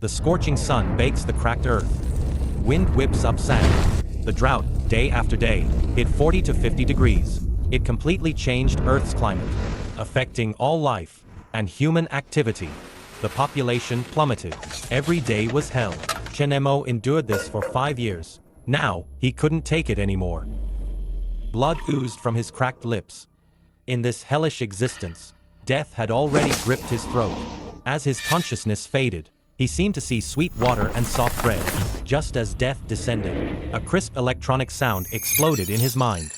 The scorching sun bakes the cracked earth. Wind whips up sand. The drought, day after day, hit 40 to 50 degrees. It completely changed Earth's climate, affecting all life and human activity. The population plummeted. Every day was hell. Chen Mo endured this for 5 years. Now, he couldn't take it anymore. Blood oozed from his cracked lips. In this hellish existence, death had already gripped his throat. As his consciousness faded, he seemed to see sweet water and soft bread. Just as death descended, a crisp electronic sound exploded in his mind.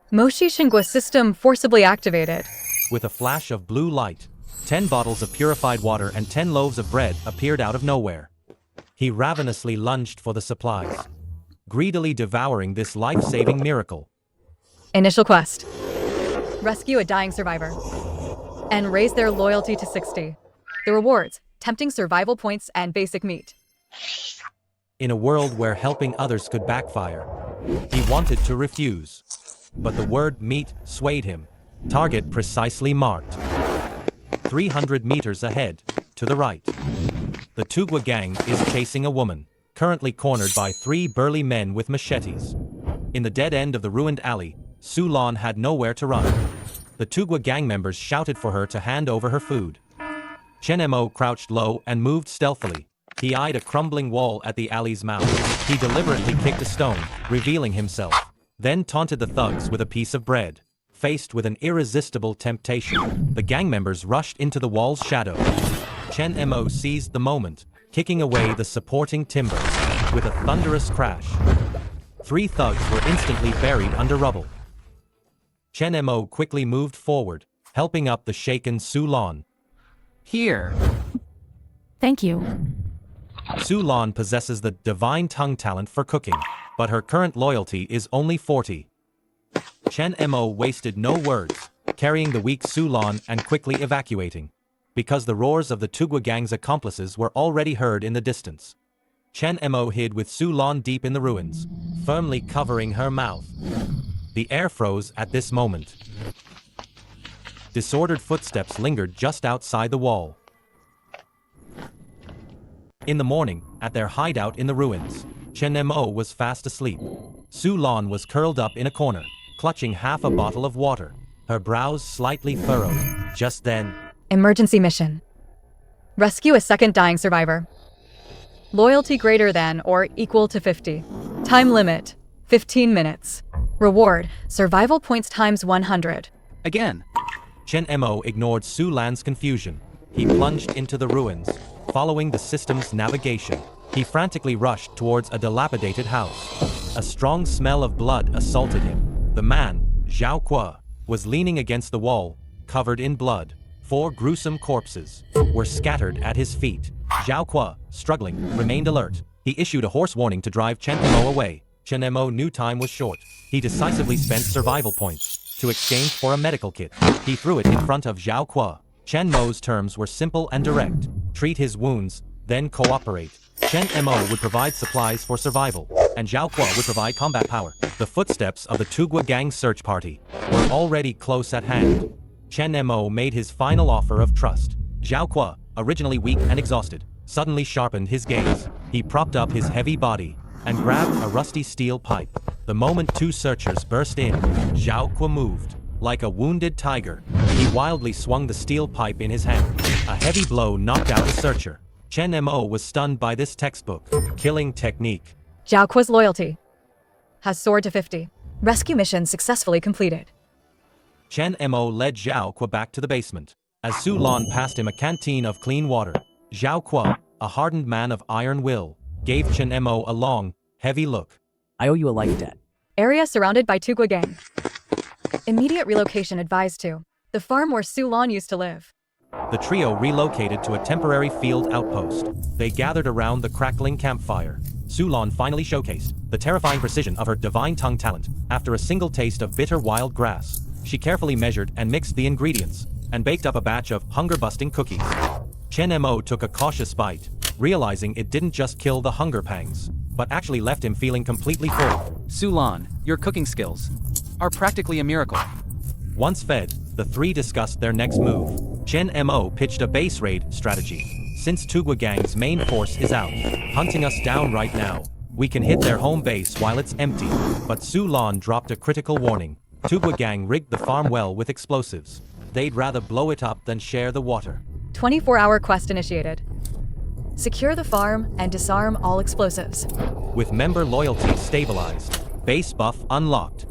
末世神国system forcibly activated. With a flash of blue light, 10 bottles of purified water and 10 loaves of bread appeared out of nowhere. He ravenously lunged for the supplies, greedily devouring this life-saving miracle. Initial quest: rescue a dying survivor and raise their loyalty to 60. The rewards: tempting survival points and basic meat. In a world where helping others could backfire, he wanted to refuse. But the word meat swayed him. Target precisely marked. 300 meters ahead, to the right. The Tugwa gang is chasing a woman, currently cornered by 3 burly men with machetes. In the dead end of the ruined alley, Su Lan had nowhere to run. The Tugwa gang members shouted for her to hand over her food. Chen Mo crouched low and moved stealthily. He eyed a crumbling wall at the alley's mouth. He deliberately kicked a stone, revealing himself, then taunted the thugs with a piece of bread. Faced with an irresistible temptation, the gang members rushed into the wall's shadow. Chen Mo seized the moment, kicking away the supporting timbers. With a thunderous crash, 3 thugs were instantly buried under rubble. Chen Mo quickly moved forward, helping up the shaken Su Lan. Here. Thank you. Su Lan possesses the divine tongue talent for cooking, but her current loyalty is only 40. Chen Mo wasted no words, carrying the weak Su Lan and quickly evacuating, because the roars of the Tugwa gang's accomplices were already heard in the distance. Chen Mo hid with Su Lan deep in the ruins, firmly covering her mouth. The air froze at this moment. Disordered footsteps lingered just outside the wall. In the morning, at their hideout in the ruins, Chen Mo was fast asleep. Su Lan was curled up in a corner, clutching half a bottle of water, her brows slightly furrowed. Just then, Emergency mission: rescue a second dying survivor. Loyalty greater than or equal to 50. Time limit: 15 minutes. Reward: survival points times 100. Again. Chen Mo ignored Su Lan's confusion. He plunged into the ruins, following the system's navigation. He frantically rushed towards a dilapidated house. A strong smell of blood assaulted him. The man, Zhao Kuo, was leaning against the wall, covered in blood. 4 gruesome corpses were scattered at his feet. Zhao Kuo, struggling, remained alert. He issued a hoarse warning to drive Chen Mo away. Chen Mo knew time was short. He decisively spent survival points to exchange for a medical kit. He threw it in front of Zhao Kuo. Chen Mo's terms were simple and direct. Treat his wounds, then cooperate. Chen Mo would provide supplies for survival, and Zhao Kuo would provide combat power. The footsteps of the Tugwa gang search party were already close at hand. Chen Mo made his final offer of trust. Zhao Kuo, originally weak and exhausted, suddenly sharpened his gaze. He propped up his heavy body and grabbed a rusty steel pipe. The moment 2 searchers burst in, Zhao Kuo moved. Like a wounded tiger, he wildly swung the steel pipe in his hand. A heavy blow knocked out a searcher. Chen Mo was stunned by this textbook killing technique. Zhao Kuo's loyalty has soared to 50. Rescue mission successfully completed. Chen Mo led Zhao Kuo back to the basement. As Su Lan passed him a canteen of clean water, Zhao Kuo, a hardened man of iron will, gave Chen Mo a long, heavy look. I owe you a life debt. Area surrounded by Tugwa gang. Immediate relocation advised to the farm where Su Lan used to live. The trio relocated to a temporary field outpost. They gathered around the crackling campfire. Su Lan finally showcased the terrifying precision of her divine tongue talent. After a single taste of bitter wild grass, she carefully measured and mixed the ingredients, and baked up a batch of hunger-busting cookies. Chen Mo took a cautious bite, realizing it didn't just kill the hunger pangs, but actually left him feeling completely full. Su Lan, your cooking skills are practically a miracle. Once fed, the 3 discussed their next move. Chen Mo pitched a base raid strategy. Since Tugwa Gang's main force is out, hunting us down right now, we can hit their home base while it's empty. But Su Lan dropped a critical warning. Tugwa Gang rigged the farm well with explosives. They'd rather blow it up than share the water. 24-hour quest initiated. Secure the farm and disarm all explosives. With member loyalty stabilized, base buff unlocked.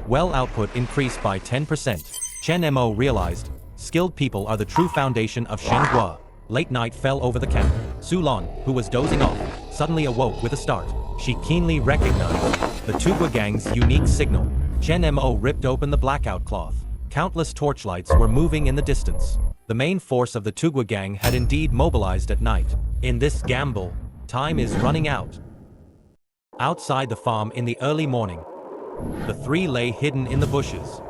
Well output increased by 10%. Chen Mo realized, skilled people are the true foundation of Shengua. Late night fell over the camp. Su Lan, who was dozing off, suddenly awoke with a start. She keenly recognized the Tugwa Gang's unique signal. Chen Mo ripped open the blackout cloth. Countless torchlights were moving in the distance. The main force of the Tugwa Gang had indeed mobilized at night. In this gamble, time is running out. Outside the farm in the early morning, the three lay hidden in the bushes,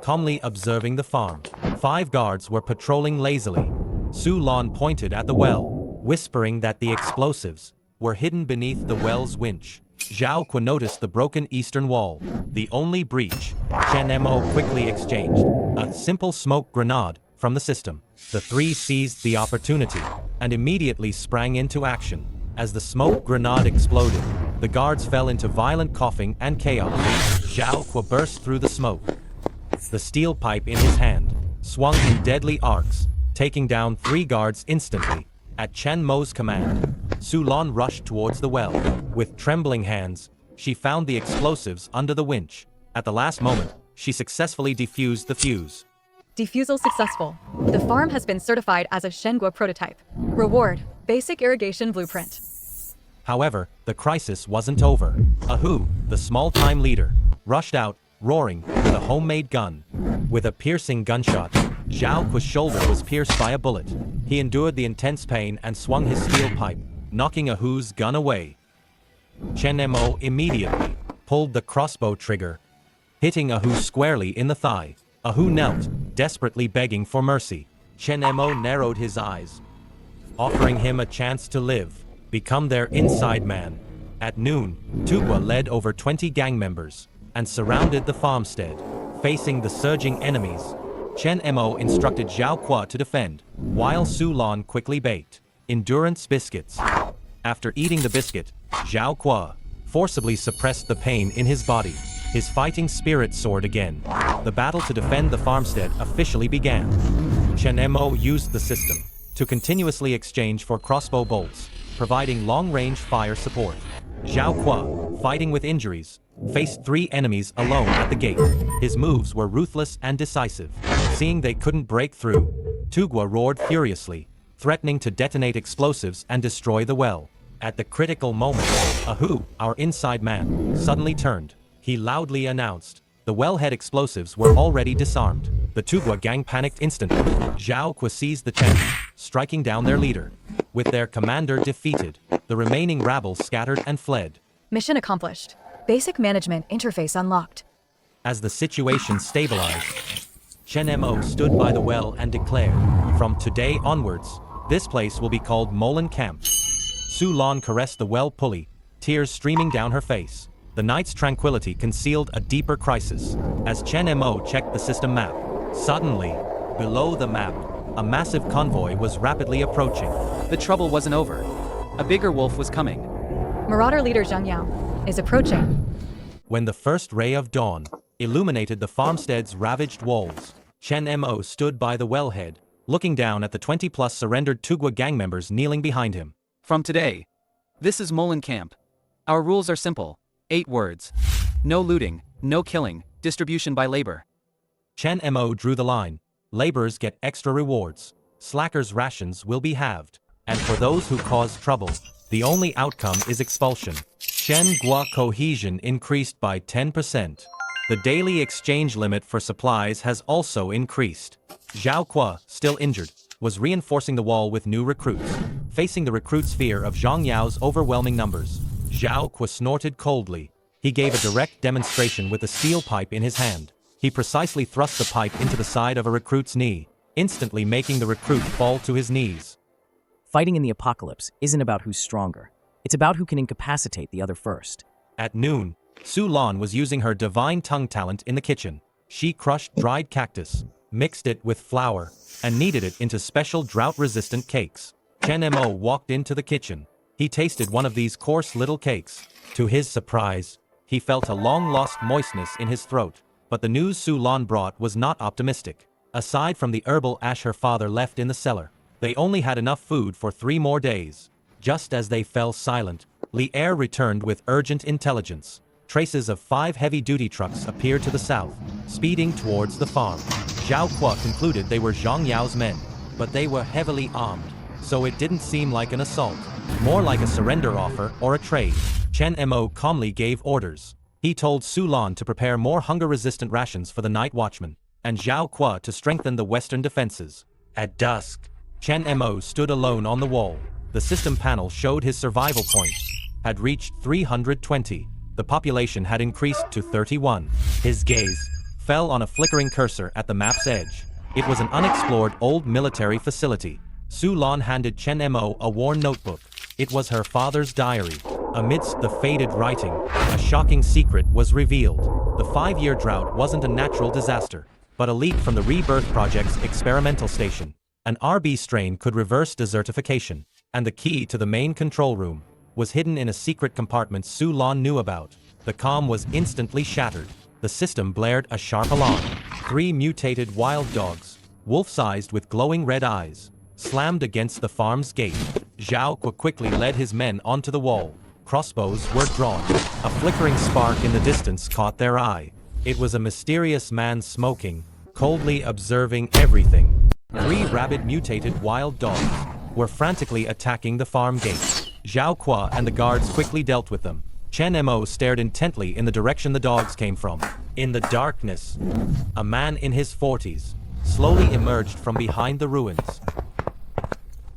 calmly observing the farm. 5 guards were patrolling lazily. Su Lan pointed at the well, whispering that the explosives were hidden beneath the well's winch. Zhao Kuo noticed the broken eastern wall, the only breach. Chen Mo quickly exchanged a simple smoke grenade from the system. The three seized the opportunity and immediately sprang into action. As the smoke grenade exploded, the guards fell into violent coughing and chaos. Zhao Kuo burst through the smoke. The steel pipe in his hand swung in deadly arcs, taking down 3 guards instantly. At Chen Mo's command, Su Lan rushed towards the well. With trembling hands, she found the explosives under the winch. At the last moment, she successfully defused the fuse. Defusal successful. The farm has been certified as a Shengua prototype. Reward, basic irrigation blueprint. However, the crisis wasn't over. Ahu, the small-time leader, rushed out, roaring, with a homemade gun. With a piercing gunshot, Zhao Kuo's shoulder was pierced by a bullet. He endured the intense pain and swung his steel pipe, knocking Ahu's gun away. Chen Mo immediately pulled the crossbow trigger, hitting Ahu squarely in the thigh. Ahu knelt, desperately begging for mercy. Chen Mo narrowed his eyes, offering him a chance to live, become their inside man. At noon, Tugwa led over 20 gang members and surrounded the farmstead. Facing the surging enemies, Chen Mo instructed Zhao Kuo to defend, while Su Lan quickly baked endurance biscuits. After eating the biscuit, Zhao Kuo forcibly suppressed the pain in his body. His fighting spirit soared again. The battle to defend the farmstead officially began. Chen Mo used the system to continuously exchange for crossbow bolts, providing long-range fire support. Zhao Kuo, fighting with injuries, faced 3 enemies alone at the gate. His moves were ruthless and decisive. Seeing they couldn't break through, Tugwa roared furiously, threatening to detonate explosives and destroy the well. At the critical moment, Ahu, our inside man, suddenly turned. He loudly announced, the wellhead explosives were already disarmed. The Tugwa gang panicked instantly. Zhao Kuo seized the chance, striking down their leader. With their commander defeated, the remaining rabble scattered and fled. Mission accomplished. Basic management interface unlocked. As the situation stabilized, Chen Mo stood by the well and declared, from today onwards, this place will be called Lan Camp. Su Lan caressed the well pulley, tears streaming down her face. The night's tranquility concealed a deeper crisis. As Chen Mo checked the system map, suddenly, below the map, a massive convoy was rapidly approaching. The trouble wasn't over. A bigger wolf was coming. Marauder leader Zhang Yao is approaching. When the first ray of dawn illuminated the farmstead's ravaged walls, Chen Mo stood by the wellhead, looking down at the 20-plus surrendered Tugwa gang members kneeling behind him. From today, this is Lan Camp. Our rules are simple. 8 words. No looting, no killing, distribution by labor. Chen Mo drew the line. Laborers get extra rewards. Slackers' rations will be halved. And for those who cause trouble, the only outcome is expulsion. Shengua cohesion increased by 10%. The daily exchange limit for supplies has also increased. Zhao Kuo, still injured, was reinforcing the wall with new recruits. Facing the recruits' fear of Zhang Yao's overwhelming numbers, Zhao Kuo snorted coldly. He gave a direct demonstration with a steel pipe in his hand. He precisely thrust the pipe into the side of a recruit's knee, instantly making the recruit fall to his knees. Fighting in the apocalypse isn't about who's stronger. It's about who can incapacitate the other first. At noon, Su Lan was using her divine tongue talent in the kitchen. She crushed dried cactus, mixed it with flour, and kneaded it into special drought-resistant cakes. Chen Mo walked into the kitchen. He tasted one of these coarse little cakes. To his surprise, he felt a long-lost moistness in his throat. But the news Su Lan brought was not optimistic. Aside from the herbal ash her father left in the cellar, they only had enough food for 3 more days. Just as they fell silent, Li'er returned with urgent intelligence. Traces of 5 heavy-duty trucks appeared to the south, speeding towards the farm. Zhao Kuo concluded they were Zhang Yao's men, but they were heavily armed, so it didn't seem like an assault. More like a surrender offer or a trade. Chen Mo calmly gave orders. He told Su Lan to prepare more hunger-resistant rations for the night watchman, and Zhao Kuo to strengthen the western defenses. At dusk, Chen Mo stood alone on the wall. The system panel showed his survival points had reached 320. The population had increased to 31. His gaze fell on a flickering cursor at the map's edge. It was an unexplored old military facility. Su Lan handed Chen Mo a worn notebook. It was her father's diary. Amidst the faded writing, a shocking secret was revealed. The 5-year drought wasn't a natural disaster, but a leak from the Rebirth Project's experimental station. An RB strain could reverse desertification, and the key to the main control room was hidden in a secret compartment Su Lan knew about. The comm was instantly shattered. The system blared a sharp alarm. 3 mutated wild dogs, wolf-sized with glowing red eyes, slammed against the farm's gate. Zhao Kuo quickly led his men onto the wall. Crossbows were drawn. A flickering spark in the distance caught their eye. It was a mysterious man smoking, coldly observing everything. 3 rabid mutated wild dogs were frantically attacking the farm gate. Zhao Kuo and the guards quickly dealt with them. Chen Mo stared intently in the direction the dogs came from. In the darkness, a man in his 40s slowly emerged from behind the ruins.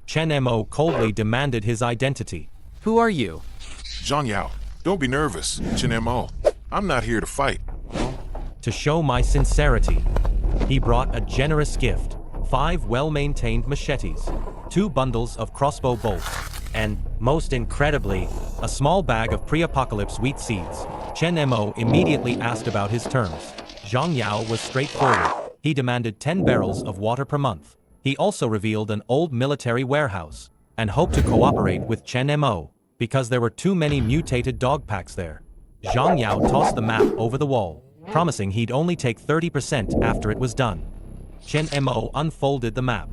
Chen Mo coldly demanded his identity. Who are you? Zhang Yao, don't be nervous, Chen Mo. I'm not here to fight. To show my sincerity, he brought a generous gift. 5 well-maintained machetes, 2 bundles of crossbow bolts, and, most incredibly, a small bag of pre-apocalypse wheat seeds. Chen Mo immediately asked about his terms. Zhang Yao was straightforward. He demanded 10 barrels of water per month. He also revealed an old military warehouse, and hoped to cooperate with Chen Mo, because there were too many mutated dog packs there. Zhang Yao tossed the map over the wall, promising he'd only take 30% after it was done. Chen Mo unfolded the map.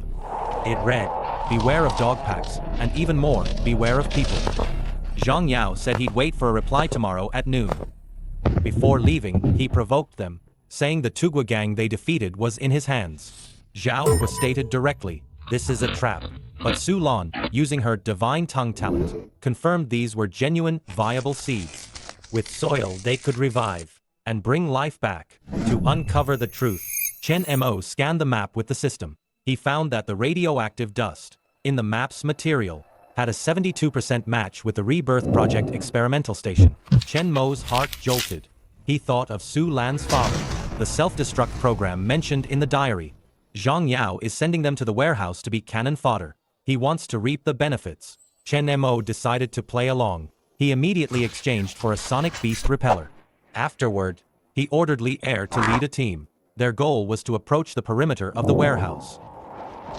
It read, "Beware of dog packs, and even more, beware of people." Zhang Yao said he'd wait for a reply tomorrow at noon. Before leaving, he provoked them, saying the Vulture Gang they defeated was in his hands. Zhao was stated directly, "This is a trap." But Su Lan, using her divine tongue talent, confirmed these were genuine, viable seeds. With soil they could revive and bring life back. To uncover the truth, Chen Mo scanned the map with the system. He found that the radioactive dust in the map's material had a 72% match with the Rebirth Project experimental station. Chen Mo's heart jolted. He thought of Su Lan's father, the self-destruct program mentioned in the diary. Zhang Yao is sending them to the warehouse to be cannon fodder. He wants to reap the benefits. Chen Mo decided to play along. He immediately exchanged for a sonic beast repeller. Afterward, he ordered Li'er to lead a team. Their goal was to approach the perimeter of the warehouse.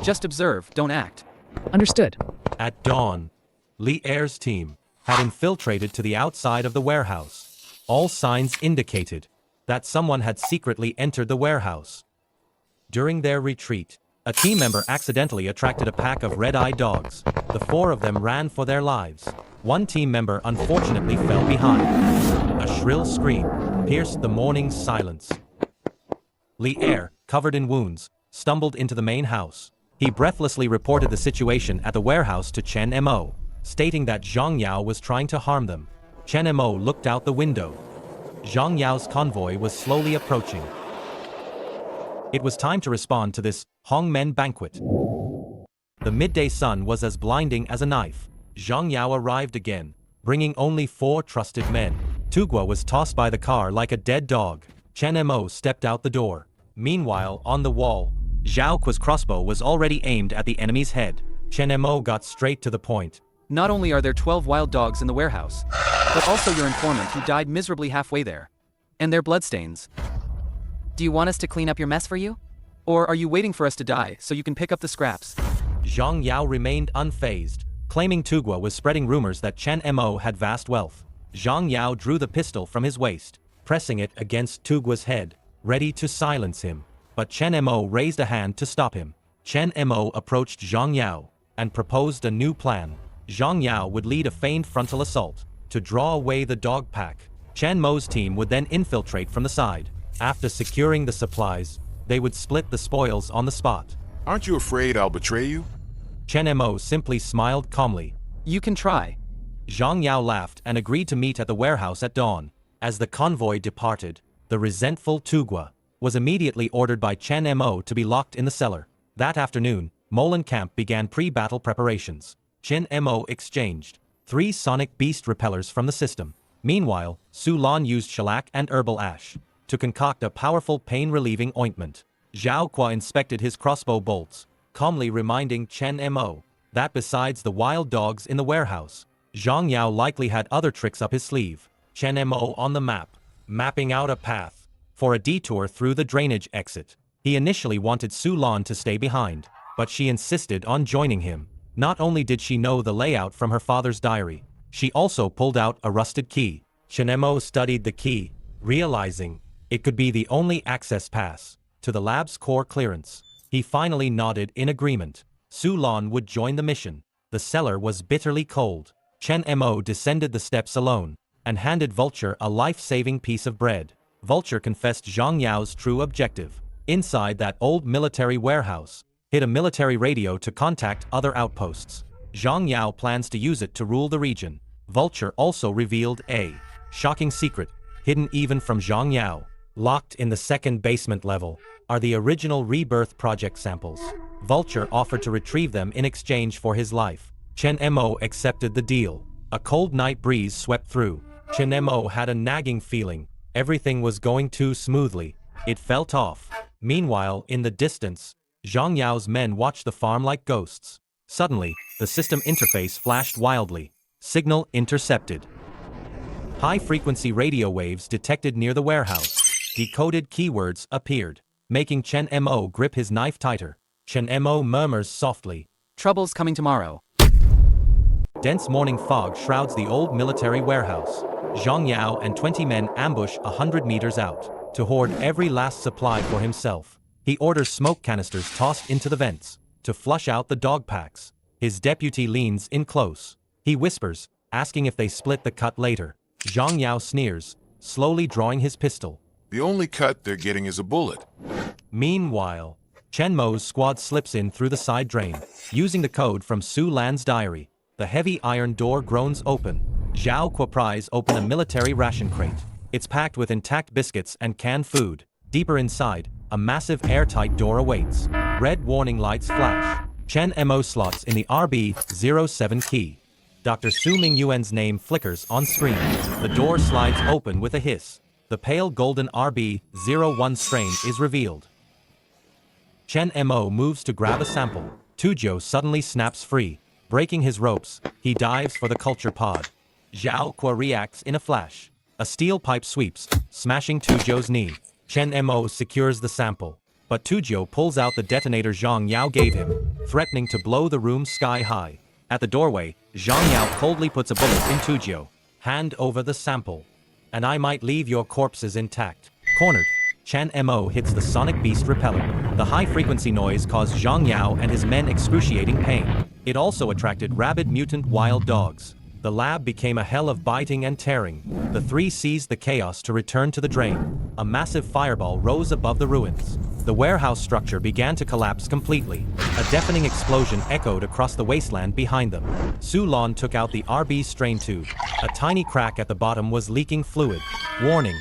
Just observe, don't act. Understood. At dawn, Li'er's team had infiltrated to the outside of the warehouse. All signs indicated that someone had secretly entered the warehouse. During their retreat, a team member accidentally attracted a pack of red-eyed dogs. The 4 of them ran for their lives. One team member unfortunately fell behind. A shrill scream pierced the morning's silence. Li'er, covered in wounds, stumbled into the main house. He breathlessly reported the situation at the warehouse to Chen Mo, stating that Zhang Yao was trying to harm them. Chen Mo looked out the window. Zhang Yao's convoy was slowly approaching. It was time to respond to this Hongmen banquet. The midday sun was as blinding as a knife. Zhang Yao arrived again, bringing only 4 trusted men. Tugua was tossed by the car like a dead dog. Chen Mo stepped out the door. Meanwhile, on the wall, Zhao Kuo's crossbow was already aimed at the enemy's head. Chen Mo got straight to the point. Not only are there 12 wild dogs in the warehouse, but also your informant who died miserably halfway there. And their bloodstains. Do you want us to clean up your mess for you? Or are you waiting for us to die so you can pick up the scraps? Zhang Yao remained unfazed, claiming Tugwa was spreading rumors that Chen Mo had vast wealth. Zhang Yao drew the pistol from his waist, pressing it against Tugwa's head, ready to silence him. But Chen Mo raised a hand to stop him. Chen Mo approached Zhang Yao and proposed a new plan. Zhang Yao would lead a feigned frontal assault to draw away the dog pack. Chen Mo's team would then infiltrate from the side. After securing the supplies, they would split the spoils on the spot. Aren't you afraid I'll betray you? Chen Mo simply smiled calmly. You can try. Zhang Yao laughed and agreed to meet at the warehouse at dawn. As the convoy departed, the resentful Tugwa was immediately ordered by Chen Mo to be locked in the cellar. That afternoon, Lan Camp began pre-battle preparations. Chen Mo exchanged 3 sonic beast repellers from the system. Meanwhile, Su Lan used shellac and herbal ash to concoct a powerful pain-relieving ointment. Zhao Kuo inspected his crossbow bolts, calmly reminding Chen Mo that besides the wild dogs in the warehouse, Zhang Yao likely had other tricks up his sleeve. Chen Mo on the map, mapping out a path for a detour through the drainage exit. He initially wanted Su Lan to stay behind, but she insisted on joining him. Not only did she know the layout from her father's diary, she also pulled out a rusted key. Chen Mo studied the key, realizing it could be the only access pass to the lab's core clearance. He finally nodded in agreement. Su Lan would join the mission. The cellar was bitterly cold. Chen Mo descended the steps alone and handed Vulture a life-saving piece of bread. Vulture confessed Zhang Yao's true objective. Inside that old military warehouse, hid a military radio to contact other outposts. Zhang Yao plans to use it to rule the region. Vulture also revealed a shocking secret, hidden even from Zhang Yao. Locked in the second basement level are the original Rebirth project samples. Vulture offered to retrieve them in exchange for his life. Chen Mo accepted the deal. A cold night breeze swept through. Chen Mo had a nagging feeling. Everything was going too smoothly. It felt off. Meanwhile, in the distance, Zhang Yao's men watched the farm like ghosts. Suddenly, the system interface flashed wildly. Signal intercepted. High-frequency radio waves detected near the warehouse. Decoded keywords appeared, making Chen Mo grip his knife tighter. Chen Mo murmurs softly. Trouble's coming tomorrow. Dense morning fog shrouds the old military warehouse. Zhang Yao and 20 men ambush 100 meters out to hoard every last supply for himself. He orders smoke canisters tossed into the vents to flush out the dog packs. His deputy leans in close. He whispers, asking if they split the cut later. Zhang Yao sneers, slowly drawing his pistol. The only cut they're getting is a bullet. Meanwhile, Chen Mo's squad slips in through the side drain. Using the code from Su Lan's diary, the heavy iron door groans open. Zhao Kuo pries open a military ration crate. It's packed with intact biscuits and canned food. Deeper inside, a massive airtight door awaits. Red warning lights flash. Chen Mo slots in the RB07 key. Dr. Su Mingyuan's name flickers on screen. The door slides open with a hiss. The pale golden RB01 strain is revealed. Chen Mo moves to grab a sample. Tuzhou suddenly snaps free. Breaking his ropes, he dives for the culture pod. Zhao Kuo reacts in a flash. A steel pipe sweeps, smashing Tuzhou's knee. Chen Mo secures the sample, but Tuzhou pulls out the detonator Zhang Yao gave him, threatening to blow the room sky high. At the doorway, Zhang Yao coldly puts a bullet in Tuzhou. Hand over the sample, and I might leave your corpses intact. Cornered, Chen Mo hits the sonic beast repeller. The high-frequency noise caused Zhang Yao and his men excruciating pain. It also attracted rabid mutant wild dogs. The lab became a hell of biting and tearing. The three seized the chaos to return to the drain. A massive fireball rose above the ruins. The warehouse structure began to collapse completely. A deafening explosion echoed across the wasteland behind them. Su Lan took out the RB strain tube. A tiny crack at the bottom was leaking fluid. Warning.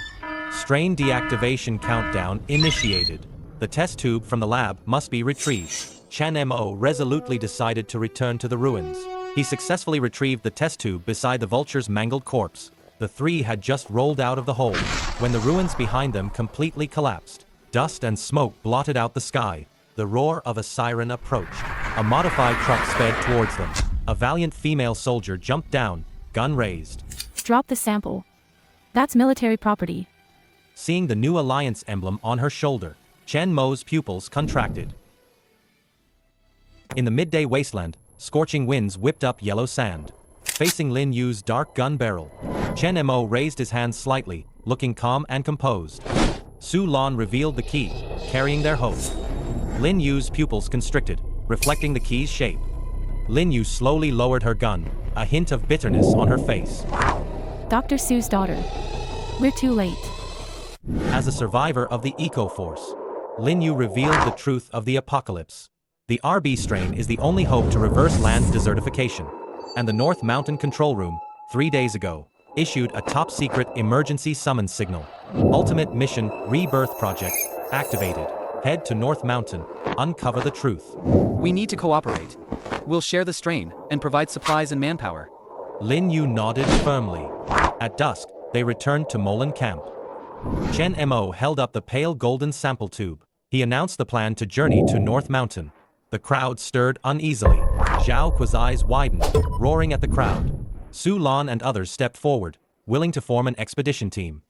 Strain deactivation countdown initiated. The test tube from the lab must be retrieved. Chen Mo resolutely decided to return to the ruins. He successfully retrieved the test tube beside the vulture's mangled corpse. The three had just rolled out of the hole when the ruins behind them completely collapsed. Dust and smoke blotted out the sky. The roar of a siren approached. A modified truck sped towards them. A valiant female soldier jumped down, gun raised. Drop the sample. That's military property. Seeing the new alliance emblem on her shoulder, Chen Mo's pupils contracted. In the midday wasteland, scorching winds whipped up yellow sand. Facing Lin Yu's dark gun barrel, Chen Mo raised his hands slightly, looking calm and composed. Su Lan revealed the key, carrying their hope. Lin Yu's pupils constricted, reflecting the key's shape. Lin Yu slowly lowered her gun, a hint of bitterness on her face. Dr. Su's daughter. We're too late. As a survivor of the Eco-Force, Lin Yu revealed the truth of the apocalypse. The RB strain is the only hope to reverse land's desertification. And the North Mountain Control Room, 3 days ago, issued a top-secret emergency summons signal. Ultimate Mission Rebirth Project activated. Head to North Mountain, uncover the truth. We need to cooperate. We'll share the strain and provide supplies and manpower. Lin Yu nodded firmly. At dusk, they returned to Lan Camp. Chen Mo held up the pale golden sample tube. He announced the plan to journey to North Mountain. The crowd stirred uneasily. Zhao Kuo's eyes widened, roaring at the crowd. Su Lan and others stepped forward, willing to form an expedition team.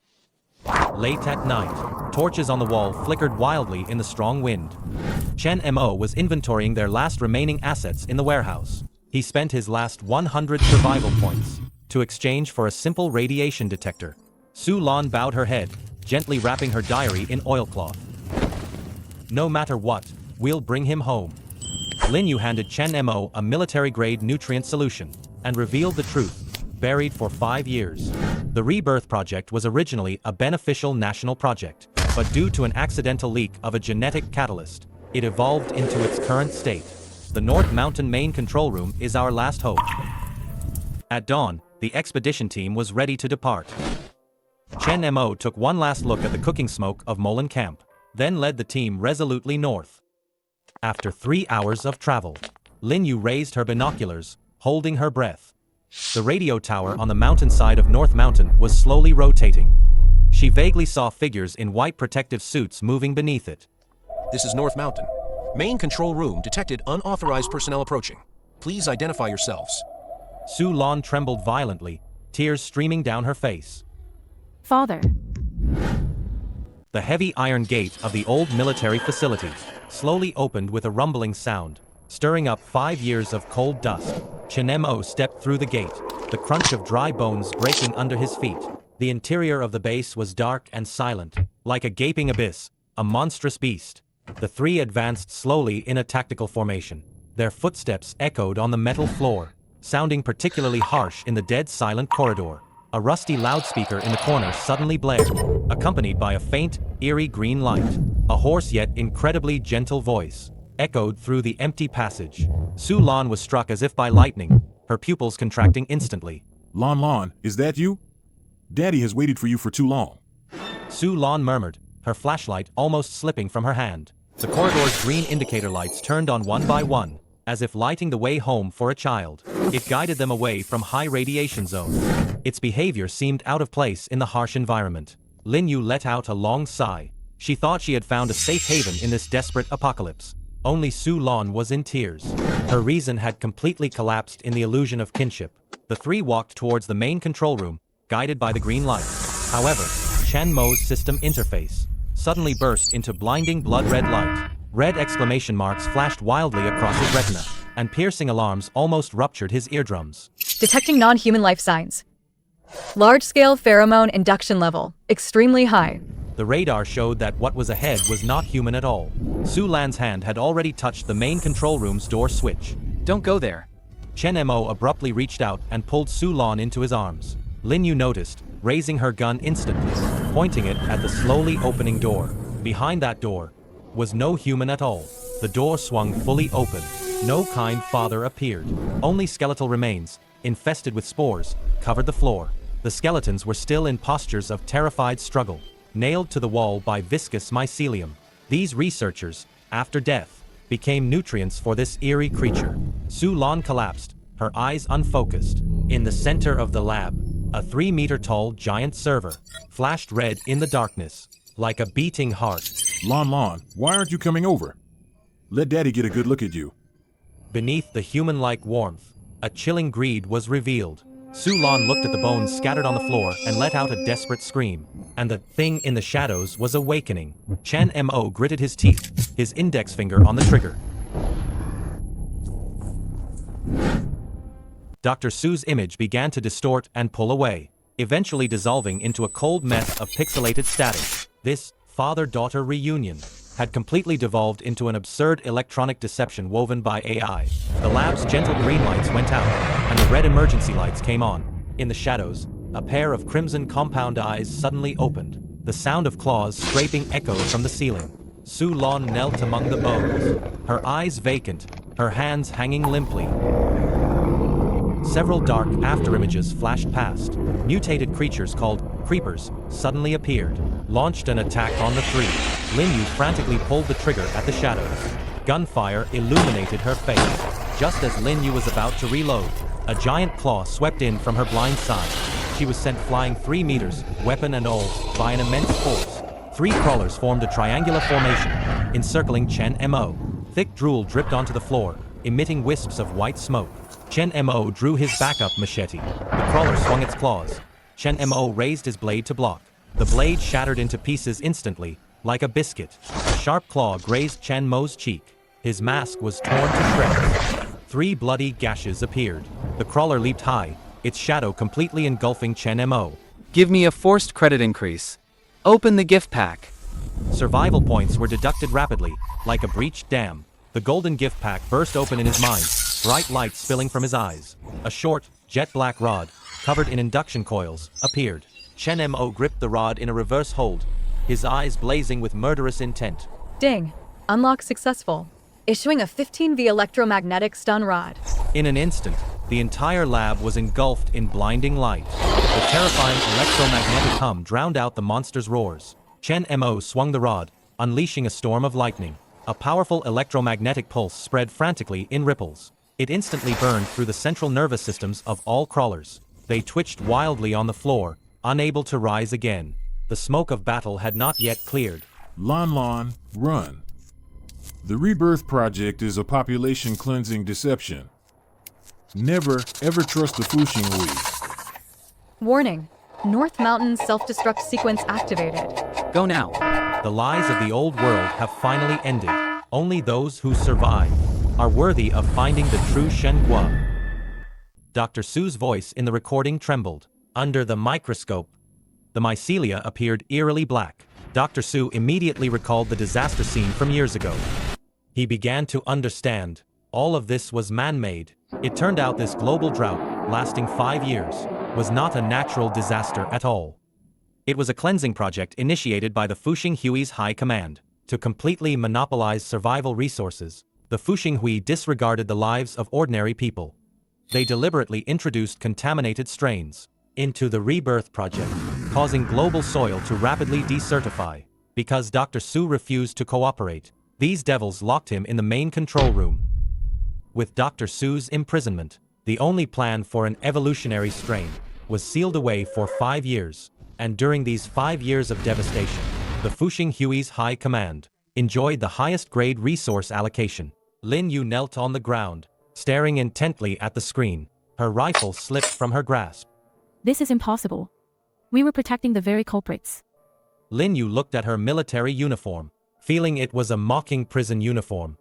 Late at night, torches on the wall flickered wildly in the strong wind. Chen Mo was inventorying their last remaining assets in the warehouse. He spent his last 100 survival points to exchange for a simple radiation detector. Su Lan bowed her head, gently wrapping her diary in oilcloth. No matter what, we'll bring him home. Lin Yu handed Chen Mo a military-grade nutrient solution and revealed the truth, buried for 5 years. The Rebirth Project was originally a beneficial national project, but due to an accidental leak of a genetic catalyst, it evolved into its current state. The North Mountain main control room is our last hope. At dawn, the expedition team was ready to depart. Chen Mo took one last look at the cooking smoke of Lan Camp, then led the team resolutely north. After 3 hours of travel, Lin Yu raised her binoculars, holding her breath. The radio tower on the mountainside of North Mountain was slowly rotating. She vaguely saw figures in white protective suits moving beneath it. This is North Mountain. Main control room detected unauthorized personnel approaching. Please identify yourselves. Su Lan trembled violently, tears streaming down her face. Father. The heavy iron gate of the old military facility slowly opened with a rumbling sound, stirring up 5 years of cold dust. Chen Mo stepped through the gate, the crunch of dry bones breaking under his feet. The interior of the base was dark and silent, like a gaping abyss, a monstrous beast. The three advanced slowly in a tactical formation. Their footsteps echoed on the metal floor, sounding particularly harsh in the dead silent corridor. A rusty loudspeaker in the corner suddenly blared, accompanied by a faint, eerie green light. A hoarse yet incredibly gentle voice echoed through the empty passage. Su Lan was struck as if by lightning, her pupils contracting instantly. Lan, is that you? Daddy has waited for you for too long. Su Lan murmured, her flashlight almost slipping from her hand. The corridor's green indicator lights turned on one by one, as if lighting the way home for a child. It guided them away from high radiation zones. Its behavior seemed out of place in the harsh environment. Lin Yu let out a long sigh. She thought she had found a safe haven in this desperate apocalypse. Only Su Lan was in tears. Her reason had completely collapsed in the illusion of kinship. The three walked towards the main control room, guided by the green light. However, Chen Mo's system interface suddenly burst into blinding blood-red light. Red exclamation marks flashed wildly across his retina, and piercing alarms almost ruptured his eardrums. Detecting non-human life signs. Large-scale pheromone induction level, extremely high. The radar showed that what was ahead was not human at all. Su Lan's hand had already touched the main control room's door switch. Don't go there. Chen Mo abruptly reached out and pulled Su Lan into his arms. Lin Yu noticed, raising her gun instantly, pointing it at the slowly opening door. Behind that door was no human at all. The door swung fully open. No kind father appeared. Only skeletal remains, infested with spores, covered the floor. The skeletons were still in postures of terrified struggle, nailed to the wall by viscous mycelium. These researchers, after death, became nutrients for this eerie creature. Su Lan collapsed, her eyes unfocused. In the center of the lab, a 3-meter-tall giant server flashed red in the darkness, like a beating heart. Lan, why aren't you coming over? Let Daddy get a good look at you. Beneath the human-like warmth, a chilling greed was revealed. Su Lan looked at the bones scattered on the floor and let out a desperate scream. And the thing in the shadows was awakening. Chen Mo gritted his teeth, his index finger on the trigger. Dr. Su's image began to distort and pull away, eventually dissolving into a cold mess of pixelated static. This father-daughter reunion had completely devolved into an absurd electronic deception woven by AI. The lab's gentle green lights went out, and the red emergency lights came on. In the shadows, a pair of crimson compound eyes suddenly opened. The sound of claws scraping echoed from the ceiling. Su Lan knelt among the bones, her eyes vacant, her hands hanging limply. Several dark afterimages flashed past. Mutated creatures called creepers suddenly appeared, launched an attack on the three. Lin Yu frantically pulled the trigger at the shadows. Gunfire illuminated her face. Just as Lin Yu was about to reload, a giant claw swept in from her blind side. She was sent flying 3 meters, weapon and all, by an immense force. 3 crawlers formed a triangular formation, encircling Chen Mo. Thick drool dripped onto the floor, emitting wisps of white smoke. Chen Mo drew his backup machete. The crawler swung its claws. Chen Mo raised his blade to block. The blade shattered into pieces instantly, like a biscuit. A sharp claw grazed Chen Mo's cheek. His mask was torn to shreds. 3 bloody gashes appeared. The crawler leaped high, its shadow completely engulfing Chen Mo. Give me a forced credit increase. Open the gift pack. Survival points were deducted rapidly, like a breached dam. The golden gift pack burst open in his mind, bright light spilling from his eyes. A short, jet-black rod, covered in induction coils, appeared. Chen Mo gripped the rod in a reverse hold, his eyes blazing with murderous intent. Ding. Unlock successful. Issuing a 15V electromagnetic stun rod. In an instant, the entire lab was engulfed in blinding light. The terrifying electromagnetic hum drowned out the monster's roars. Chen Mo swung the rod, unleashing a storm of lightning. A powerful electromagnetic pulse spread frantically in ripples. It instantly burned through the central nervous systems of all crawlers. They twitched wildly on the floor, unable to rise again. The smoke of battle had not yet cleared. Lan, run. The Rebirth Project is a population cleansing deception. Never, ever trust the Fuxing Hui. Warning. North Mountain self-destruct sequence activated. Go now. The lies of the old world have finally ended. Only those who survive are worthy of finding the true Shen Guo. Dr. Su's voice in the recording trembled. Under the microscope, the mycelia appeared eerily black. Dr. Su immediately recalled the disaster scene from years ago. He began to understand. All of this was man-made. It turned out this global drought, lasting 5 years, was not a natural disaster at all. It was a cleansing project initiated by the Fuxing Hui's High Command. To completely monopolize survival resources, the Fuxing Hui disregarded the lives of ordinary people. They deliberately introduced contaminated strains into the Rebirth Project, causing global soil to rapidly desertify. Because Dr. Su refused to cooperate, these devils locked him in the main control room. With Dr. Su's imprisonment, the only plan for an evolutionary strain was sealed away for 5 years, and during these 5 years of devastation, the Fuxing Hui's High Command enjoyed the highest grade resource allocation. Lin Yu knelt on the ground, staring intently at the screen. Her rifle slipped from her grasp. This is impossible. We were protecting the very culprits. Lin Yu looked at her military uniform, feeling it was a mocking prison uniform.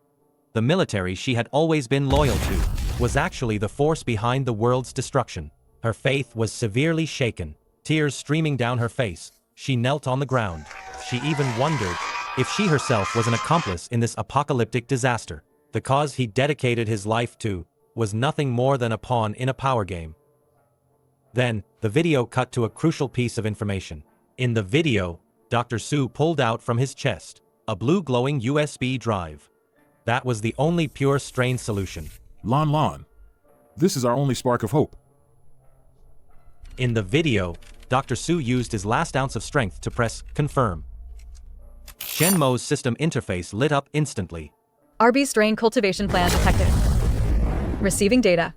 The military she had always been loyal to was actually the force behind the world's destruction. Her faith was severely shaken, tears streaming down her face. She knelt on the ground. She even wondered if she herself was an accomplice in this apocalyptic disaster. The cause he dedicated his life to was nothing more than a pawn in a power game. Then, the video cut to a crucial piece of information. In the video, Dr. Su pulled out from his chest a blue glowing USB drive. That was the only pure strain solution. Lan, this is our only spark of hope. In the video, Dr. Su used his last ounce of strength to press confirm. Chen Mo's system interface lit up instantly. RB strain cultivation plan detected. Receiving data.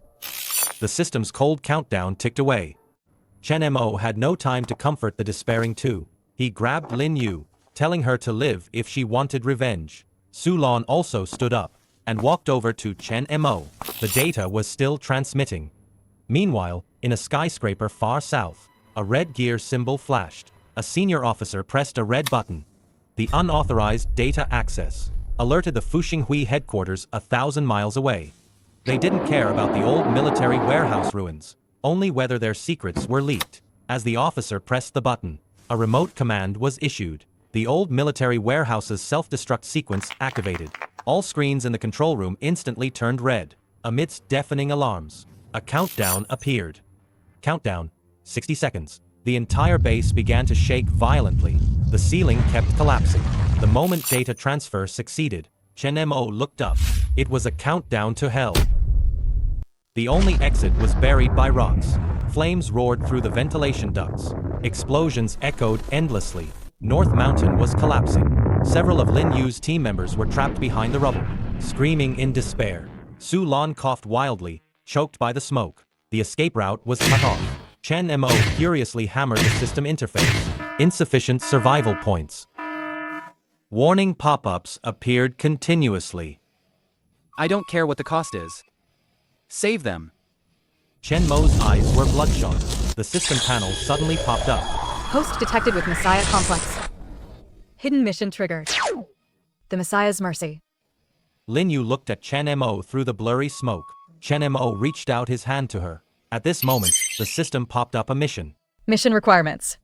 The system's cold countdown ticked away. Chen Mo had no time to comfort the despairing two. He grabbed Lin Yu, telling her to live if she wanted revenge. Su Lan also stood up and walked over to Chen Mo. The data was still transmitting. Meanwhile, in a skyscraper far south, a red gear symbol flashed. A senior officer pressed a red button. The unauthorized data access alerted the Fuxing Hui headquarters 1,000 miles away. They didn't care about the old military warehouse ruins, only whether their secrets were leaked. As the officer pressed the button, a remote command was issued. The old military warehouse's self-destruct sequence activated. All screens in the control room instantly turned red. Amidst deafening alarms, a countdown appeared. Countdown, 60 seconds. The entire base began to shake violently. The ceiling kept collapsing. The moment data transfer succeeded, Chen Mo looked up. It was a countdown to hell. The only exit was buried by rocks. Flames roared through the ventilation ducts. Explosions echoed endlessly. North Mountain was collapsing. Several of Lin Yu's team members were trapped behind the rubble, screaming in despair. Su Lan coughed wildly, choked by the smoke. The escape route was cut off. Chen Mo furiously hammered the system interface. Insufficient survival points. Warning pop-ups appeared continuously. I don't care what the cost is. Save them. Chen Mo's eyes were bloodshot. The system panel suddenly popped up. Host detected with Messiah complex. Hidden mission triggered. The Messiah's mercy. Lin Yu looked at Chen Mo through the blurry smoke. Chen Mo reached out his hand to her. At this moment, the system popped up a mission. Mission requirements.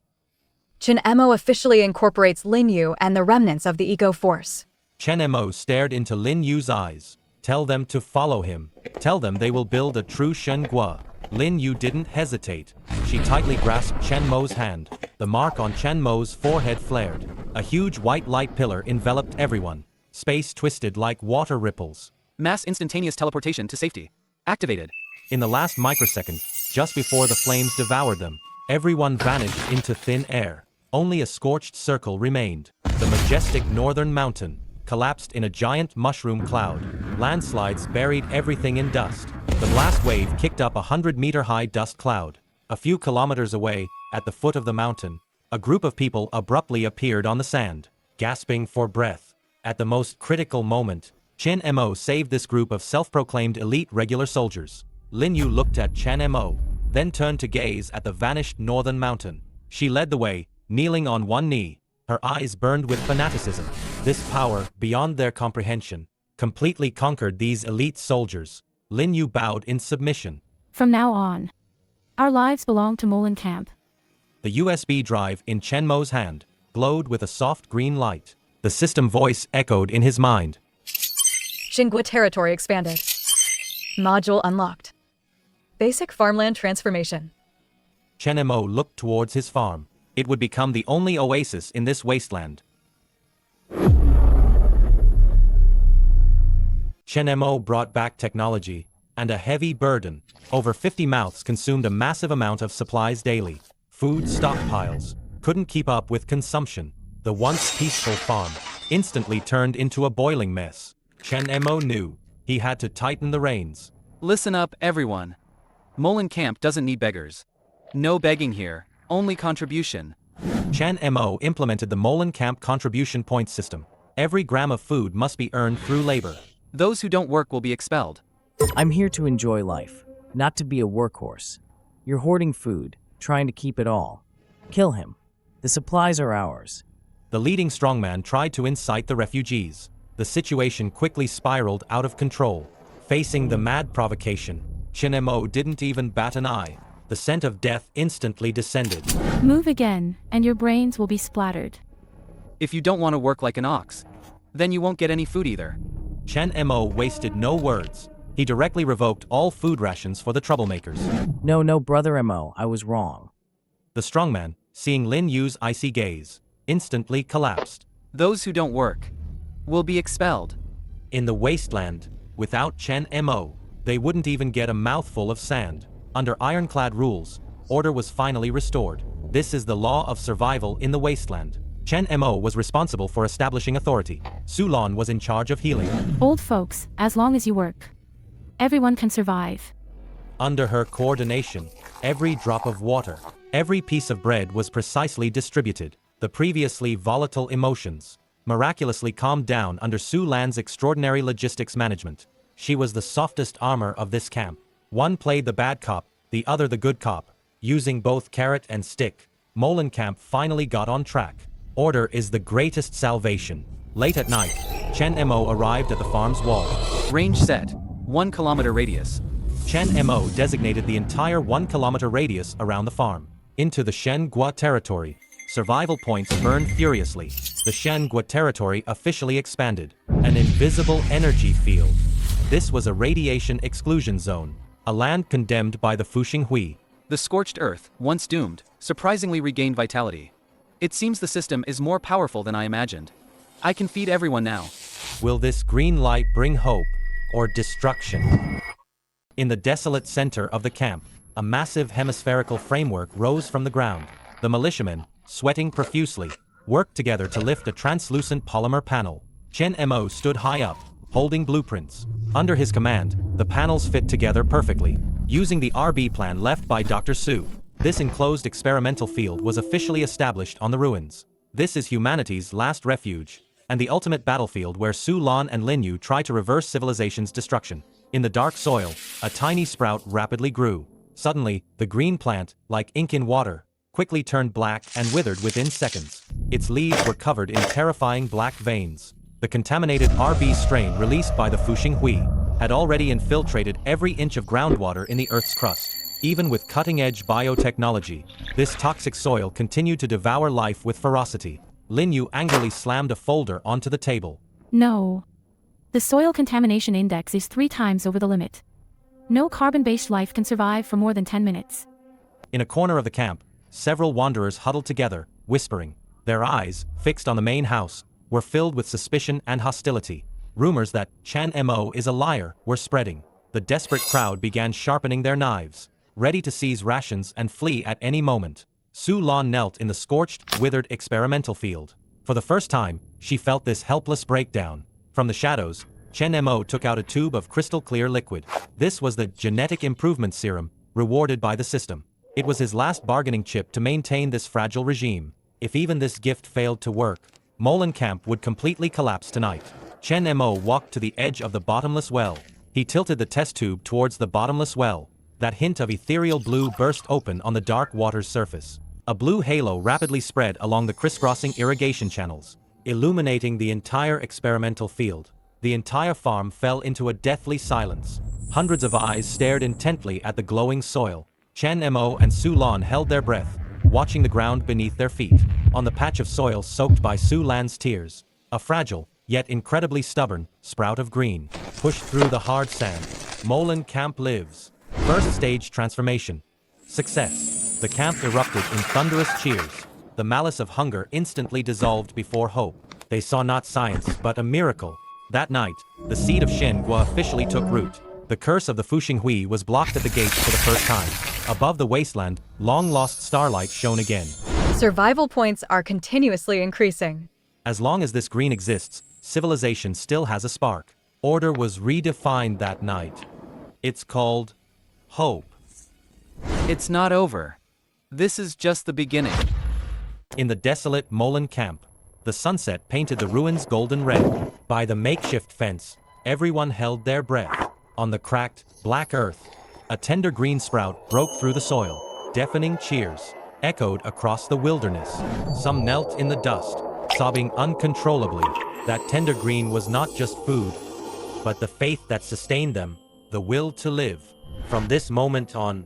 Chen Mo officially incorporates Lin Yu and the remnants of the Eco Force. Chen Mo stared into Lin Yu's eyes. Tell them to follow him. Tell them they will build a true Shengguo. Lin Yu didn't hesitate. She tightly grasped Chen Mo's hand. The mark on Chen Mo's forehead flared. A huge white light pillar enveloped everyone. Space twisted like water ripples. Mass instantaneous teleportation to safety. Activated. In the last microsecond, just before the flames devoured them, everyone vanished into thin air. Only a scorched circle remained. The majestic northern mountain collapsed in a giant mushroom cloud. Landslides buried everything in dust. The blast wave kicked up a 100-meter-high dust cloud. A few kilometers away, at the foot of the mountain, a group of people abruptly appeared on the sand, gasping for breath. At the most critical moment, Chen Mo saved this group of self-proclaimed elite regular soldiers. Lin Yu looked at Chen Mo, then turned to gaze at the vanished northern mountain. She led the way, kneeling on one knee. Her eyes burned with fanaticism. This power, beyond their comprehension, completely conquered these elite soldiers. Lin Yu bowed in submission. From now on, our lives belong to Lan Camp. The USB drive in Chen Mo's hand glowed with a soft green light. The system voice echoed in his mind. Shengguo territory expanded. Module unlocked. Basic farmland transformation. Chen Mo looked towards his farm. It would become the only oasis in this wasteland. Chen Mo brought back technology and a heavy burden. Over 50 mouths consumed a massive amount of supplies daily. Food stockpiles couldn't keep up with consumption. The once peaceful farm instantly turned into a boiling mess. Chen Mo knew he had to tighten the reins. Listen up, everyone. Lan Camp doesn't need beggars. No begging here, only contribution. Chen Mo implemented the Lan Camp contribution point system. Every gram of food must be earned through labor. Those who don't work will be expelled. I'm here to enjoy life, not to be a workhorse. You're hoarding food, trying to keep it all. Kill him. The supplies are ours. The leading strongman tried to incite the refugees. The situation quickly spiraled out of control. Facing the mad provocation, Chen Mo didn't even bat an eye. The scent of death instantly descended. Move again, and your brains will be splattered. If you don't want to work like an ox, then you won't get any food either. Chen Mo wasted no words. He directly revoked all food rations for the troublemakers. No, Brother Mo, I was wrong. The strongman, seeing Lin Yu's icy gaze, instantly collapsed. Those who don't work will be expelled. In the wasteland, without Chen Mo, they wouldn't even get a mouthful of sand. Under ironclad rules, order was finally restored. This is the law of survival in the wasteland. Chen Mo was responsible for establishing authority. Su Lan was in charge of healing. Old folks, as long as you work, everyone can survive. Under her coordination, every drop of water, every piece of bread was precisely distributed. The previously volatile emotions miraculously calmed down under Su Lan's extraordinary logistics management. She was the softest armor of this camp. One played the bad cop, the other the good cop. Using both carrot and stick, Lan Camp finally got on track. Order is the greatest salvation. Late at night, Chen Mo arrived at the farm's wall. Range set. 1 kilometer radius. Chen Mo designated the entire 1-kilometer radius around the farm. Into the Shen Gua territory. Survival points burned furiously. The Shen Gua territory officially expanded. An invisible energy field. This was a radiation exclusion zone. A land condemned by the Fuxing Hui. The scorched earth, once doomed, surprisingly regained vitality. It seems the system is more powerful than I imagined. I can feed everyone now. Will this green light bring hope or destruction? In the desolate center of the camp, a massive hemispherical framework rose from the ground. The militiamen, sweating profusely, worked together to lift a translucent polymer panel. Chen Mo stood high up, holding blueprints. Under his command, the panels fit together perfectly, using the RB plan left by Dr. Su. This enclosed experimental field was officially established on the ruins. This is humanity's last refuge, and the ultimate battlefield where Su Lan and Lin Yu try to reverse civilization's destruction. In the dark soil, a tiny sprout rapidly grew. Suddenly, the green plant, like ink in water, quickly turned black and withered within seconds. Its leaves were covered in terrifying black veins. The contaminated RB strain released by the Fuxing Hui had already infiltrated every inch of groundwater in the Earth's crust. Even with cutting-edge biotechnology, this toxic soil continued to devour life with ferocity. Lin Yu angrily slammed a folder onto the table. No. The soil contamination index is 3 times over the limit. No carbon-based life can survive for more than 10 minutes. In a corner of the camp, several wanderers huddled together, whispering. Their eyes, fixed on the main house, were filled with suspicion and hostility. Rumors that Chen Mo is a liar were spreading. The desperate crowd began sharpening their knives, ready to seize rations and flee at any moment. Su Lan knelt in the scorched, withered experimental field. For the first time, she felt this helpless breakdown. From the shadows, Chen Mo took out a tube of crystal-clear liquid. This was the genetic improvement serum, rewarded by the system. It was his last bargaining chip to maintain this fragile regime. If even this gift failed to work, Lan Camp would completely collapse tonight. Chen Mo walked to the edge of the bottomless well. He tilted the test tube towards the bottomless well. That hint of ethereal blue burst open on the dark water's surface. A blue halo rapidly spread along the crisscrossing irrigation channels, illuminating the entire experimental field. The entire farm fell into a deathly silence. Hundreds of eyes stared intently at the glowing soil. Chen Mo and Su Lan held their breath, watching the ground beneath their feet. On the patch of soil soaked by Su Lan's tears, a fragile, yet incredibly stubborn, sprout of green pushed through the hard sand. Lan Camp lives. First stage transformation. Success. The camp erupted in thunderous cheers. The malice of hunger instantly dissolved before hope. They saw not science, but a miracle. That night, the seed of Shen Gua officially took root. The curse of the Fuxing Hui was blocked at the gates for the first time. Above the wasteland, long-lost starlight shone again. Survival points are continuously increasing. As long as this green exists, civilization still has a spark. Order was redefined that night. It's called hope. It's not over. This is just the beginning. In the desolate Lan Camp, the sunset painted the ruins golden red. By the makeshift fence, everyone held their breath. On the cracked, black earth, a tender green sprout broke through the soil. Deafening cheers echoed across the wilderness. Some knelt in the dust, sobbing uncontrollably. That tender green was not just food, but the faith that sustained them, the will to live. From this moment on,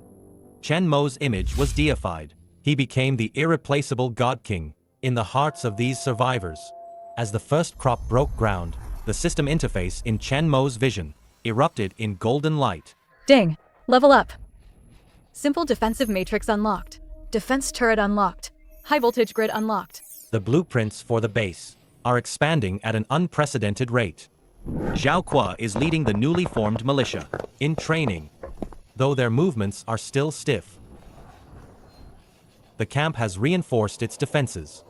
Chen Mo's image was deified. He became the irreplaceable God King in the hearts of these survivors. As the first crop broke ground, the system interface in Chen Mo's vision erupted in golden light. Ding! Level up. Simple defensive matrix unlocked. Defense turret unlocked. High voltage grid unlocked. The blueprints for the base are expanding at an unprecedented rate. Zhao Kuo is leading the newly formed militia, in training, though their movements are still stiff. The camp has reinforced its defenses.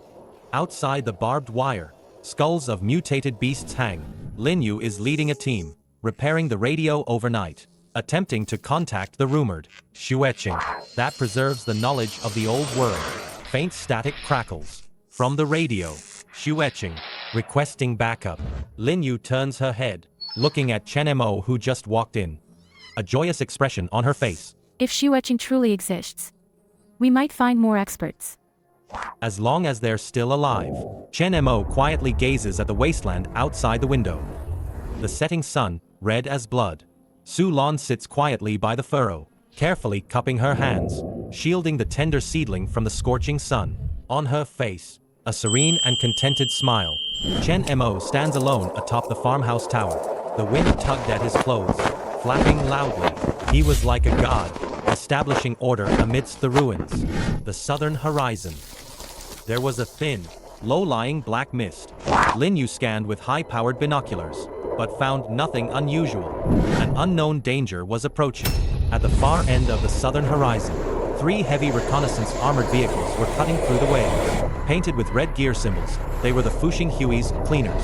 Outside the barbed wire, skulls of mutated beasts hang. Lin Yu is leading a team, repairing the radio overnight, attempting to contact the rumored scorching that preserves the knowledge of the old world. Faint static crackles from the radio. Scorching, requesting backup. Lin Yu turns her head, looking at Chen Mo, who just walked in. A joyous expression on her face. If scorching truly exists, we might find more experts. As long as they're still alive. Chen Mo quietly gazes at the wasteland outside the window. The setting sun, red as blood, Su Lan sits quietly by the furrow, carefully cupping her hands, shielding the tender seedling from the scorching sun. On her face, a serene and contented smile. Chen Mo stands alone atop the farmhouse tower. The wind tugged at his clothes, flapping loudly. He was like a god, establishing order amidst the ruins. The southern horizon. There was a thin, low-lying black mist. Lin Yu scanned with high-powered binoculars, but found nothing unusual. An unknown danger was approaching. At the far end of the southern horizon, 3 heavy reconnaissance armored vehicles were cutting through the waves. Painted with red gear symbols, they were the Fuxing Hui's cleaners.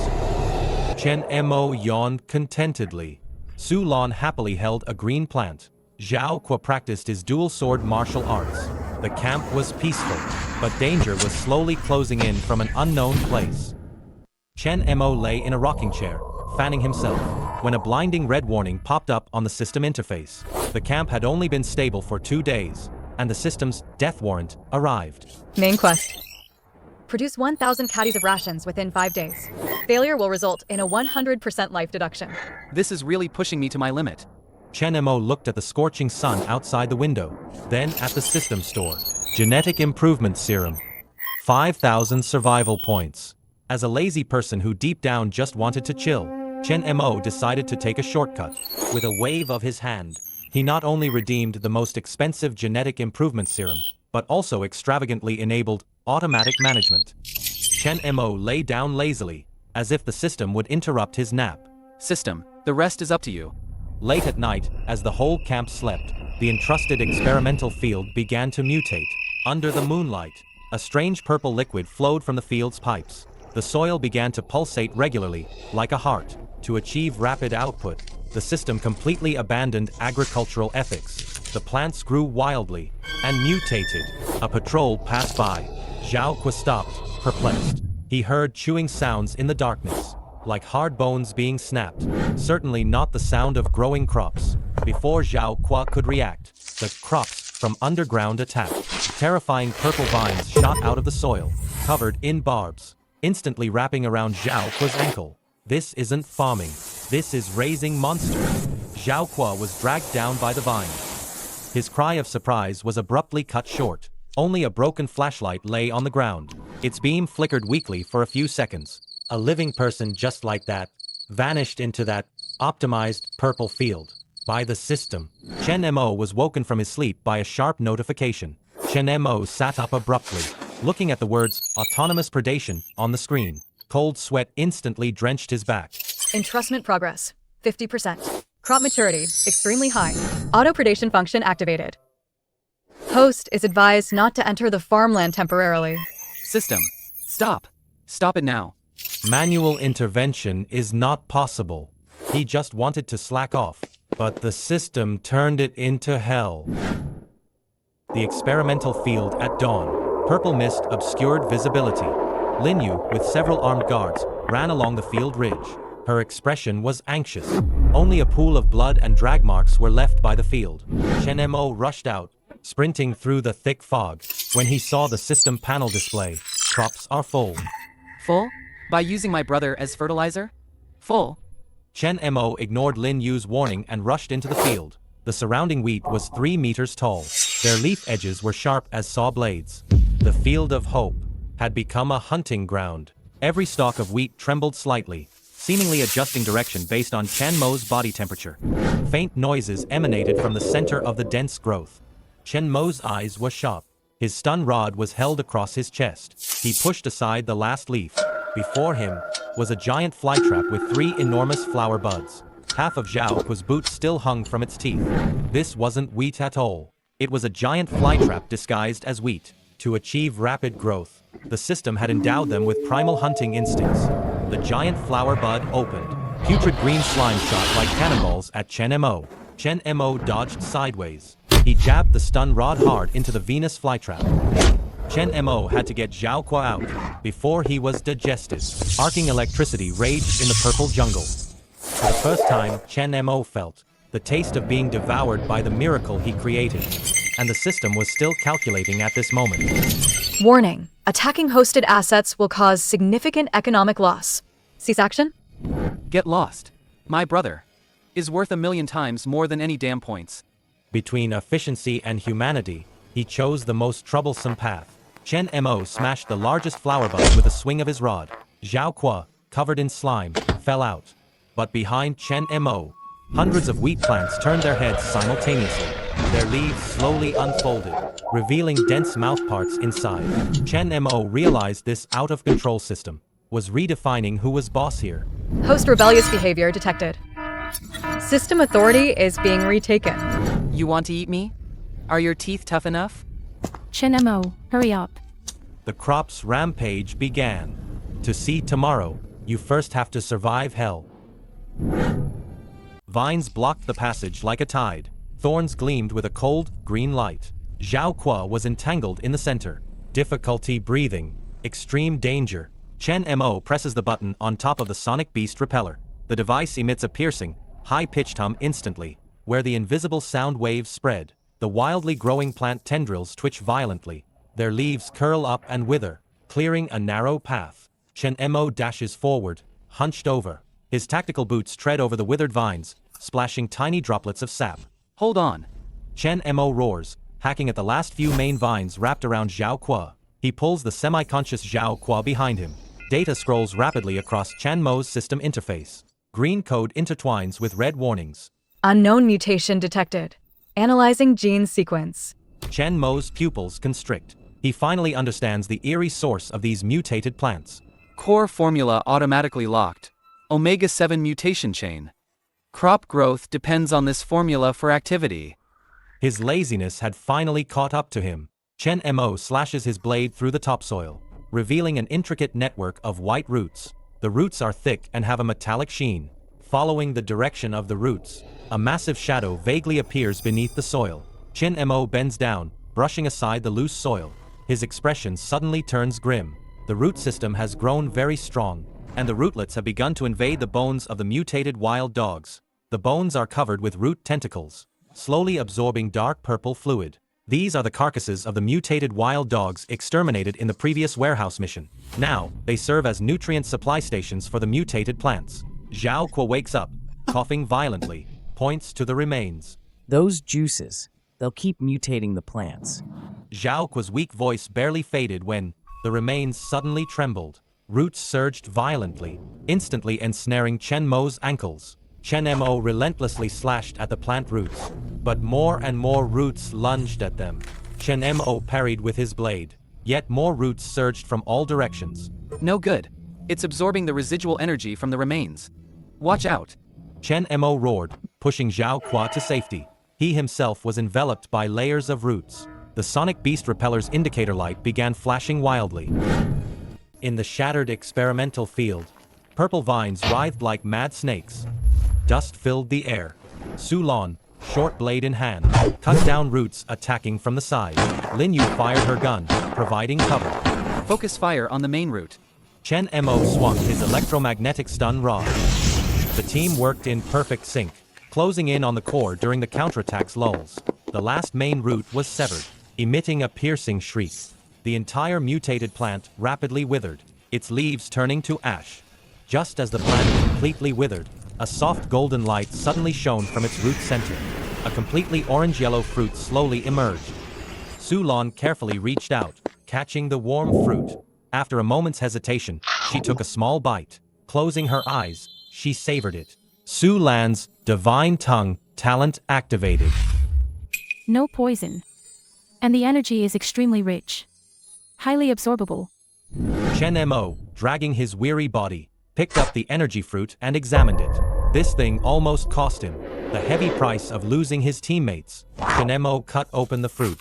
Chen Mo yawned contentedly. Su Lan happily held a green plant. Zhao Kuo practiced his dual-sword martial arts. The camp was peaceful, but danger was slowly closing in from an unknown place. Chen Mo lay in a rocking chair, fanning himself, when a blinding red warning popped up on the system interface. The camp had only been stable for 2 days, and the system's death warrant arrived. Main quest. Produce 1,000 caddies of rations within 5 days. Failure will result in a 100% life deduction. This is really pushing me to my limit. Chen Mo looked at the scorching sun outside the window, then at the system store. Genetic improvement serum. 5,000 survival points. As a lazy person who deep down just wanted to chill, Chen Mo decided to take a shortcut. With a wave of his hand, he not only redeemed the most expensive genetic improvement serum, but also extravagantly enabled automatic management. Chen Mo lay down lazily, as if the system would interrupt his nap. System, the rest is up to you. Late at night, as the whole camp slept, the entrusted experimental field began to mutate. Under the moonlight, a strange purple liquid flowed from the field's pipes. The soil began to pulsate regularly, like a heart. To achieve rapid output, the system completely abandoned agricultural ethics. The plants grew wildly and mutated. A patrol passed by. Zhao Kuo stopped, perplexed. He heard chewing sounds in the darkness, like hard bones being snapped. Certainly not the sound of growing crops. Before Zhao Kuo could react, the crops from underground attacked. Terrifying purple vines shot out of the soil, covered in barbs, instantly wrapping around Zhao Kuo's ankle. This isn't farming. This is raising monsters. Zhao Kuo was dragged down by the vines. His cry of surprise was abruptly cut short. Only a broken flashlight lay on the ground. Its beam flickered weakly for a few seconds. A living person just like that vanished into that optimized purple field. By the system. Chen Mo was woken from his sleep by a sharp notification. Chen Mo sat up abruptly, looking at the words autonomous predation on the screen. Cold sweat instantly drenched his back. Entrustment progress, 50%. Crop maturity, extremely high. Auto predation function activated. Host is advised not to enter the farmland temporarily. System, stop. Stop it now. Manual intervention is not possible. He just wanted to slack off, but the system turned it into hell. The experimental field at dawn. Purple mist obscured visibility. Lin Yu, with several armed guards, ran along the field ridge. Her expression was anxious. Only a pool of blood and drag marks were left by the field. Chen Mo rushed out, sprinting through the thick fog. When he saw the system panel display, crops are full. Full? By using my brother as fertilizer? Full. Chen Mo ignored Lin Yu's warning and rushed into the field. The surrounding wheat was 3 meters tall. Their leaf edges were sharp as saw blades. The field of hope had become a hunting ground. Every stalk of wheat trembled slightly, seemingly adjusting direction based on Chen Mo's body temperature. Faint noises emanated from the center of the dense growth. Chen Mo's eyes were sharp. His stun rod was held across his chest. He pushed aside the last leaf. Before him was a giant flytrap with 3 enormous flower buds. Half of Zhao Kuo's boots still hung from its teeth. This wasn't wheat at all. It was a giant flytrap disguised as wheat. To achieve rapid growth, the system had endowed them with primal hunting instincts. The giant flower bud opened. Putrid green slime shot like cannonballs at Chen Mo. Chen Mo dodged sideways. He jabbed the stun rod hard into the Venus flytrap. Chen Mo had to get Zhao Kuo out before he was digested. Arcing electricity raged in the purple jungle. For the first time, Chen Mo felt the taste of being devoured by the miracle he created. And the system was still calculating at this moment. Warning, attacking hosted assets will cause significant economic loss. Cease action? Get lost. My brother. is worth 1,000,000 times more than any damn points. Between efficiency and humanity, he chose the most troublesome path. Chen Mo smashed the largest flower bud with a swing of his rod. Zhao Kuo, covered in slime, fell out. But behind Chen Mo, hundreds of wheat plants turned their heads simultaneously. Their leaves slowly unfolded, revealing dense mouthparts inside. Chen Mo realized this out-of-control system was redefining who was boss here. Host rebellious behavior detected. System authority is being retaken. You want to eat me? Are your teeth tough enough? Chen Mo, hurry up. The crop's rampage began. To see tomorrow, you first have to survive hell. Vines blocked the passage like a tide. Thorns gleamed with a cold, green light. Zhao Kuo was entangled in the center. Difficulty breathing. Extreme danger. Chen Mo presses the button on top of the sonic beast repeller. The device emits a piercing, high-pitched hum instantly. Where the invisible sound waves spread, the wildly growing plant tendrils twitch violently. Their leaves curl up and wither, clearing a narrow path. Chen Mo dashes forward, hunched over. His tactical boots tread over the withered vines, splashing tiny droplets of sap. Hold on. Chen Mo roars, hacking at the last few main vines wrapped around Zhao Kuo. He pulls the semi-conscious Zhao Kuo behind him. Data scrolls rapidly across Chen Mo's system interface. Green code intertwines with red warnings. Unknown mutation detected. Analyzing gene sequence. Chen Mo's pupils constrict. He finally understands the eerie source of these mutated plants. Core formula automatically locked. Omega-7 mutation chain. Crop growth depends on this formula for activity. His laziness had finally caught up to him. Chen Mo slashes his blade through the topsoil, revealing an intricate network of white roots. The roots are thick and have a metallic sheen. Following the direction of the roots, a massive shadow vaguely appears beneath the soil. Chen Mo bends down, brushing aside the loose soil. His expression suddenly turns grim. The root system has grown very strong, and the rootlets have begun to invade the bones of the mutated wild dogs. The bones are covered with root tentacles, slowly absorbing dark purple fluid. These are the carcasses of the mutated wild dogs exterminated in the previous warehouse mission. Now, they serve as nutrient supply stations for the mutated plants. Zhao Kuo wakes up, coughing violently, points to the remains. Those juices, they'll keep mutating the plants. Zhao Kuo's weak voice barely faded when the remains suddenly trembled. Roots surged violently, instantly ensnaring Chen Mo's ankles. Chen Mo relentlessly slashed at the plant roots, but more and more roots lunged at them. Chen Mo parried with his blade, yet more roots surged from all directions. No good. It's absorbing the residual energy from the remains. Watch out. Chen Mo roared, pushing Zhao Kuo to safety. He himself was enveloped by layers of roots. The sonic beast repeller's indicator light began flashing wildly. In the shattered experimental field, purple vines writhed like mad snakes. Dust filled the air. Su Lan, short blade in hand, cut down roots attacking from the side. Lin Yu fired her gun, providing cover. Focus fire on the main route. Chen Mo swung his electromagnetic stun rod. The team worked in perfect sync, closing in on the core during the counterattack's lulls. The last main root was severed, emitting a piercing shriek. The entire mutated plant rapidly withered, its leaves turning to ash. Just as the plant completely withered, a soft golden light suddenly shone from its root center. A completely orange-yellow fruit slowly emerged. Su Lan carefully reached out, catching the warm fruit. After a moment's hesitation, she took a small bite. Closing her eyes, she savored it. Su Lan's divine tongue talent activated. No poison. And the energy is extremely rich. Highly absorbable. Chen Mo, dragging his weary body, picked up the energy fruit and examined it. This thing almost cost him the heavy price of losing his teammates. Chen Mo cut open the fruit.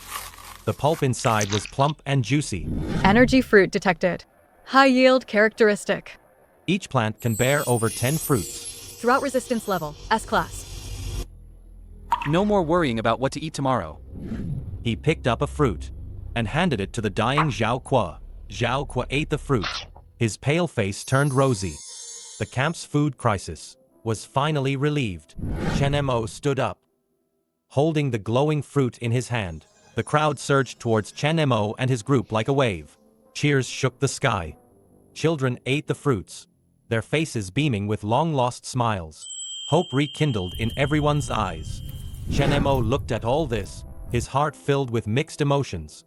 The pulp inside was plump and juicy. Energy fruit detected. High yield characteristic. Each plant can bear over 10 fruits. Drought resistance level, S-class. No more worrying about what to eat tomorrow. He picked up a fruit and handed it to the dying Zhao Kuo. Zhao Kuo ate the fruit. His pale face turned rosy. The camp's food crisis was finally relieved. Chen Mo stood up, holding the glowing fruit in his hand. The crowd surged towards Chen Mo and his group like a wave. Cheers shook the sky. Children ate the fruits, their faces beaming with long-lost smiles. Hope rekindled in everyone's eyes. Chen Mo looked at all this, his heart filled with mixed emotions.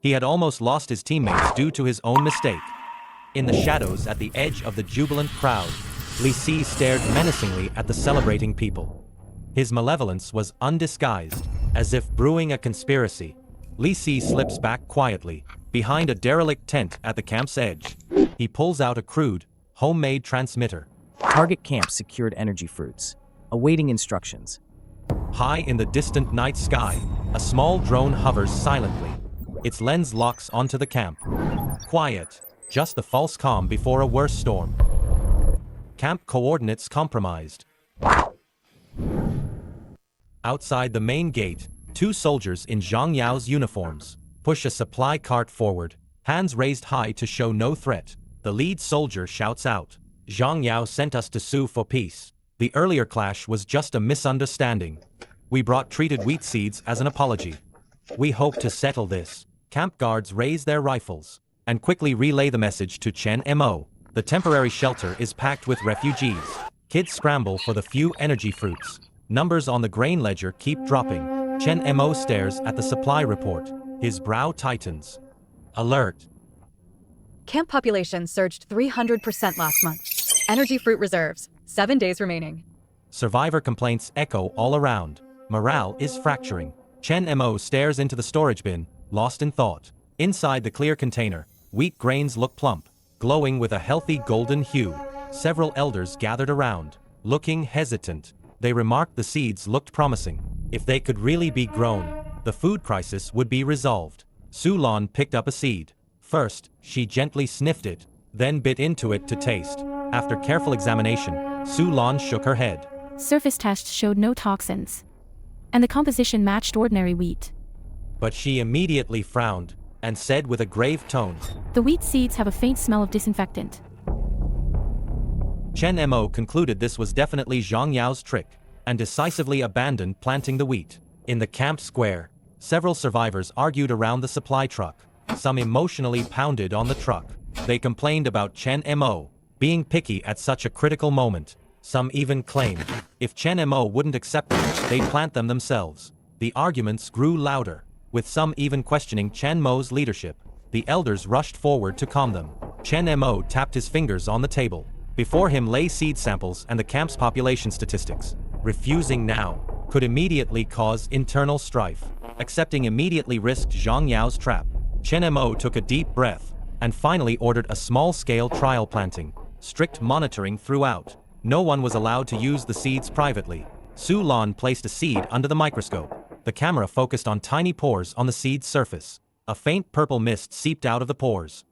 He had almost lost his teammates due to his own mistake. In the shadows at the edge of the jubilant crowd, Li Si stared menacingly at the celebrating people. His malevolence was undisguised, as if brewing a conspiracy. Li Si slips back quietly, behind a derelict tent at the camp's edge. He pulls out a crude, homemade transmitter. Target camp secured energy fruits. Awaiting instructions. High in the distant night sky, a small drone hovers silently. Its lens locks onto the camp. Quiet, just the false calm before a worse storm. Camp coordinates compromised. Outside the main gate, two soldiers in Zhang Yao's uniforms push a supply cart forward, hands raised high to show no threat. The lead soldier shouts out, "Zhang Yao sent us to sue for peace. The earlier clash was just a misunderstanding. We brought treated wheat seeds as an apology. We hope to settle this." Camp guards raise their rifles and quickly relay the message to Chen Mo. The temporary shelter is packed with refugees. Kids scramble for the few energy fruits. Numbers on the grain ledger keep dropping. Chen Mo stares at the supply report. His brow tightens. Alert. Camp population surged 300% last month. Energy fruit reserves, 7 days remaining. Survivor complaints echo all around. Morale is fracturing. Chen Mo stares into the storage bin, lost in thought. Inside the clear container, wheat grains look plump, glowing with a healthy golden hue. Several elders gathered around, looking hesitant. They remarked the seeds looked promising. If they could really be grown, the food crisis would be resolved. Su Lan picked up a seed. First, she gently sniffed it, then bit into it to taste. After careful examination, Su Lan shook her head. Surface tests showed no toxins. And the composition matched ordinary wheat. But she immediately frowned and said with a grave tone, The wheat seeds have a faint smell of disinfectant. Chen Mo concluded this was definitely Zhang Yao's trick, and decisively abandoned planting the wheat. In the camp square, several survivors argued around the supply truck. Some emotionally pounded on the truck. They complained about Chen Mo being picky at such a critical moment. Some even claimed, if Chen Mo wouldn't accept them, they'd plant them themselves. The arguments grew louder, with some even questioning Chen Mo's leadership. The elders rushed forward to calm them. Chen Mo tapped his fingers on the table. Before him lay seed samples and the camp's population statistics. Refusing now could immediately cause internal strife. Accepting immediately risked Zhang Yao's trap. Chen Mo took a deep breath and finally ordered a small-scale trial planting. Strict monitoring throughout. No one was allowed to use the seeds privately. Su Lan placed a seed under the microscope. The camera focused on tiny pores on the seed's surface. A faint purple mist seeped out of the pores.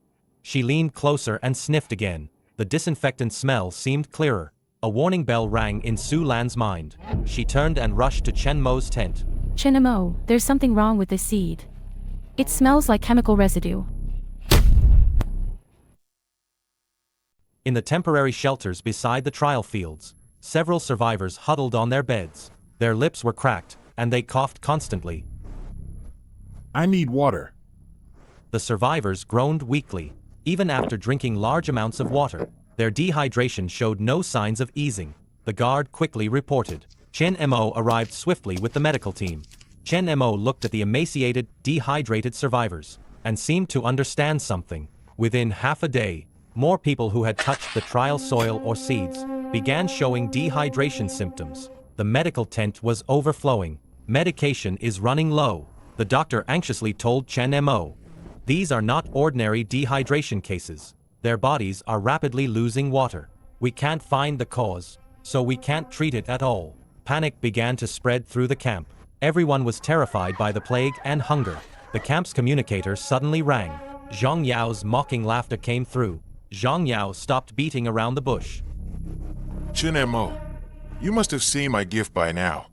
She leaned closer and sniffed again. The disinfectant smell seemed clearer. A warning bell rang in Su Lan's mind. She turned and rushed to Chen Mo's tent. Chen Mo, there's something wrong with this seed. It smells like chemical residue. In the temporary shelters beside the trial fields, several survivors huddled on their beds. Their lips were cracked, and they coughed constantly. I need water. The survivors groaned weakly. Even after drinking large amounts of water, their dehydration showed no signs of easing. The guard quickly reported. Chen Mo arrived swiftly with the medical team. Chen Mo looked at the emaciated, dehydrated survivors, and seemed to understand something. Within half a day, more people who had touched the trial soil or seeds began showing dehydration symptoms. The medical tent was overflowing. Medication is running low, the doctor anxiously told Chen Mo. These are not ordinary dehydration cases. Their bodies are rapidly losing water. We can't find the cause, so we can't treat it at all. Panic began to spread through the camp. Everyone was terrified by the plague and hunger. The camp's communicator suddenly rang. Zhang Yao's mocking laughter came through. Zhang Yao stopped beating around the bush. Chen Mo, you must have seen my gift by now.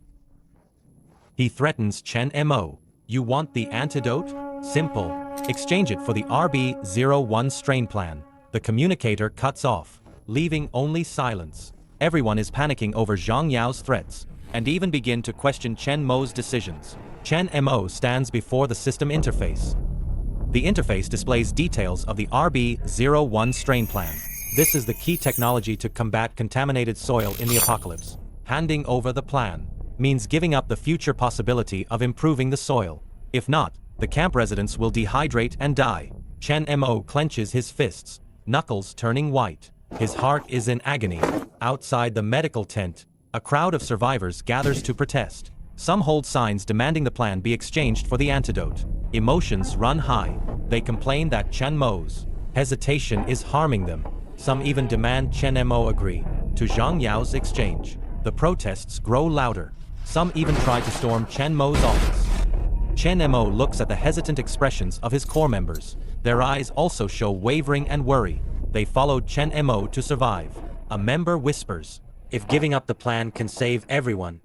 He threatens Chen Mo. You want the antidote? Simple. Exchange it for the RB01 strain plan. The communicator cuts off, leaving only silence. Everyone is panicking over Zhang Yao's threats, and even begin to question Chen Mo's decisions. Chen Mo stands before the system interface. The interface displays details of the RB01 strain plan. This is the key technology to combat contaminated soil in the apocalypse. Handing over the plan means giving up the future possibility of improving the soil. If not, the camp residents will dehydrate and die. Chen Mo clenches his fists, knuckles turning white. His heart is in agony. Outside the medical tent, a crowd of survivors gathers to protest. Some hold signs demanding the plan be exchanged for the antidote. Emotions run high. They complain that Chen Mo's hesitation is harming them. Some even demand Chen Mo agree to Zhang Yao's exchange. The protests grow louder. Some even try to storm Chen Mo's office. Chen Mo looks at the hesitant expressions of his core members. Their eyes also show wavering and worry. They followed Chen Mo to survive. A member whispers, "If giving up the plan can save everyone,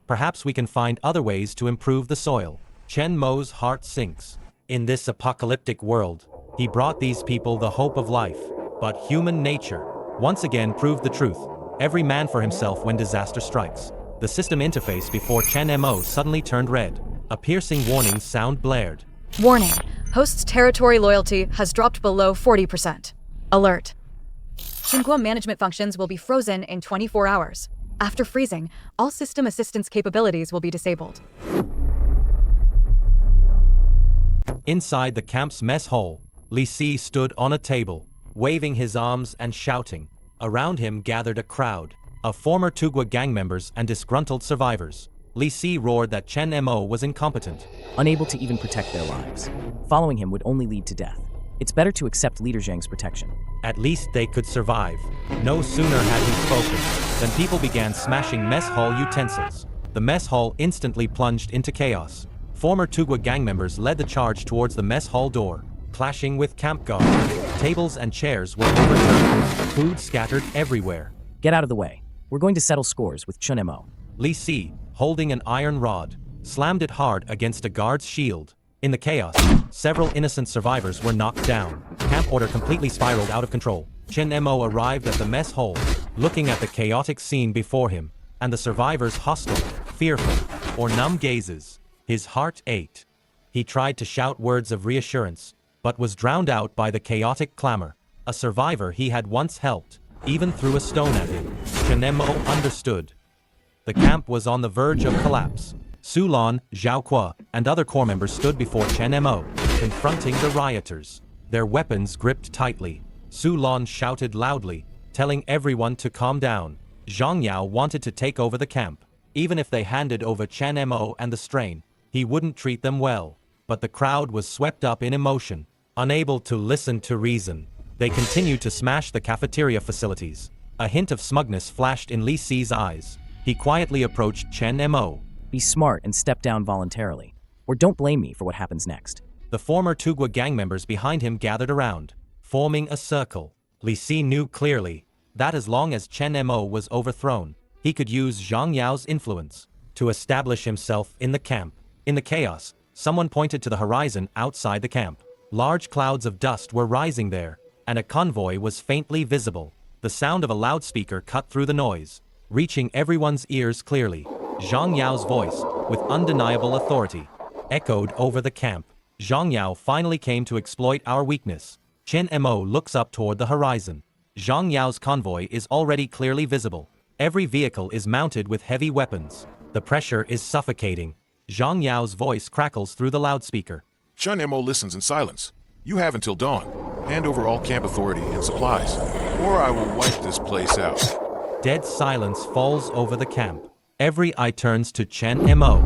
perhaps we can find other ways to improve the soil." Chen Mo's heart sinks. In this apocalyptic world, he brought these people the hope of life. But human nature once again proved the truth. Every man for himself when disaster strikes. The system interface before Chen Mo suddenly turned red. A piercing warning sound blared. Warning. Host's territory loyalty has dropped below 40%. Alert. Xinguo management functions will be frozen in 24 hours. After freezing, all system assistance capabilities will be disabled. Inside the camp's mess hall, Li Si stood on a table, waving his arms and shouting. Around him gathered a crowd of former Tugwa gang members and disgruntled survivors. Li Si roared that Chen Mo was incompetent, unable to even protect their lives. Following him would only lead to death. It's better to accept Leader Zhang's protection. At least they could survive. No sooner had he spoken than people began smashing mess hall utensils. The mess hall instantly plunged into chaos. Former Tugwa gang members led the charge towards the mess hall door, clashing with camp guards. Tables and chairs were overturned. Food scattered everywhere. Get out of the way. We're going to settle scores with Chen Mo. Li Si, holding an iron rod, slammed it hard against a guard's shield. In the chaos, several innocent survivors were knocked down. Camp order completely spiraled out of control. Chen Mo arrived at the mess hall, looking at the chaotic scene before him, and the survivors' hostile, fearful, or numb gazes. His heart ached. He tried to shout words of reassurance, but was drowned out by the chaotic clamor. A survivor he had once helped even threw a stone at him. Chen Mo understood. The camp was on the verge of collapse. Su Lan, Zhao Kuo, and other core members stood before Chen Mo, confronting the rioters. Their weapons gripped tightly. Su Lan shouted loudly, telling everyone to calm down. Zhang Yao wanted to take over the camp. Even if they handed over Chen Mo and the strain, he wouldn't treat them well. But the crowd was swept up in emotion. Unable to listen to reason, they continued to smash the cafeteria facilities. A hint of smugness flashed in Li Si's eyes. He quietly approached Chen Mo. Be smart and step down voluntarily. Or don't blame me for what happens next. The former Tugwa gang members behind him gathered around, forming a circle. Li Si knew clearly that as long as Chen Mo was overthrown, he could use Zhang Yao's influence to establish himself in the camp. In the chaos, someone pointed to the horizon outside the camp. Large clouds of dust were rising there, and a convoy was faintly visible. The sound of a loudspeaker cut through the noise, reaching everyone's ears clearly. Zhang Yao's voice, with undeniable authority, echoed over the camp. Zhang Yao finally came to exploit our weakness. Chen Mo looks up toward the horizon. Zhang Yao's convoy is already clearly visible. Every vehicle is mounted with heavy weapons. The pressure is suffocating. Zhang Yao's voice crackles through the loudspeaker. Chen Mo listens in silence. You have until dawn. Hand over all camp authority and supplies, or I will wipe this place out. Dead silence falls over the camp. Every eye turns to Chen Mo.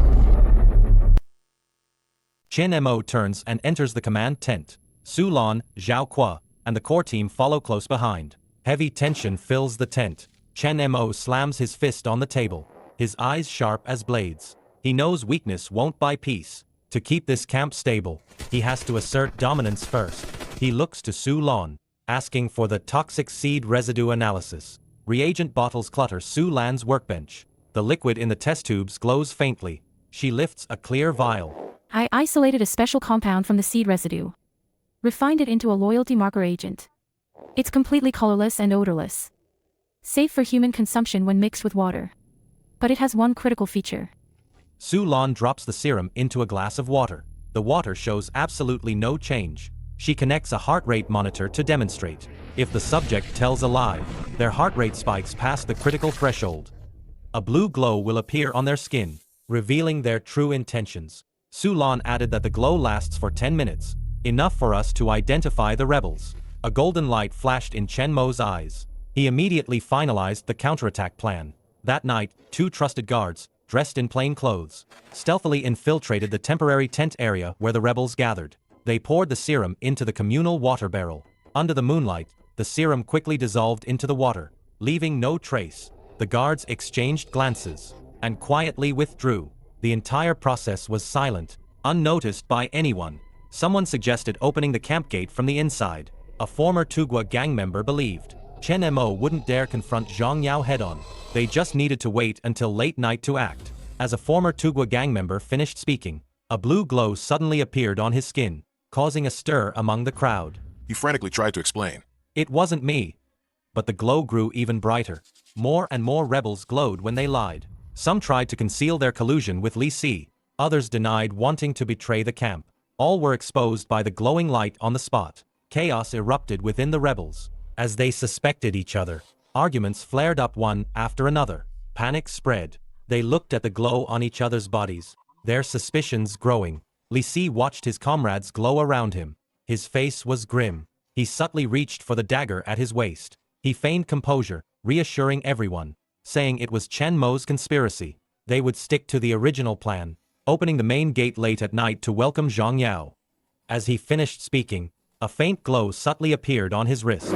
Chen Mo turns and enters the command tent. Su Lan, Zhao Kuo, and the core team follow close behind. Heavy tension fills the tent. Chen Mo slams his fist on the table, his eyes sharp as blades. He knows weakness won't buy peace. To keep this camp stable, he has to assert dominance first. He looks to Su Lan, asking for the toxic seed residue analysis. Reagent bottles clutter Su Lan's workbench. The liquid in the test tubes glows faintly. She lifts a clear vial. I isolated a special compound from the seed residue. Refined it into a loyalty marker agent. It's completely colorless and odorless. Safe for human consumption when mixed with water. But it has one critical feature. Su Lan drops the serum into a glass of water. The water shows absolutely no change. She connects a heart rate monitor to demonstrate. If the subject tells a lie, their heart rate spikes past the critical threshold. a blue glow will appear on their skin, revealing their true intentions. Su Lan added that the glow lasts for 10 minutes, enough for us to identify the rebels. A golden light flashed in Chen Mo's eyes. He immediately finalized the counterattack plan. That night, 2 trusted guards, dressed in plain clothes, stealthily infiltrated the temporary tent area where the rebels gathered. They poured the serum into the communal water barrel. Under the moonlight, the serum quickly dissolved into the water, leaving no trace. The guards exchanged glances and quietly withdrew. The entire process was silent, unnoticed by anyone. Someone suggested opening the camp gate from the inside. A former Tugwa gang member believed Chen Mo wouldn't dare confront Zhang Yao head-on. They just needed to wait until late night to act. As a former Tugwa gang member finished speaking, a blue glow suddenly appeared on his skin, causing a stir among the crowd. He frantically tried to explain. It wasn't me. But the glow grew even brighter. More and more rebels glowed when they lied. Some tried to conceal their collusion with Li Si. Others denied wanting to betray the camp. All were exposed by the glowing light on the spot. Chaos erupted within the rebels. As they suspected each other, arguments flared up one after another. Panic spread. They looked at the glow on each other's bodies, their suspicions growing. Li Si watched his comrades glow around him. His face was grim. He subtly reached for the dagger at his waist. He feigned composure, reassuring everyone, saying it was Chen Mo's conspiracy. They would stick to the original plan, opening the main gate late at night to welcome Zhang Yao. As he finished speaking, a faint glow subtly appeared on his wrist.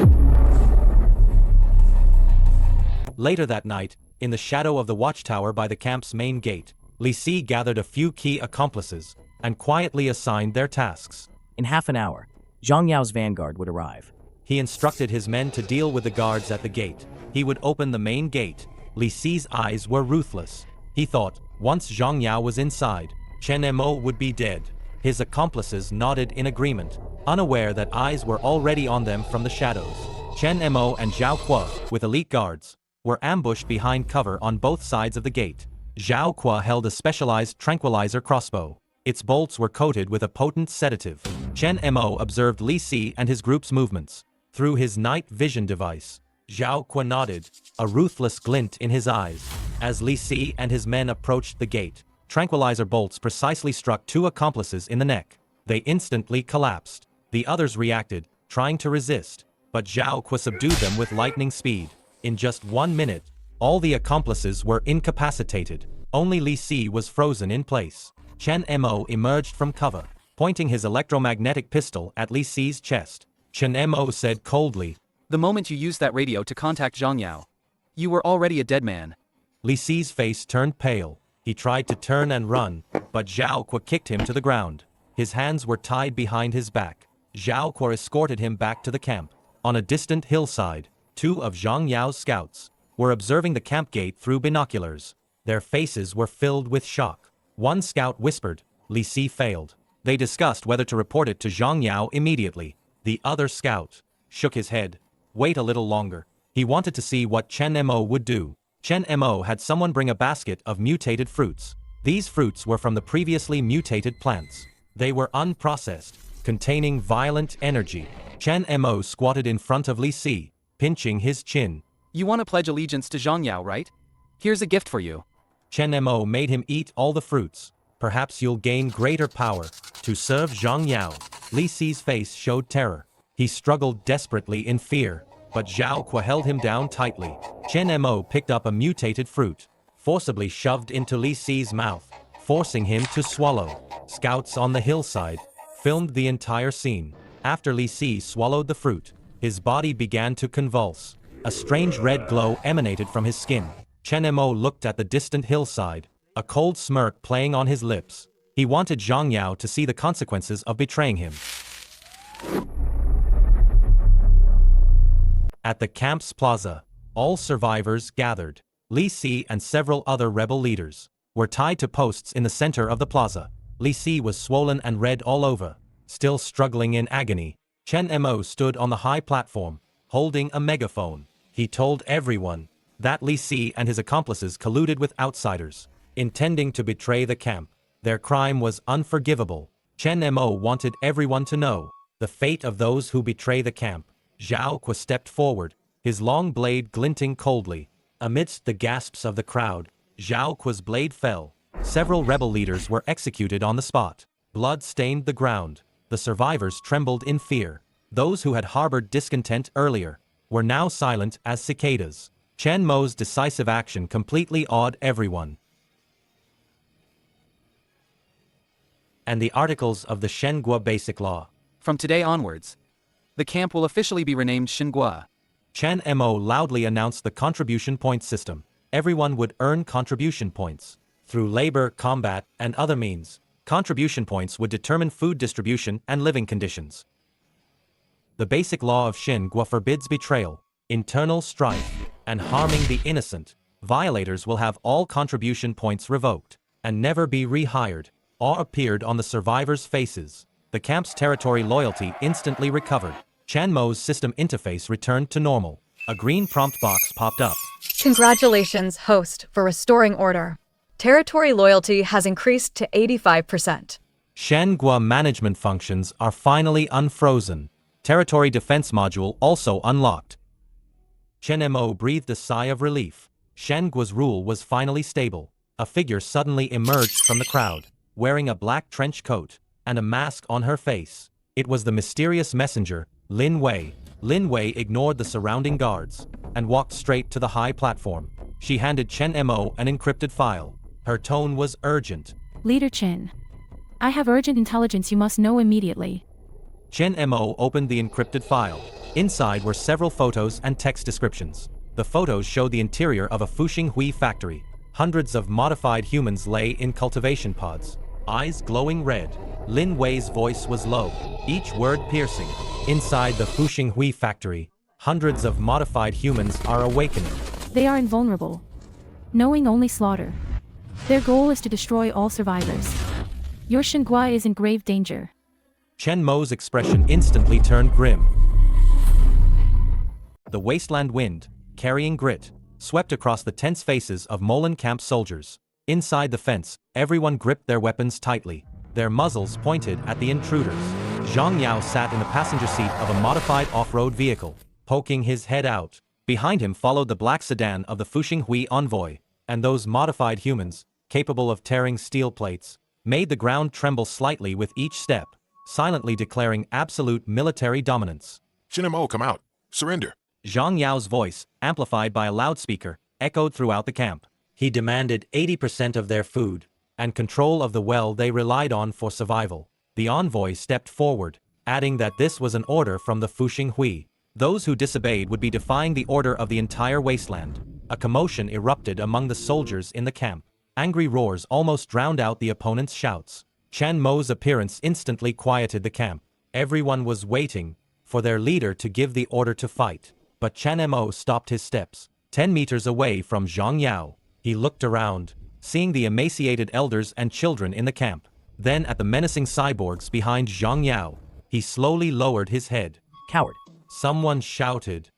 Later that night, in the shadow of the watchtower by the camp's main gate, Li Si gathered a few key accomplices and quietly assigned their tasks. In half an hour, Zhang Yao's vanguard would arrive. He instructed his men to deal with the guards at the gate. He would open the main gate. Li Si's eyes were ruthless. He thought, once Zhang Yao was inside, Chen Mo would be dead. His accomplices nodded in agreement, unaware that eyes were already on them from the shadows. Chen Mo and Zhao Kuo, with elite guards, were ambushed behind cover on both sides of the gate. Zhao Kuo held a specialized tranquilizer crossbow. Its bolts were coated with a potent sedative. Chen Mo observed Li Si and his group's movements through his night vision device. Zhao Kuo nodded, a ruthless glint in his eyes. As Li Si and his men approached the gate, tranquilizer bolts precisely struck 2 accomplices in the neck. They instantly collapsed. The others reacted, trying to resist, but Zhao Kuo subdued them with lightning speed. In just 1 minute, all the accomplices were incapacitated. Only Li Si was frozen in place. Chen Mo emerged from cover, pointing his electromagnetic pistol at Li Si's chest. Chen Mo said coldly, The moment you used that radio to contact Zhang Yao, you were already a dead man. Li Si's face turned pale. He tried to turn and run, but Zhao Kuo kicked him to the ground. His hands were tied behind his back. Zhao Kuo escorted him back to the camp. On a distant hillside, 2 of Zhang Yao's scouts were observing the camp gate through binoculars. Their faces were filled with shock. One scout whispered, Li Si failed. They discussed whether to report it to Zhang Yao immediately. The other scout shook his head. Wait a little longer. He wanted to see what Chen Mo would do. Chen Mo had someone bring a basket of mutated fruits. These fruits were from the previously mutated plants. They were unprocessed, containing violent energy. Chen Mo squatted in front of Li Si, pinching his chin. You want to pledge allegiance to Zhang Yao, right? Here's a gift for you. Chen Mo made him eat all the fruits. Perhaps you'll gain greater power to serve Zhang Yao. Li Si's face showed terror. He struggled desperately in fear, but Zhao Kuo held him down tightly. Chen Mo picked up a mutated fruit, forcibly shoved into Li Si's mouth, forcing him to swallow. Scouts on the hillside filmed the entire scene. After Li Si swallowed the fruit, his body began to convulse. A strange red glow emanated from his skin. Chen Mo looked at the distant hillside, a cold smirk playing on his lips. He wanted Zhang Yao to see the consequences of betraying him. At the camp's plaza, all survivors gathered. Li Si and several other rebel leaders were tied to posts in the center of the plaza. Li Si was swollen and red all over. Still struggling in agony, Chen Mo stood on the high platform, holding a megaphone. He told everyone that Li Si and his accomplices colluded with outsiders, intending to betray the camp. Their crime was unforgivable. Chen Mo wanted everyone to know the fate of those who betray the camp. Zhao Kuo stepped forward, his long blade glinting coldly. Amidst the gasps of the crowd, Zhao Kuo's blade fell. Several rebel leaders were executed on the spot. Blood stained the ground. The survivors trembled in fear. Those who had harbored discontent earlier were now silent as cicadas. Chen Mo's decisive action completely awed everyone. And the articles of the Shengua Basic Law. From today onwards, the camp will officially be renamed Shengua. Chen Mo loudly announced the contribution point system. Everyone would earn contribution points. Through labor, combat, and other means, contribution points would determine food distribution and living conditions. The basic law of Shengua forbids betrayal, internal strife, and harming the innocent. Violators will have all contribution points revoked and never be rehired. Awe appeared on the survivors' faces. The camp's territory loyalty instantly recovered. Chen Mo's system interface returned to normal. A green prompt box popped up. Congratulations, host, for restoring order. Territory loyalty has increased to 85%. Shengua management functions are finally unfrozen. Territory defense module also unlocked. Chen Mo breathed a sigh of relief. Shengua's rule was finally stable. A figure suddenly emerged from the crowd, wearing a black trench coat and a mask on her face. It was the mysterious messenger, Lin Wei. Lin Wei ignored the surrounding guards and walked straight to the high platform. She handed Chen Mo an encrypted file. Her tone was urgent. Leader Chen, I have urgent intelligence you must know immediately. Chen Mo opened the encrypted file. Inside were several photos and text descriptions. The photos showed the interior of a Fuxing Hui factory. Hundreds of modified humans lay in cultivation pods, eyes glowing red. Lin Wei's voice was low, each word piercing. Inside the Fuxing Hui factory, hundreds of modified humans are awakening. They are invulnerable, knowing only slaughter. Their goal is to destroy all survivors. Your Shengua is in grave danger. Chen Mo's expression instantly turned grim. The wasteland wind, carrying grit, swept across the tense faces of Lan Camp soldiers. Inside the fence, everyone gripped their weapons tightly, their muzzles pointed at the intruders. Zhang Yao sat in the passenger seat of a modified off-road vehicle, poking his head out. Behind him followed the black sedan of the Fuxing Hui envoy, and those modified humans, capable of tearing steel plates, made the ground tremble slightly with each step, silently declaring absolute military dominance. Chen Mo, come out. Surrender. Zhang Yao's voice, amplified by a loudspeaker, echoed throughout the camp. He demanded 80% of their food, and control of the well they relied on for survival. The envoy stepped forward, adding that this was an order from the Fuxing Hui. Those who disobeyed would be defying the order of the entire wasteland. A commotion erupted among the soldiers in the camp. Angry roars almost drowned out the opponents' shouts. Chen Mo's appearance instantly quieted the camp. Everyone was waiting for their leader to give the order to fight. But Chen Mo stopped his steps. 10 meters away from Zhang Yao, he looked around, seeing the emaciated elders and children in the camp. Then at the menacing cyborgs behind Zhang Yao, he slowly lowered his head. Coward. Someone shouted,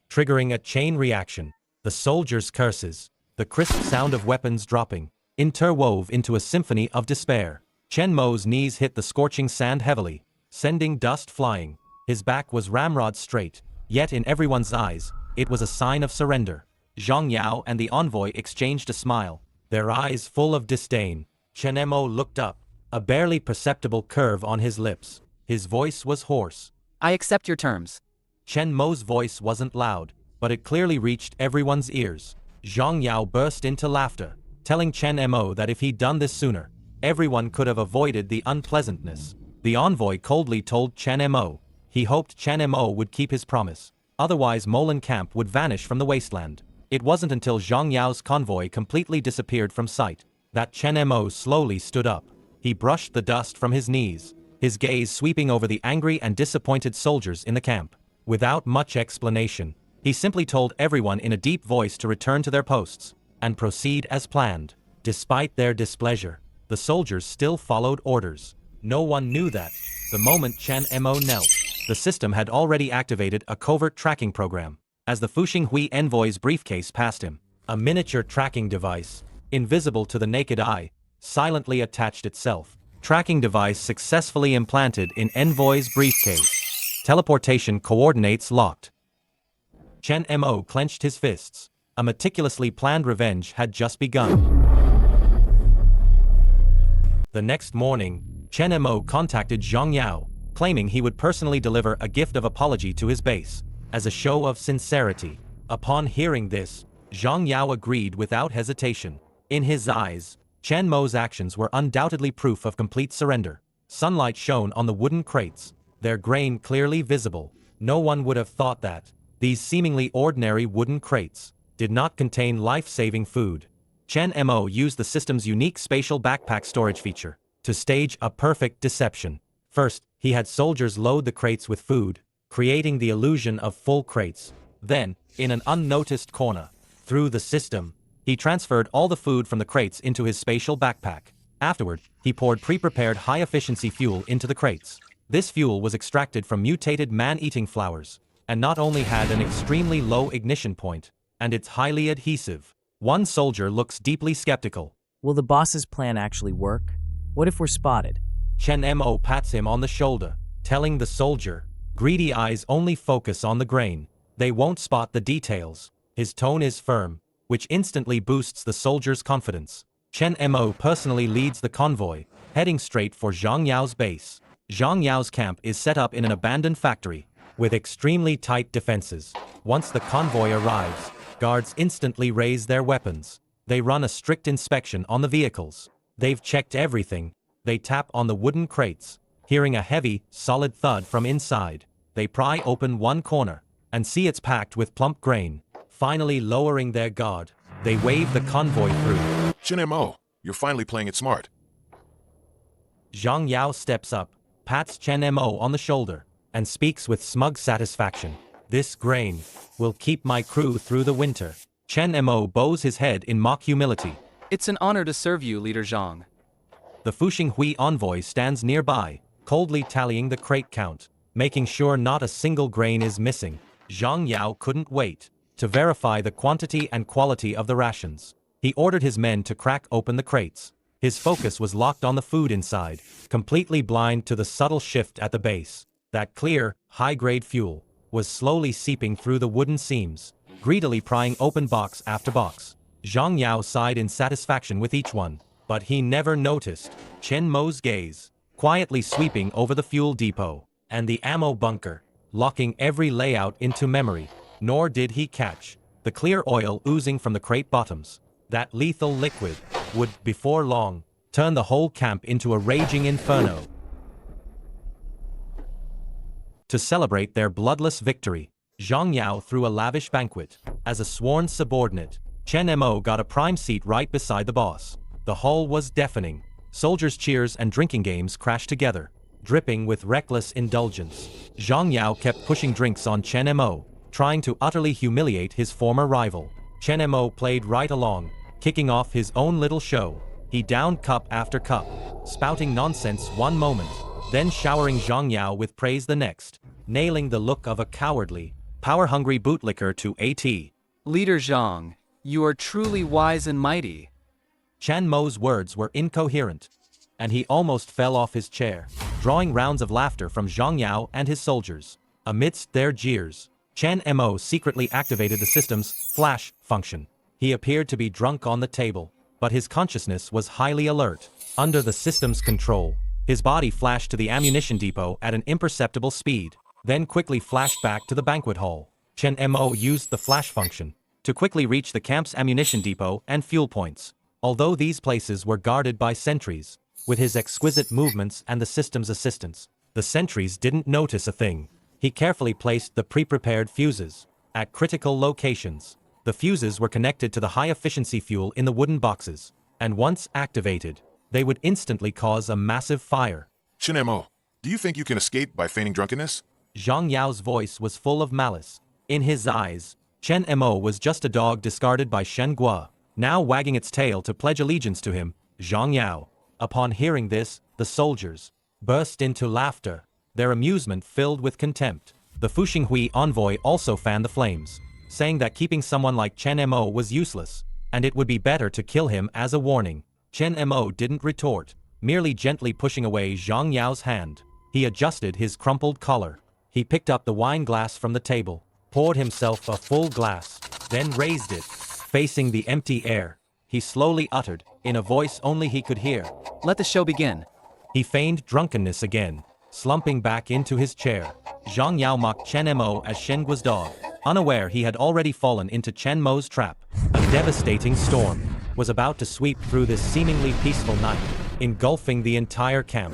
triggering a chain reaction. The soldiers' curses, the crisp sound of weapons dropping, interwove into a symphony of despair. Chen Mo's knees hit the scorching sand heavily, sending dust flying. His back was ramrod straight, yet in everyone's eyes, it was a sign of surrender. Zhang Yao and the envoy exchanged a smile, their eyes full of disdain. Chen Mo looked up, a barely perceptible curve on his lips. His voice was hoarse. I accept your terms. Chen Mo's voice wasn't loud, but it clearly reached everyone's ears. Zhang Yao burst into laughter, telling Chen Mo that if he'd done this sooner, everyone could have avoided the unpleasantness. The envoy coldly told Chen Mo he hoped Chen Mo would keep his promise, otherwise Lan Camp would vanish from the wasteland. It wasn't until Zhang Yao's convoy completely disappeared from sight that Chen Mo slowly stood up. He brushed the dust from his knees, his gaze sweeping over the angry and disappointed soldiers in the camp. Without much explanation, he simply told everyone in a deep voice to return to their posts and proceed as planned. Despite their displeasure, the soldiers still followed orders. No one knew that, the moment Chen Mo knelt, the system had already activated a covert tracking program. As the Fuxing Hui envoy's briefcase passed him, a miniature tracking device, invisible to the naked eye, silently attached itself. Tracking device successfully implanted in envoy's briefcase. Teleportation coordinates locked. Chen Mo clenched his fists. A meticulously planned revenge had just begun. The next morning, Chen Mo contacted Zhang Yao, claiming he would personally deliver a gift of apology to his base, as a show of sincerity. Upon hearing this, Zhang Yao agreed without hesitation. In his eyes, Chen Mo's actions were undoubtedly proof of complete surrender. Sunlight shone on the wooden crates, their grain clearly visible. No one would have thought that these seemingly ordinary wooden crates did not contain life-saving food. Chen Mo used the system's unique spatial backpack storage feature to stage a perfect deception. First, he had soldiers load the crates with food, creating the illusion of full crates. Then, in an unnoticed corner, through the system, he transferred all the food from the crates into his spatial backpack. Afterward, he poured pre-prepared high-efficiency fuel into the crates. This fuel was extracted from mutated man-eating flowers, and not only had an extremely low ignition point, and it's highly adhesive. One soldier looks deeply skeptical. Will the boss's plan actually work? What if we're spotted? Chen Mo pats him on the shoulder, telling the soldier, greedy eyes only focus on the grain. They won't spot the details. His tone is firm, which instantly boosts the soldier's confidence. Chen Mo personally leads the convoy, heading straight for Zhang Yao's base. Zhang Yao's camp is set up in an abandoned factory, with extremely tight defenses. Once the convoy arrives, guards instantly raise their weapons. They run a strict inspection on the vehicles. They've checked everything. They tap on the wooden crates, hearing a heavy, solid thud from inside. They pry open one corner, and see it's packed with plump grain. Finally lowering their guard, they wave the convoy through. Chen Mo, you're finally playing it smart. Zhang Yao steps up, pats Chen Mo on the shoulder, and speaks with smug satisfaction. This grain will keep my crew through the winter. Chen Mo bows his head in mock humility. It's an honor to serve you, Leader Zhang. The Fuxing Hui envoy stands nearby, coldly tallying the crate count, making sure not a single grain is missing. Zhang Yao couldn't wait to verify the quantity and quality of the rations. He ordered his men to crack open the crates. His focus was locked on the food inside, completely blind to the subtle shift at the base. That clear, high-grade fuel was slowly seeping through the wooden seams, greedily prying open box after box. Zhang Yao sighed in satisfaction with each one, but he never noticed Chen Mo's gaze, quietly sweeping over the fuel depot and the ammo bunker, locking every layout into memory. Nor did he catch the clear oil oozing from the crate bottoms. That lethal liquid would, before long, turn the whole camp into a raging inferno. To celebrate their bloodless victory, Zhang Yao threw a lavish banquet. As a sworn subordinate, Chen Mo got a prime seat right beside the boss. The hall was deafening. Soldiers' cheers and drinking games crashed together, dripping with reckless indulgence. Zhang Yao kept pushing drinks on Chen Mo, trying to utterly humiliate his former rival. Chen Mo played right along, kicking off his own little show. He downed cup after cup, spouting nonsense one moment, then showering Zhang Yao with praise the next, nailing the look of a cowardly, power-hungry bootlicker to AT. Leader Zhang, you are truly wise and mighty. Chen Mo's words were incoherent, and he almost fell off his chair, drawing rounds of laughter from Zhang Yao and his soldiers. Amidst their jeers, Chen Mo secretly activated the system's flash function. He appeared to be drunk on the table, but his consciousness was highly alert. Under the system's control, his body flashed to the ammunition depot at an imperceptible speed, then quickly flashed back to the banquet hall. Chen Mo used the flash function to quickly reach the camp's ammunition depot and fuel points. Although these places were guarded by sentries, with his exquisite movements and the system's assistance, the sentries didn't notice a thing. He carefully placed the pre-prepared fuses at critical locations. The fuses were connected to the high-efficiency fuel in the wooden boxes, and once activated, they would instantly cause a massive fire. Chen Mo, do you think you can escape by feigning drunkenness? Zhang Yao's voice was full of malice. In his eyes, Chen Mo was just a dog discarded by Shen Guo, now wagging its tail to pledge allegiance to him, Zhang Yao. Upon hearing this, the soldiers burst into laughter, their amusement filled with contempt. The Fuxing Hui envoy also fanned the flames, saying that keeping someone like Chen Mo was useless, and it would be better to kill him as a warning. Chen Mo didn't retort, merely gently pushing away Zhang Yao's hand. He adjusted his crumpled collar. He picked up the wine glass from the table, poured himself a full glass, then raised it, Facing the empty air, he slowly uttered, in a voice only he could hear. Let the show begin. He feigned drunkenness again, slumping back into his chair. Zhang Yao mocked Chen Mo as Shen Guo's dog, unaware he had already fallen into Chen Mo's trap. A devastating storm was about to sweep through this seemingly peaceful night, engulfing the entire camp.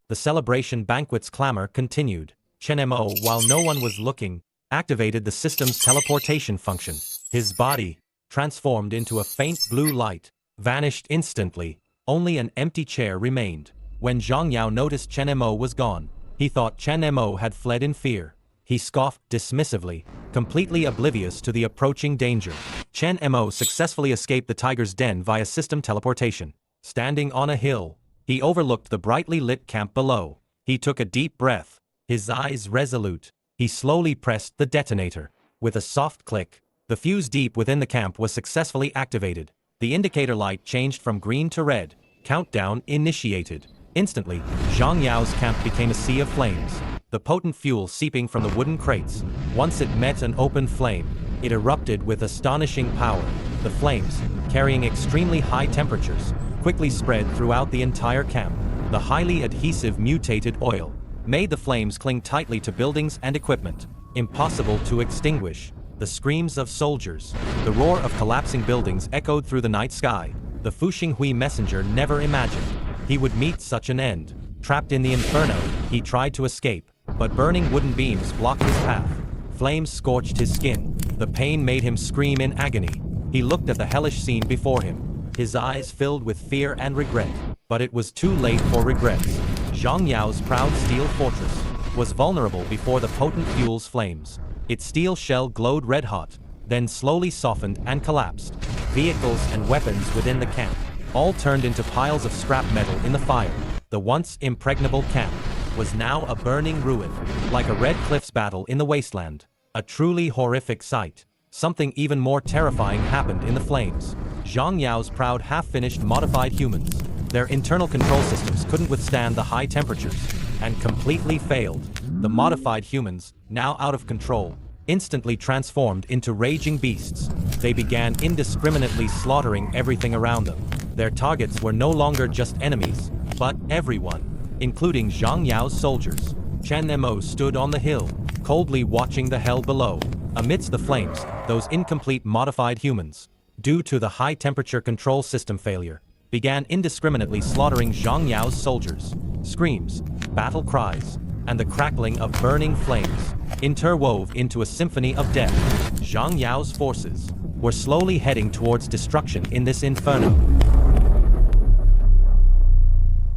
The celebration banquet's clamor continued. Chen Mo, while no one was looking, activated the system's teleportation function. His body, transformed into a faint blue light, vanished instantly. Only an empty chair remained. When Zhang Yao noticed Chen Mo was gone, he thought Chen Mo had fled in fear. He scoffed dismissively, completely oblivious to the approaching danger. Chen Mo successfully escaped the tiger's den via system teleportation. Standing on a hill, he overlooked the brightly lit camp below. He took a deep breath, his eyes resolute. He slowly pressed the detonator. With a soft click, the fuse deep within the camp was successfully activated. The indicator light changed from green to red. Countdown initiated. Instantly, Zhang Yao's camp became a sea of flames. The potent fuel seeping from the wooden crates. Once it met an open flame, it erupted with astonishing power. The flames, carrying extremely high temperatures, quickly spread throughout the entire camp. The highly adhesive mutated oil made the flames cling tightly to buildings and equipment, impossible to extinguish. The screams of soldiers, the roar of collapsing buildings echoed through the night sky. The Fu Xinghui messenger never imagined he would meet such an end. Trapped in the inferno, he tried to escape, but burning wooden beams blocked his path. Flames scorched his skin. The pain made him scream in agony. He looked at the hellish scene before him, his eyes filled with fear and regret. But it was too late for regrets. Zhang Yao's proud steel fortress was vulnerable before the potent fuel's flames. Its steel shell glowed red-hot, then slowly softened and collapsed. Vehicles and weapons within the camp all turned into piles of scrap metal in the fire. The once impregnable camp was now a burning ruin, like a Red Cliffs battle in the wasteland. A truly horrific sight. Something even more terrifying happened in the flames. Zhang Yao's proud half-finished modified humans. Their internal control systems couldn't withstand the high temperatures, and completely failed. The modified humans, now out of control, instantly transformed into raging beasts. They began indiscriminately slaughtering everything around them. Their targets were no longer just enemies, but everyone, including Zhang Yao's soldiers. Chen Mo stood on the hill, coldly watching the hell below. Amidst the flames, those incomplete modified humans, due to the high-temperature control system failure, began indiscriminately slaughtering Zhang Yao's soldiers. Screams, battle cries, and the crackling of burning flames interwove into a symphony of death. Zhang Yao's forces were slowly heading towards destruction in this inferno.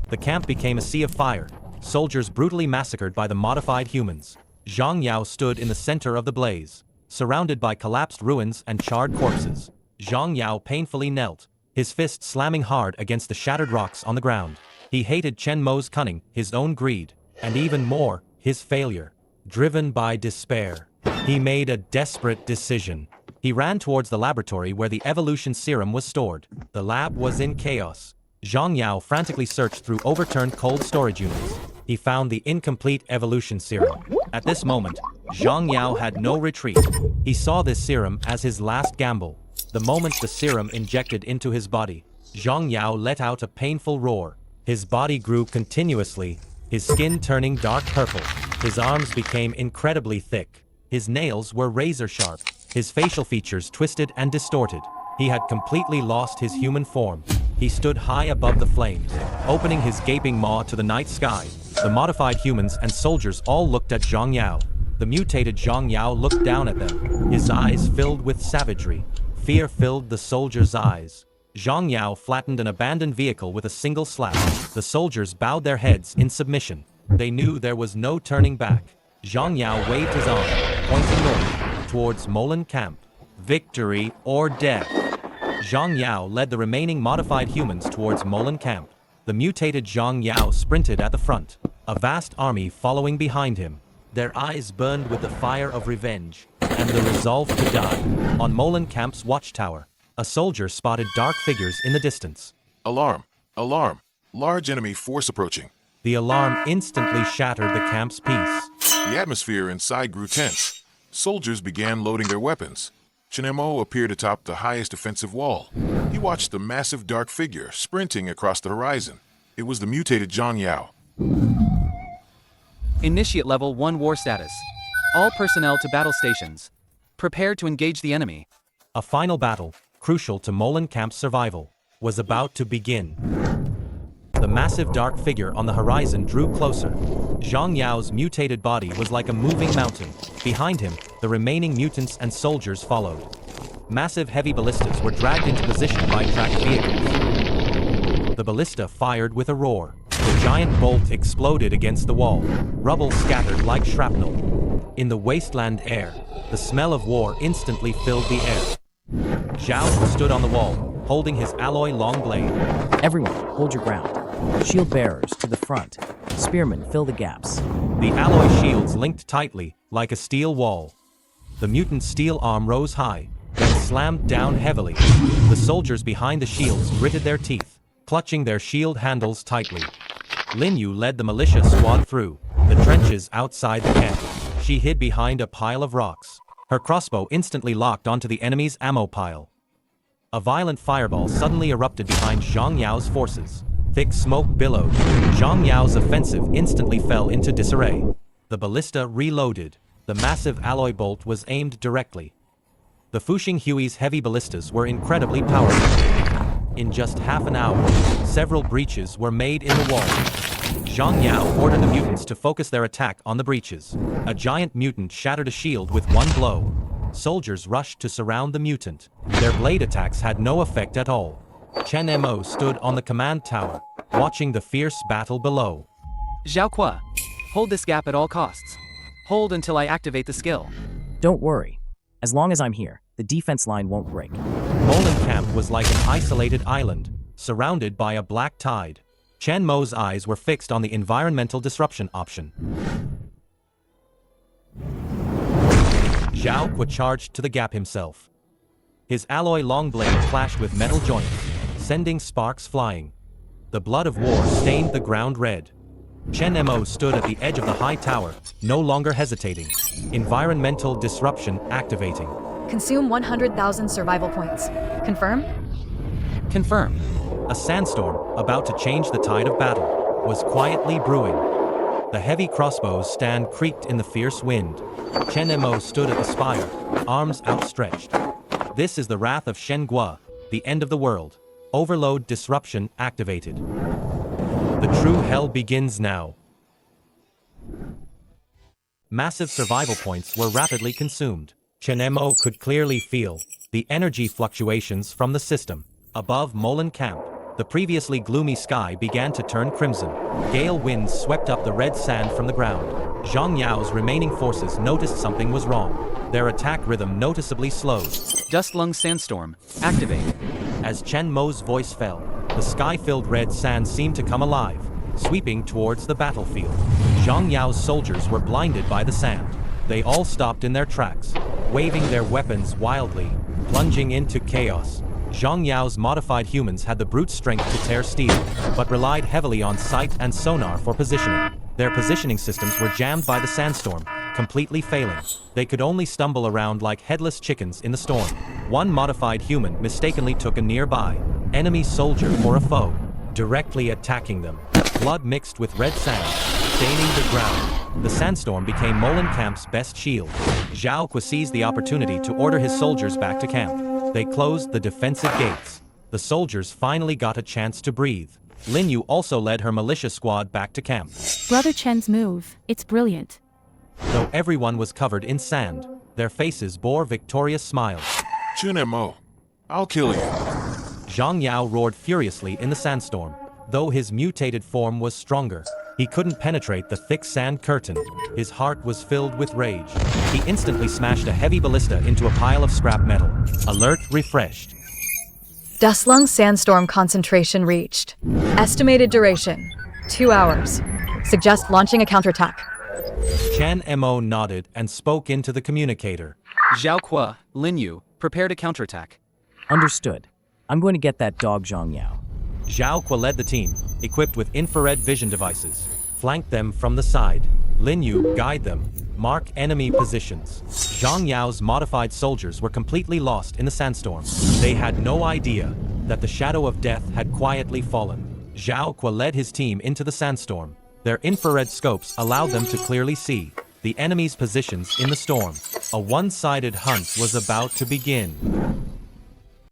The camp became a sea of fire, soldiers brutally massacred by the modified humans. Zhang Yao stood in the center of the blaze, surrounded by collapsed ruins and charred corpses. Zhang Yao painfully knelt, his fist slamming hard against the shattered rocks on the ground. He hated Chen Mo's cunning, his own greed, and even more, his failure. Driven by despair, he made a desperate decision. He ran towards the laboratory where the evolution serum was stored. The lab was in chaos. Zhang Yao frantically searched through overturned cold storage units. He found the incomplete evolution serum. At this moment, Zhang Yao had no retreat. He saw this serum as his last gamble. The moment the serum injected into his body, Zhang Yao let out a painful roar. His body grew continuously, his skin turning dark purple. His arms became incredibly thick. His nails were razor sharp. His facial features twisted and distorted. He had completely lost his human form. He stood high above the flames, opening his gaping maw to the night sky. The modified humans and soldiers all looked at Zhang Yao. The mutated Zhang Yao looked down at them, his eyes filled with savagery. Fear filled the soldiers' eyes. Zhang Yao flattened an abandoned vehicle with a single slap. The soldiers bowed their heads in submission. They knew there was no turning back. Zhang Yao waved his arm, pointing north, towards Lan Camp. Victory or death. Zhang Yao led the remaining modified humans towards Lan Camp. The mutated Zhang Yao sprinted at the front, a vast army following behind him. Their eyes burned with the fire of revenge and the resolve to die. On Lan Camp's watchtower, a soldier spotted dark figures in the distance. Alarm! Alarm! Large enemy force approaching. The alarm instantly shattered the camp's peace. The atmosphere inside grew tense. Soldiers began loading their weapons. Chen Mo appeared atop the highest defensive wall. He watched the massive dark figure sprinting across the horizon. It was the mutated Zhang Yao. Initiate level 1 war status. All personnel to battle stations. Prepare to engage the enemy. A final battle, crucial to Lan Camp's survival, was about to begin. The massive dark figure on the horizon drew closer. Zhang Yao's mutated body was like a moving mountain. Behind him, the remaining mutants and soldiers followed. Massive heavy ballistas were dragged into position by tracked vehicles. The ballista fired with a roar. The giant bolt exploded against the wall. Rubble scattered like shrapnel. In the wasteland air, the smell of war instantly filled the air. Zhao stood on the wall, holding his alloy long blade. Everyone, hold your ground. Shield bearers to the front. Spearmen, fill the gaps. The alloy shields linked tightly, like a steel wall. The mutant steel arm rose high, then slammed down heavily. The soldiers behind the shields gritted their teeth, clutching their shield handles tightly. Lin Yu led the militia squad through the trenches outside the camp. She hid behind a pile of rocks. Her crossbow instantly locked onto the enemy's ammo pile. A violent fireball suddenly erupted behind Zhang Yao's forces. Thick smoke billowed. Zhang Yao's offensive instantly fell into disarray. The ballista reloaded. The massive alloy bolt was aimed directly. The Fuxing Hui's heavy ballistas were incredibly powerful. In just half an hour, several breaches were made in the wall. Zhang Yao ordered the mutants to focus their attack on the breaches. A giant mutant shattered a shield with one blow. Soldiers rushed to surround the mutant. Their blade attacks had no effect at all. Chen Mo stood on the command tower, watching the fierce battle below. Zhao Kuo, hold this gap at all costs. Hold until I activate the skill. Don't worry. As long as I'm here, the defense line won't break. Lan Camp was like an isolated island, surrounded by a black tide. Chen Mo's eyes were fixed on the environmental disruption option. Zhao Kuo charged to the gap himself. His alloy long blade clashed with metal joints, sending sparks flying. The blood of war stained the ground red. Chen Mo stood at the edge of the high tower, no longer hesitating. Environmental disruption activating. Consume 100,000 survival points. Confirm? Confirm. A sandstorm, about to change the tide of battle, was quietly brewing. The heavy crossbow's stand creaked in the fierce wind. Chen Mo stood at the spire, arms outstretched. This is the wrath of Shen Guo, the end of the world. Overload disruption activated. The true hell begins now. Massive survival points were rapidly consumed. Chen Mo could clearly feel the energy fluctuations from the system. Above Lan Camp, the previously gloomy sky began to turn crimson. Gale winds swept up the red sand from the ground. Zhang Yao's remaining forces noticed something was wrong. Their attack rhythm noticeably slowed. Dust lung sandstorm, activate. As Chen Mo's voice fell, the sky-filled red sand seemed to come alive, sweeping towards the battlefield. Zhang Yao's soldiers were blinded by the sand. They all stopped in their tracks, waving their weapons wildly, plunging into chaos. Zhang Yao's modified humans had the brute strength to tear steel, but relied heavily on sight and sonar for positioning. Their positioning systems were jammed by the sandstorm, completely failing. They could only stumble around like headless chickens in the storm. One modified human mistakenly took a nearby enemy soldier for a foe, directly attacking them. Blood mixed with red sand, staining the ground. The sandstorm became Lan Camp's best shield. Zhao Kuo seized the opportunity to order his soldiers back to camp. They closed the defensive gates. The soldiers finally got a chance to breathe. Lin Yu also led her militia squad back to camp. Brother Chen's move, it's brilliant. Though everyone was covered in sand, their faces bore victorious smiles. Chen Mo, I'll kill you. Zhang Yao roared furiously in the sandstorm. Though his mutated form was stronger, he couldn't penetrate the thick sand curtain. His heart was filled with rage. He instantly smashed a heavy ballista into a pile of scrap metal. Alert refreshed. Dustlung sandstorm concentration reached. Estimated duration, 2 hours. Suggest launching a counterattack. Chen Mo nodded and spoke into the communicator. Zhao Kuo, Lin Yu, prepare to counterattack. Understood. I'm going to get that dog Zhang Yao. Zhao Kuo led the team, equipped with infrared vision devices. Flank them from the side. Lin Yu guide them, Mark enemy positions. Zhang Yao's modified soldiers were completely lost in the sandstorm. They had no idea that the shadow of death had quietly fallen. Zhao Kuo led his team into the sandstorm. Their infrared scopes allowed them to clearly see the enemy's positions in the storm. A one-sided hunt was about to begin.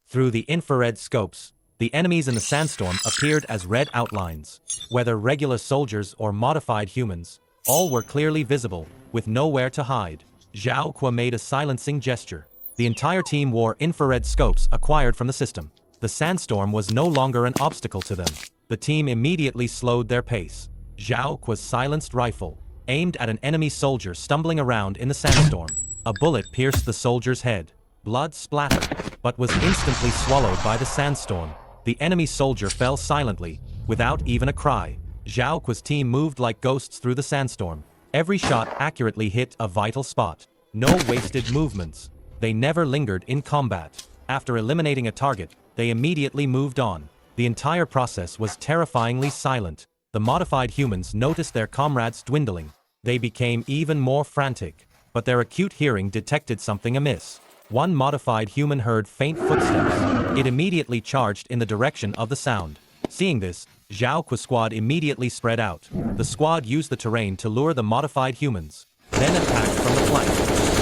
Through the infrared scopes, the enemies in the sandstorm appeared as red outlines. Whether regular soldiers or modified humans, all were clearly visible, with nowhere to hide. Zhao Kuo made a silencing gesture. The entire team wore infrared scopes acquired from the system. The sandstorm was no longer an obstacle to them. The team immediately slowed their pace. Zhao Kuo's silenced rifle aimed at an enemy soldier stumbling around in the sandstorm. A bullet pierced the soldier's head. Blood splattered, but was instantly swallowed by the sandstorm. The enemy soldier fell silently, without even a cry. Zhao Kuo's team moved like ghosts through the sandstorm. Every shot accurately hit a vital spot. No wasted movements. They never lingered in combat. After eliminating a target, they immediately moved on. The entire process was terrifyingly silent. The modified humans noticed their comrades dwindling. They became even more frantic, but their acute hearing detected something amiss. One modified human heard faint footsteps. It immediately charged in the direction of the sound. Seeing this, Zhao Kuo's squad immediately spread out. The squad used the terrain to lure the modified humans, then attacked from the flank,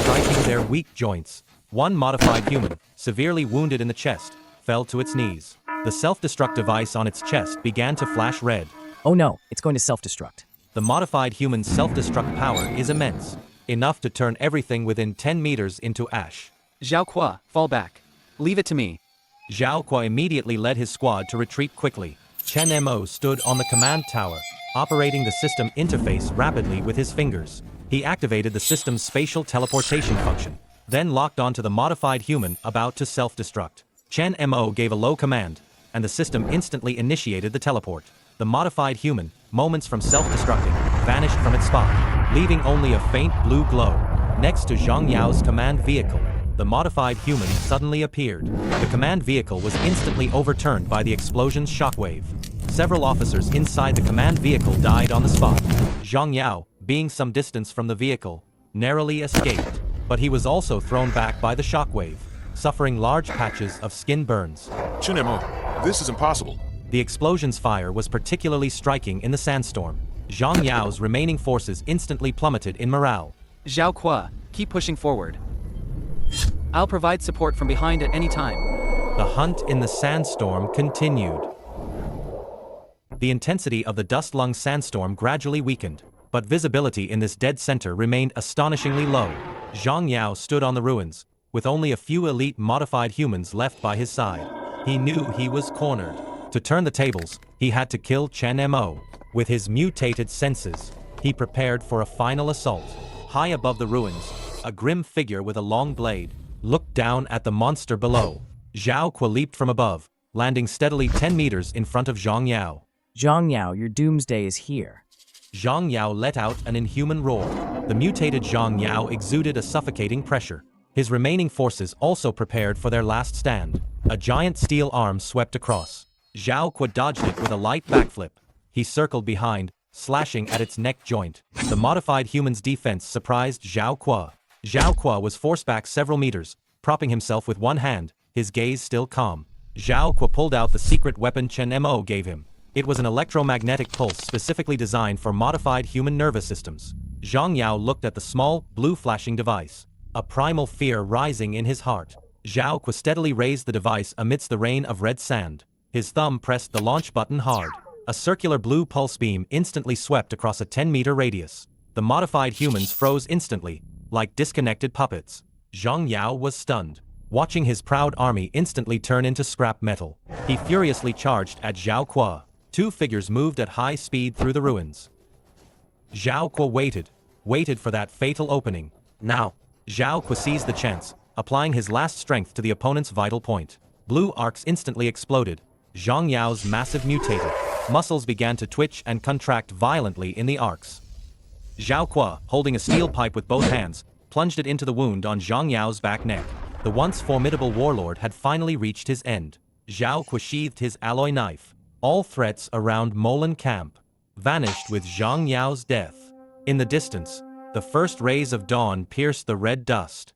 striking their weak joints. One modified human, severely wounded in the chest, fell to its knees. The self-destruct device on its chest began to flash red. Oh no, it's going to self-destruct. The modified human's self-destruct power is immense, enough to turn everything within 10 meters into ash. Zhao Kuo, fall back. Leave it to me. Zhao Kuo immediately led his squad to retreat quickly. Chen Mo stood on the command tower, operating the system interface rapidly with his fingers. He activated the system's spatial teleportation function, then locked onto the modified human about to self-destruct. Chen Mo gave a low command, and the system instantly initiated the teleport. The modified human, moments from self-destructing, vanished from its spot, leaving only a faint blue glow. Next to Zhang Yao's command vehicle, the modified human suddenly appeared. The command vehicle was instantly overturned by the explosion's shockwave. Several officers inside the command vehicle died on the spot. Zhang Yao, being some distance from the vehicle, narrowly escaped, but he was also thrown back by the shockwave, suffering large patches of skin burns. Chen Mo, this is impossible. The explosion's fire was particularly striking in the sandstorm. Zhang Yao's remaining forces instantly plummeted in morale. Zhao Kuo, keep pushing forward. I'll provide support from behind at any time. The hunt in the sandstorm continued. The intensity of the dust-lung sandstorm gradually weakened, but visibility in this dead center remained astonishingly low. Zhang Yao stood on the ruins, with only a few elite modified humans left by his side. He knew he was cornered. To turn the tables, he had to kill Chen Mo. With his mutated senses, he prepared for a final assault. High above the ruins, a grim figure with a long blade looked down at the monster below. Zhao Kuo leaped from above, landing steadily 10 meters in front of Zhang Yao. Zhang Yao, your doomsday is here. Zhang Yao let out an inhuman roar. The mutated Zhang Yao exuded a suffocating pressure. His remaining forces also prepared for their last stand. A giant steel arm swept across. Zhao Kuo dodged it with a light backflip. He circled behind, slashing at its neck joint. The modified human's defense surprised Zhao Kuo. Zhao Kuo was forced back several meters, propping himself with one hand, his gaze still calm. Zhao Kuo pulled out the secret weapon Chen Mo gave him. It was an electromagnetic pulse specifically designed for modified human nervous systems. Zhang Yao looked at the small, blue flashing device, a primal fear rising in his heart. Zhao Kuo steadily raised the device amidst the rain of red sand. His thumb pressed the launch button hard. A circular blue pulse beam instantly swept across a 10-meter radius. The modified humans froze instantly, like disconnected puppets. Zhang Yao was stunned, watching his proud army instantly turn into scrap metal. He furiously charged at Zhao Kuo. Two figures moved at high speed through the ruins. Zhao Kuo waited for that fatal opening. Now, Zhao Kuo seized the chance, applying his last strength to the opponent's vital point. Blue arcs instantly exploded. Zhang Yao's massive mutated muscles began to twitch and contract violently in the arcs. Zhao Kuo, holding a steel pipe with both hands, plunged it into the wound on Zhang Yao's back neck. The once formidable warlord had finally reached his end. Zhao Kuo sheathed his alloy knife. All threats around Lan Camp vanished with Zhang Yao's death. In the distance, The first rays of dawn pierced the red dust.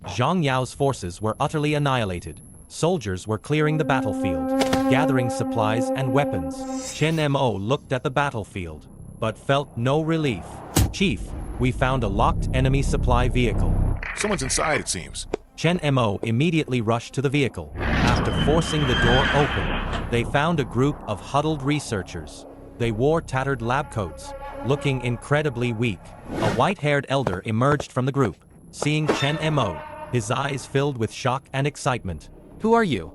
Zhang Yao's forces were utterly annihilated. Soldiers were clearing the battlefield, gathering supplies and weapons. Chen Mo looked at the battlefield, but felt no relief. Chief, we found a locked enemy supply vehicle. Someone's inside, it seems. Chen Mo immediately rushed to the vehicle. After forcing the door open, they found a group of huddled researchers. They wore tattered lab coats, looking incredibly weak. A white-haired elder emerged from the group. Seeing Chen Mo, his eyes filled with shock and excitement. Who are you?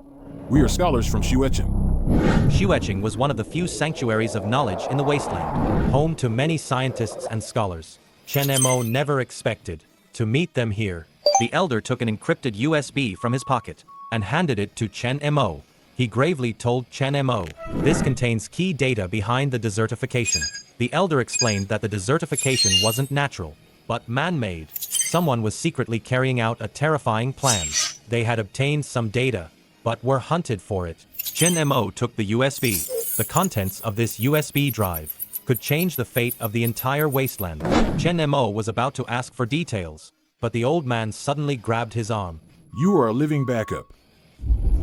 We are scholars from Shueqing. Shueqing was one of the few sanctuaries of knowledge in the wasteland, home to many scientists and scholars. Chen Mo never expected to meet them here. The elder took an encrypted USB from his pocket and handed it to Chen Mo. He gravely told Chen Mo, "This contains key data behind the desertification." The elder explained that the desertification wasn't natural, but man-made. Someone was secretly carrying out a terrifying plan. They had obtained some data, but were hunted for it. Chen Mo took the USB. The contents of this USB drive could change the fate of the entire wasteland. Chen Mo was about to ask for details, but the old man suddenly grabbed his arm. You are a living backup.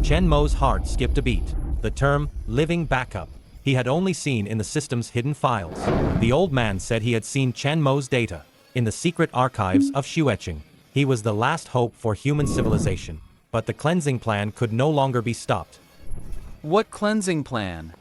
Chen Mo's heart skipped a beat. The term, living backup, he had only seen in the system's hidden files. The old man said he had seen Chen Mo's data in the secret archives of Shueqing. He was the last hope for human civilization, but the cleansing plan could no longer be stopped. What cleansing plan?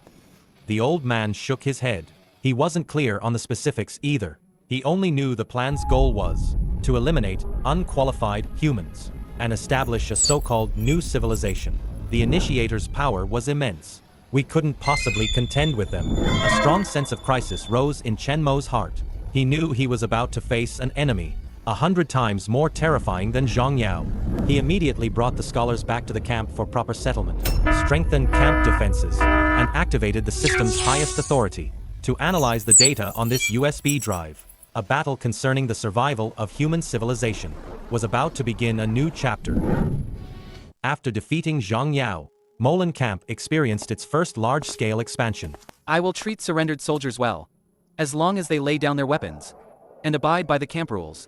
The old man shook his head. He wasn't clear on the specifics either. He only knew the plan's goal was to eliminate unqualified humans and establish a so-called new civilization. The initiator's power was immense. We couldn't possibly contend with them. A strong sense of crisis rose in Chen Mo's heart. He knew he was about to face an enemy 100 times more terrifying than Zhang Yao. He immediately brought the scholars back to the camp for proper settlement, strengthened camp defenses, and activated the system's highest authority to analyze the data on this USB drive. A battle concerning the survival of human civilization was about to begin a new chapter. After defeating Zhang Yao, Lan Camp experienced its first large-scale expansion. I will treat surrendered soldiers well, as long as they lay down their weapons and abide by the camp rules.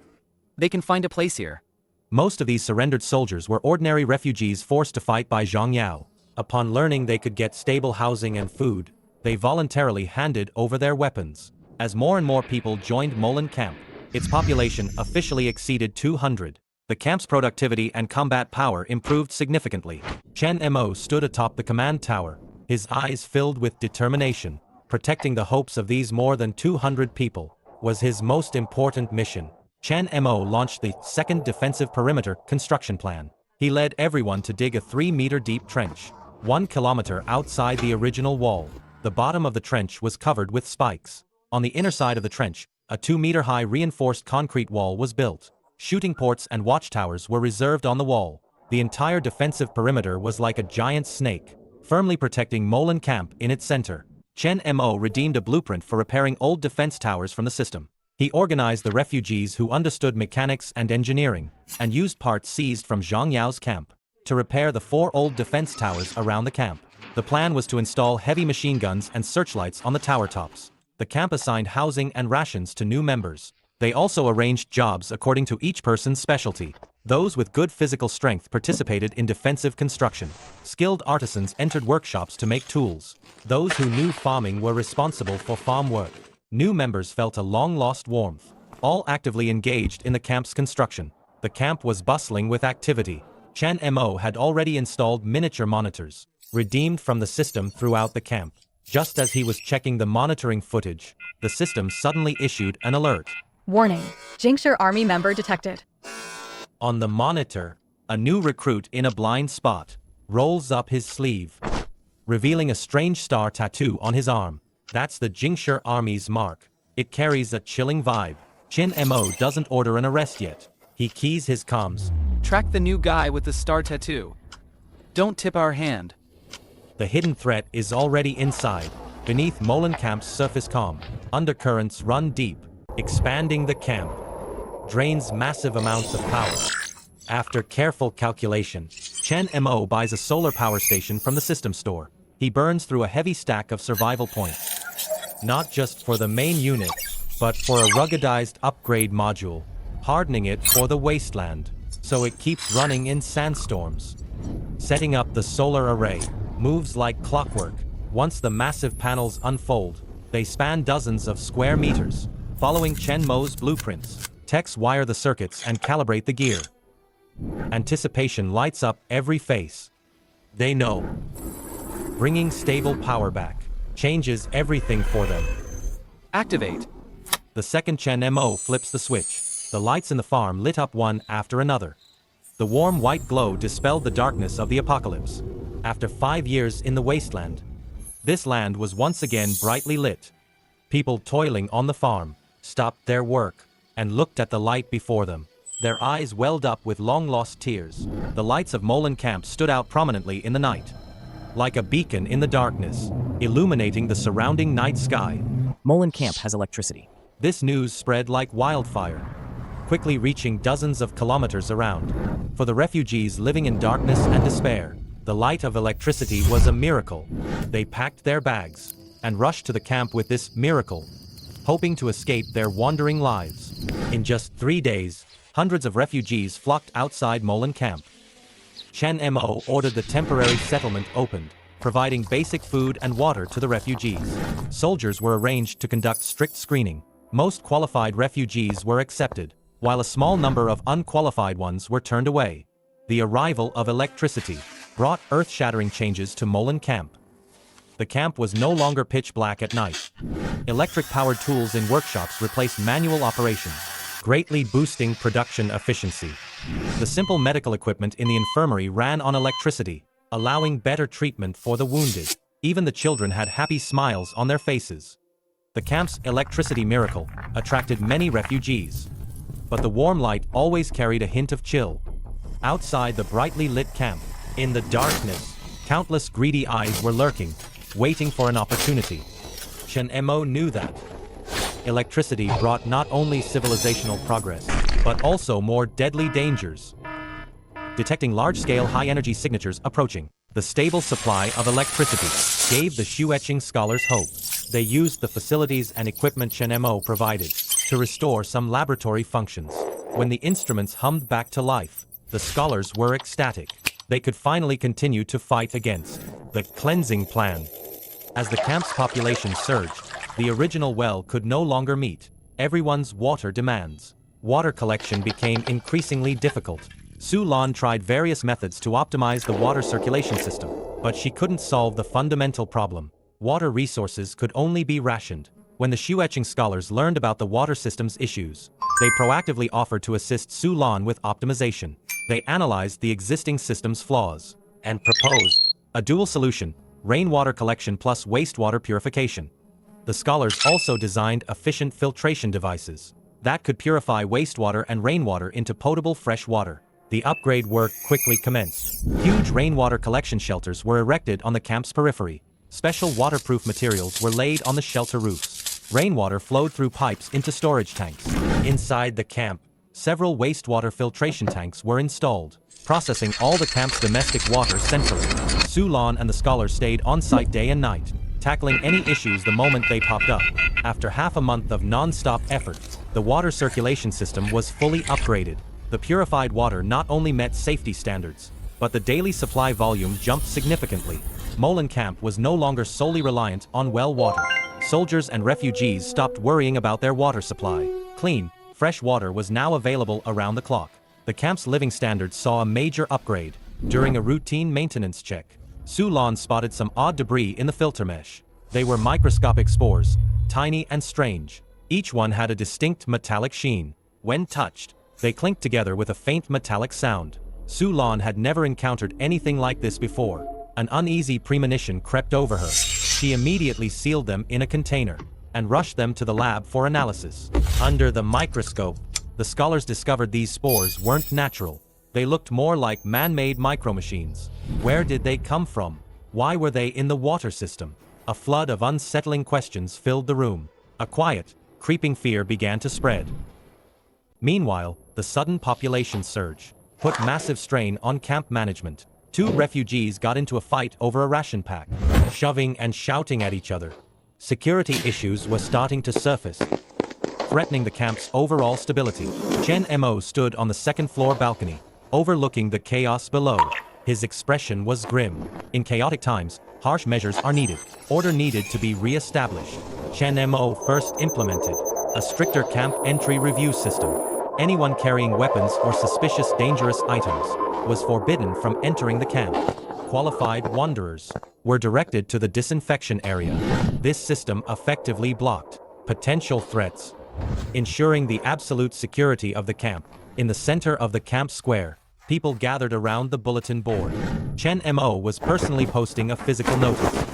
They can find a place here. Most of these surrendered soldiers were ordinary refugees forced to fight by Zhang Yao. Upon learning they could get stable housing and food, they voluntarily handed over their weapons. As more and more people joined Lan Camp, its population officially exceeded 200. The camp's productivity and combat power improved significantly. Chen Mo stood atop the command tower, his eyes filled with determination. Protecting the hopes of these more than 200 people was his most important mission. Chen Mo launched the second defensive perimeter construction plan. He led everyone to dig a 3-meter-deep trench, 1 kilometer outside the original wall. The bottom of the trench was covered with spikes. On the inner side of the trench, a 2-meter-high reinforced concrete wall was built. Shooting ports and watchtowers were reserved on the wall. The entire defensive perimeter was like a giant snake, firmly protecting Lan Camp in its center. Chen Mo redeemed a blueprint for repairing old defense towers from the system. He organized the refugees who understood mechanics and engineering, and used parts seized from Zhang Yao's camp to repair the 4 old defense towers around the camp. The plan was to install heavy machine guns and searchlights on the tower tops. The camp assigned housing and rations to new members. They also arranged jobs according to each person's specialty. Those with good physical strength participated in defensive construction. Skilled artisans entered workshops to make tools. Those who knew farming were responsible for farm work. New members felt a long-lost warmth, all actively engaged in the camp's construction. The camp was bustling with activity. Chen Mo had already installed miniature monitors, redeemed from the system throughout the camp. Just as he was checking the monitoring footage, the system suddenly issued an alert. Warning, Jingshi Army member detected. On the monitor, a new recruit in a blind spot rolls up his sleeve, revealing a strange star tattoo on his arm. That's the Jingshi Army's mark. It carries a chilling vibe. Chen Mo doesn't order an arrest yet. He keys his comms. Track the new guy with the star tattoo. Don't tip our hand. The hidden threat is already inside, beneath Lan Camp's surface comm. Undercurrents run deep, expanding the camp. Drains massive amounts of power. After careful calculation, Chen Mo buys a solar power station from the system store. He burns through a heavy stack of survival points. Not just for the main unit, but for a ruggedized upgrade module, hardening it for the wasteland, so it keeps running in sandstorms. Setting up the solar array moves like clockwork. Once the massive panels unfold, they span dozens of square meters. Following Chen Mo's blueprints, techs wire the circuits and calibrate the gear. Anticipation lights up every face. They know. Bringing stable power back changes everything for them. Activate. The second Chen Mo flips the switch. The lights in the farm lit up one after another. The warm white glow dispelled the darkness of the apocalypse. After 5 years in the wasteland, this land was once again brightly lit. People toiling on the farm stopped their work and looked at the light before them. Their eyes welled up with long-lost tears. The lights of Lan Camp stood out prominently in the night, like a beacon in the darkness, illuminating the surrounding night sky. Lan Camp has electricity. This news spread like wildfire, quickly reaching dozens of kilometers around. For the refugees living in darkness and despair, the light of electricity was a miracle. They packed their bags and rushed to the camp with this miracle, hoping to escape their wandering lives. In just 3 days, hundreds of refugees flocked outside Lan Camp. Chen Mo ordered the temporary settlement opened, providing basic food and water to the refugees. Soldiers were arranged to conduct strict screening. Most qualified refugees were accepted, while a small number of unqualified ones were turned away. The arrival of electricity brought earth-shattering changes to Lan Camp. The camp was no longer pitch black at night. Electric-powered tools in workshops replaced manual operations, greatly boosting production efficiency. The simple medical equipment in the infirmary ran on electricity, allowing better treatment for the wounded. Even the children had happy smiles on their faces. The camp's electricity miracle attracted many refugees, but the warm light always carried a hint of chill. Outside the brightly lit camp, in the darkness, countless greedy eyes were lurking, waiting for an opportunity. Chen Mo knew that electricity brought not only civilizational progress, but also more deadly dangers. Detecting large-scale high-energy signatures approaching, the stable supply of electricity gave the scorching scholars hope. They used the facilities and equipment Chen Mo provided to restore some laboratory functions. When the instruments hummed back to life, the scholars were ecstatic. They could finally continue to fight against the cleansing plan. As the camp's population surged, the original well could no longer meet everyone's water demands. Water collection became increasingly difficult. Su Lan tried various methods to optimize the water circulation system, but she couldn't solve the fundamental problem. Water resources could only be rationed. When the scorching scholars learned about the water system's issues, they proactively offered to assist Su Lan with optimization. They analyzed the existing system's flaws and proposed a dual solution: rainwater collection plus wastewater purification. The scholars also designed efficient filtration devices that could purify wastewater and rainwater into potable fresh water. The upgrade work quickly commenced. Huge rainwater collection shelters were erected on the camp's periphery. Special waterproof materials were laid on the shelter roofs. Rainwater flowed through pipes into storage tanks. Inside the camp, several wastewater filtration tanks were installed, processing all the camp's domestic water centrally. Su Lan and the scholars stayed on site day and night, tackling any issues the moment they popped up. After half a month of non-stop effort, the water circulation system was fully upgraded. The purified water not only met safety standards, but the daily supply volume jumped significantly. Lan Camp was no longer solely reliant on well water. Soldiers and refugees stopped worrying about their water supply. Clean, fresh water was now available around the clock. The camp's living standards saw a major upgrade. During a routine maintenance check, Su Lan spotted some odd debris in the filter mesh. They were microscopic spores, tiny and strange. Each one had a distinct metallic sheen. When touched, they clinked together with a faint metallic sound. Su Lan had never encountered anything like this before. An uneasy premonition crept over her. She immediately sealed them in a container and rushed them to the lab for analysis. Under the microscope, the scholars discovered these spores weren't natural. They looked more like man-made micromachines. Where did they come from? Why were they in the water system? A flood of unsettling questions filled the room. A quiet, creeping fear began to spread. Meanwhile, the sudden population surge put massive strain on camp management. 2 refugees got into a fight over a ration pack, shoving and shouting at each other. Security issues were starting to surface. threatening the camp's overall stability. Chen Mo stood on the second-floor balcony, overlooking the chaos below. His expression was grim. In chaotic times, harsh measures are needed. Order needed to be re-established. Chen Mo first implemented a stricter camp entry review system. Anyone carrying weapons or suspicious dangerous items was forbidden from entering the camp. Qualified wanderers were directed to the disinfection area. This system effectively blocked potential threats, ensuring the absolute security of the camp. In the center of the camp square, people gathered around the bulletin board. Chen Mo was personally posting a physical notice.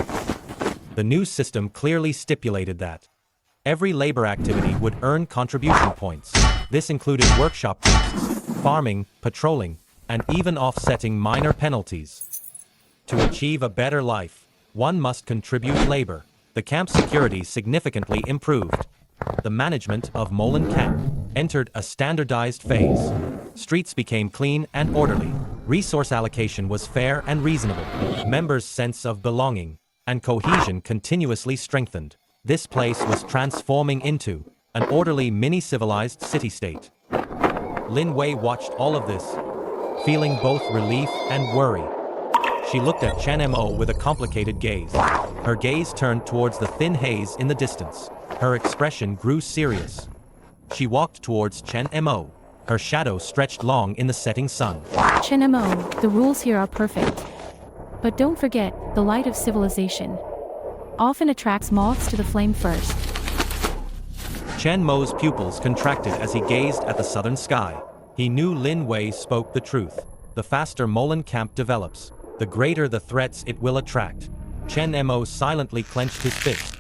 The new system clearly stipulated that every labor activity would earn contribution points. This included workshop tasks, farming, patrolling, and even offsetting minor penalties. To achieve a better life, one must contribute labor. The camp's security significantly improved. The management of Lan Camp entered a standardized phase. Streets became clean and orderly. Resource allocation was fair and reasonable. Members' sense of belonging and cohesion continuously strengthened. This place was transforming into an orderly mini-civilized city-state. Lin Wei watched all of this, feeling both relief and worry. She looked at Chen Mo with a complicated gaze. Her gaze turned towards the thin haze in the distance. Her expression grew serious. She walked towards Chen Mo. Her shadow stretched long in the setting sun. Chen Mo, the rules here are perfect. But don't forget, the light of civilization often attracts moths to the flame first. Chen Mo's pupils contracted as he gazed at the southern sky. He knew Lin Wei spoke the truth. The faster Lan Camp develops, the greater the threats it will attract. Chen Mo silently clenched his fist.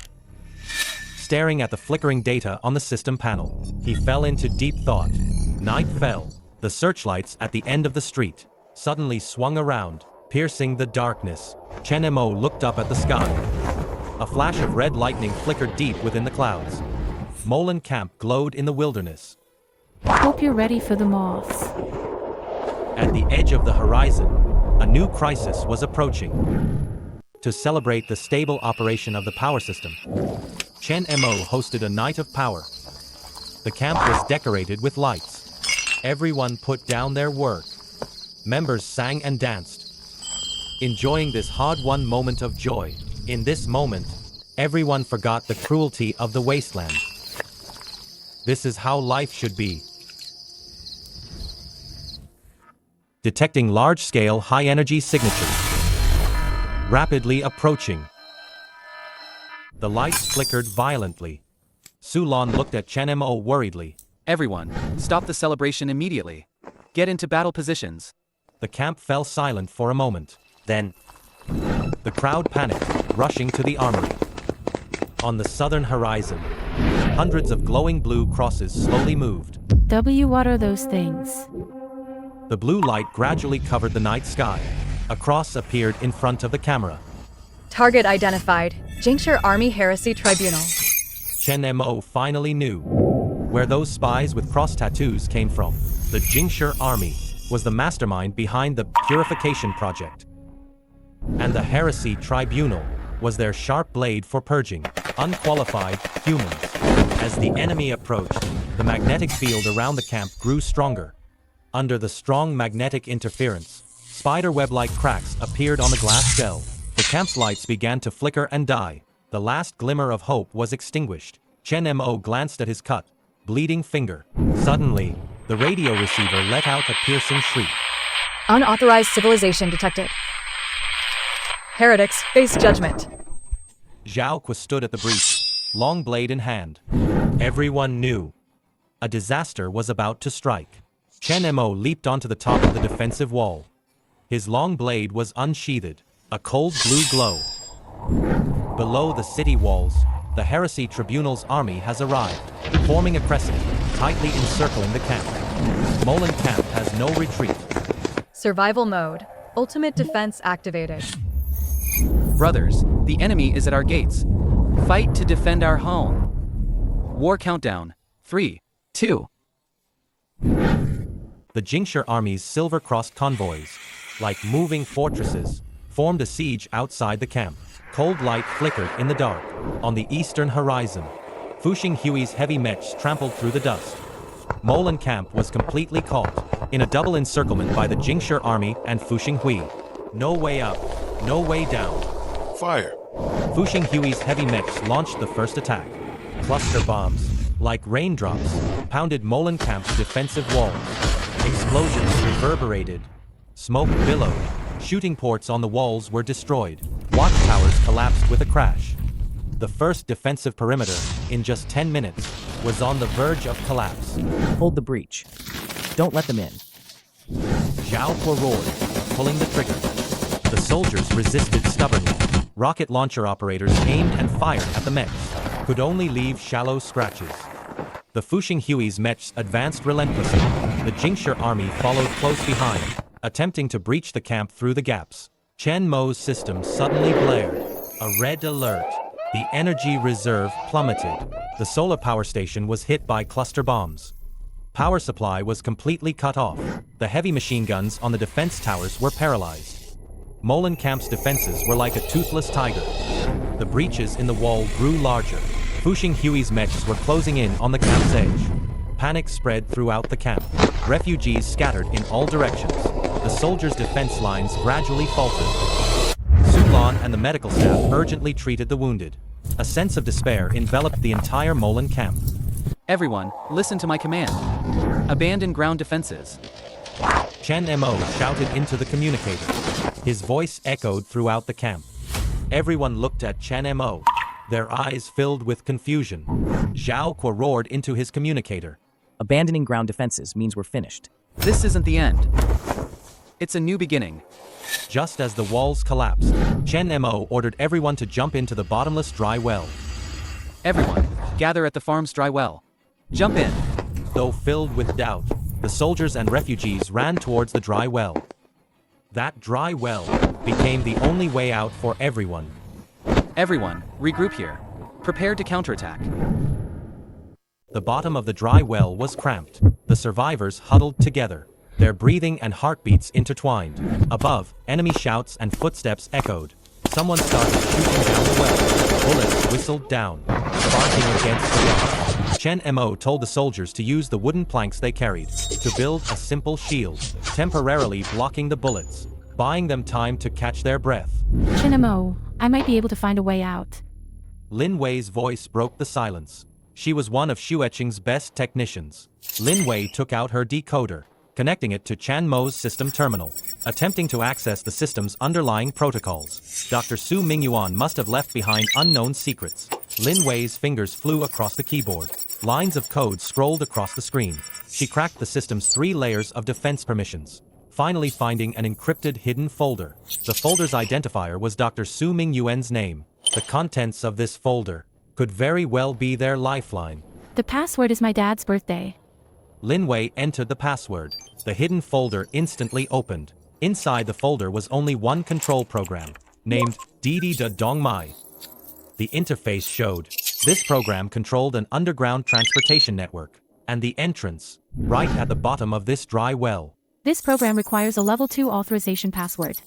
Staring at the flickering data on the system panel, he fell into deep thought. Night fell. The searchlights at the end of the street suddenly swung around, piercing the darkness. Chen Mo looked up at the sky. A flash of red lightning flickered deep within the clouds. Lan Camp glowed in the wilderness. Hope you're ready for the moths. At the edge of the horizon, a new crisis was approaching. To celebrate the stable operation of the power system, Chen Mo hosted a night of power. The camp was decorated with lights. Everyone put down their work. Members sang and danced, enjoying this hard-won moment of joy. In this moment, everyone forgot the cruelty of the wasteland. This is how life should be. Detecting large-scale high-energy signatures. Rapidly approaching. The lights flickered violently. Su Lan looked at Chen Mo worriedly. Everyone, stop the celebration immediately. Get into battle positions. The camp fell silent for a moment. Then, the crowd panicked, rushing to the armory. On the southern horizon, hundreds of glowing blue crosses slowly moved. What are those things? The blue light gradually covered the night sky. A cross appeared in front of the camera. Target identified. Jingshi Army Heresy Tribunal. Chen Mo finally knew where those spies with cross tattoos came from. The Jingshi Army was the mastermind behind the Purification Project. And the Heresy Tribunal was their sharp blade for purging unqualified humans. As the enemy approached, the magnetic field around the camp grew stronger. Under the strong magnetic interference, spiderweb-like cracks appeared on the glass shell. The camp's lights began to flicker and die. The last glimmer of hope was extinguished. Chen Mo glanced at his cut, bleeding finger. Suddenly, the radio receiver let out a piercing shriek. Unauthorized civilization detected. Heretics face judgment. Zhao Kuo stood at the breach, long blade in hand. Everyone knew a disaster was about to strike. Chen Mo leaped onto the top of the defensive wall. His long blade was unsheathed, a cold blue glow. Below the city walls, the Heresy Tribunal's army has arrived, forming a crescent, tightly encircling the camp. Lan Camp has no retreat. Survival mode. Ultimate defense activated. Brothers, the enemy is at our gates. Fight to defend our home. War countdown. 3, 2. The Jingshi Army's silver-crossed convoys, like moving fortresses, formed a siege outside the camp. Cold light flickered in the dark. On the eastern horizon, Fuxing Hui's heavy mechs trampled through the dust. Lan Camp was completely caught in a double encirclement by the Jingshi army and Fuxing Hui. No way up, no way down. Fire. Fuxing Hui's heavy mechs launched the first attack. Cluster bombs, like raindrops, pounded Lan Camp's defensive walls. Explosions reverberated. Smoke billowed. Shooting ports on the walls were destroyed. Watchtowers collapsed with a crash. The first defensive perimeter, in just 10 minutes, was on the verge of collapse. Hold the breach. Don't let them in. Zhao Kuo roared, pulling the trigger. The soldiers resisted stubbornly. Rocket launcher operators aimed and fired at the mechs, could only leave shallow scratches. The Fuxing Hui's mechs advanced relentlessly. The Jingshi army followed close behind, attempting to breach the camp through the gaps. Chen Mo's system suddenly blared. A red alert. The energy reserve plummeted. The solar power station was hit by cluster bombs. Power supply was completely cut off. The heavy machine guns on the defense towers were paralyzed. Lan Camp's defenses were like a toothless tiger. The breaches in the wall grew larger. Fuxing Hui's mechs were closing in on the camp's edge. Panic spread throughout the camp. Refugees scattered in all directions. The soldiers' defense lines gradually faltered. Su Lan and the medical staff urgently treated the wounded. A sense of despair enveloped the entire Lan camp. Everyone, listen to my command. Abandon ground defenses. Chen Mo shouted into the communicator. His voice echoed throughout the camp. Everyone looked at Chen Mo, their eyes filled with confusion. Zhao Kuo roared into his communicator. Abandoning ground defenses means we're finished. This isn't the end. It's a new beginning. Just as the walls collapsed, Chen Mo ordered everyone to jump into the bottomless dry well. Everyone, gather at the farm's dry well. Jump in. Though filled with doubt, the soldiers and refugees ran towards the dry well. That dry well became the only way out for everyone. Everyone, regroup here. Prepare to counterattack. The bottom of the dry well was cramped. The survivors huddled together, their breathing and heartbeats intertwined. Above, enemy shouts and footsteps echoed. Someone started shooting down the well. Bullets whistled down, sparking against the rock. Chen Mo told the soldiers to use the wooden planks they carried to build a simple shield, temporarily blocking the bullets, buying them time to catch their breath. Chen Mo, I might be able to find a way out. Lin Wei's voice broke the silence. She was one of Xu Eqing's best technicians. Lin Wei took out her decoder, connecting it to Chen Mo's system terminal, attempting to access the system's underlying protocols. Dr. Su Mingyuan must have left behind unknown secrets. Lin Wei's fingers flew across the keyboard. Lines of code scrolled across the screen. She cracked the system's 3 layers of defense permissions, finally finding an encrypted hidden folder. The folder's identifier was Dr. Su Mingyuan's name. The contents of this folder could very well be their lifeline. The password is my dad's birthday. Lin Wei entered the password. The hidden folder instantly opened. Inside the folder was only one control program, named Didi de Dongmai. The interface showed this program controlled an underground transportation network, and the entrance, right at the bottom of this dry well. This program requires a level 2 authorization password.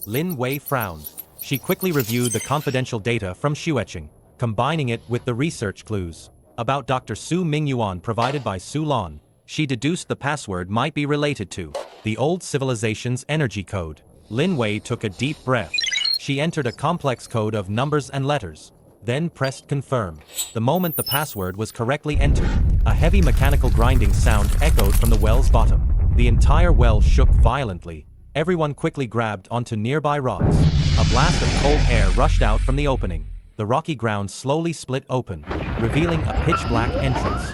Lin Wei frowned. She quickly reviewed the confidential data from Xu Eqing, combining it with the research clues about Dr. Su Mingyuan provided by Su Lan. She deduced the password might be related to the old civilization's energy code. Lin Wei took a deep breath. She entered a complex code of numbers and letters, then pressed confirm. The moment the password was correctly entered, a heavy mechanical grinding sound echoed from the well's bottom. The entire well shook violently. Everyone quickly grabbed onto nearby rocks. A blast of cold air rushed out from the opening. The rocky ground slowly split open, revealing a pitch-black entrance.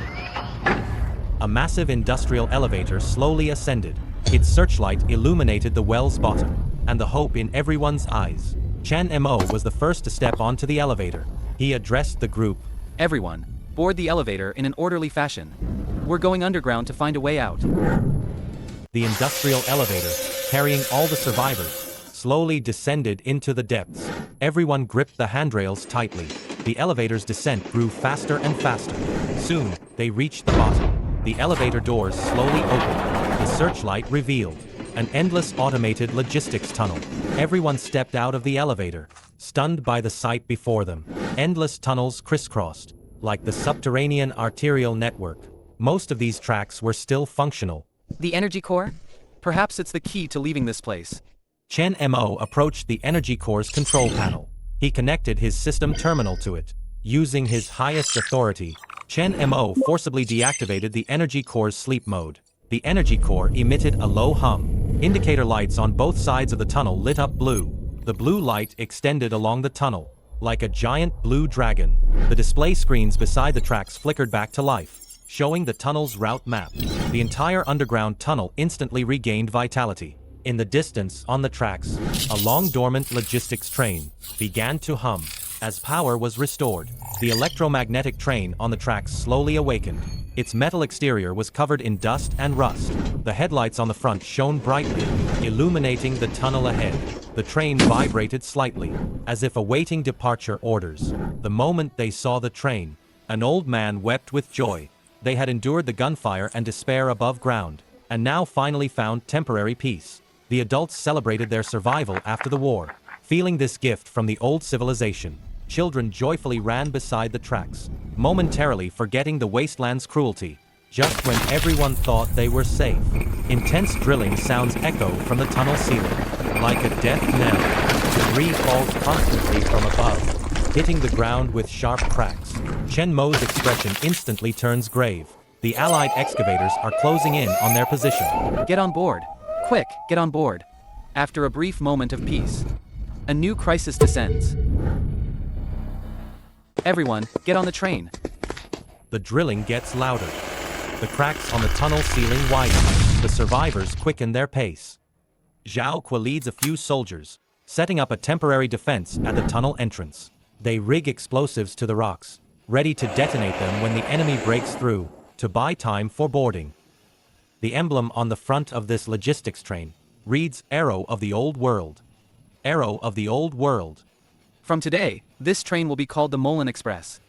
A massive industrial elevator slowly ascended. Its searchlight illuminated the well's bottom, and the hope in everyone's eyes. Chen Mo was the first to step onto the elevator. He addressed the group. Everyone, board the elevator in an orderly fashion. We're going underground to find a way out. The industrial elevator, carrying all the survivors, slowly descended into the depths. Everyone gripped the handrails tightly. The elevator's descent grew faster and faster. Soon, they reached the bottom. The elevator doors slowly opened. The searchlight revealed an endless automated logistics tunnel. Everyone stepped out of the elevator, stunned by the sight before them. Endless tunnels crisscrossed, like the subterranean arterial network. Most of these tracks were still functional. The energy core? Perhaps it's the key to leaving this place. Chen Mo approached the energy core's control panel. He connected his system terminal to it. Using his highest authority, Chen Mo forcibly deactivated the energy core's sleep mode. The energy core emitted a low hum. Indicator lights on both sides of the tunnel lit up blue. The blue light extended along the tunnel, like a giant blue dragon. The display screens beside the tracks flickered back to life, showing the tunnel's route map. The entire underground tunnel instantly regained vitality. In the distance, on the tracks, a long-dormant logistics train began to hum. As power was restored, the electromagnetic train on the tracks slowly awakened. Its metal exterior was covered in dust and rust. The headlights on the front shone brightly, illuminating the tunnel ahead. The train vibrated slightly, as if awaiting departure orders. The moment they saw the train, an old man wept with joy. They had endured the gunfire and despair above ground, and now finally found temporary peace. The adults celebrated their survival after the war. Feeling this gift from the old civilization, children joyfully ran beside the tracks, momentarily forgetting the wasteland's cruelty. Just when everyone thought they were safe, intense drilling sounds echo from the tunnel ceiling. Like a death knell, debris falls constantly from above, hitting the ground with sharp cracks. Chen Mo's expression instantly turns grave. The Allied excavators are closing in on their position. Get on board. Quick, get on board. After a brief moment of peace, a new crisis descends. Everyone, get on the train. The drilling gets louder. The cracks on the tunnel ceiling widen. The survivors quicken their pace. Zhao Kuo leads a few soldiers, setting up a temporary defense at the tunnel entrance. They rig explosives to the rocks, ready to detonate them when the enemy breaks through, to buy time for boarding. The emblem on the front of this logistics train reads Arrow of the Old World. Arrow of the Old World. From today, this train will be called the Molan Express.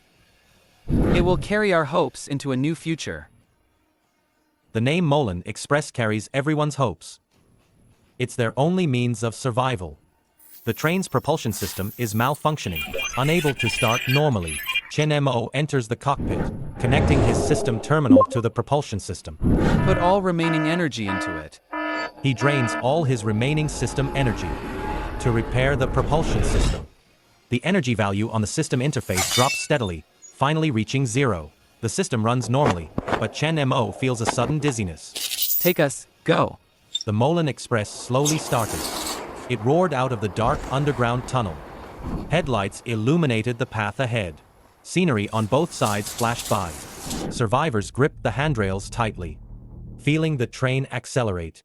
It will carry our hopes into a new future. The name Molan Express carries everyone's hopes. It's their only means of survival. The train's propulsion system is malfunctioning, unable to start normally. Chen Mo enters the cockpit, connecting his system terminal to the propulsion system. Put all remaining energy into it. He drains all his remaining system energy to repair the propulsion system. The energy value on the system interface drops steadily, finally reaching 0. The system runs normally, but Chen Mo feels a sudden dizziness. Take us, go. The Molan Express slowly started. It roared out of the dark underground tunnel. Headlights illuminated the path ahead. Scenery on both sides flashed by. Survivors gripped the handrails tightly, feeling the train accelerate.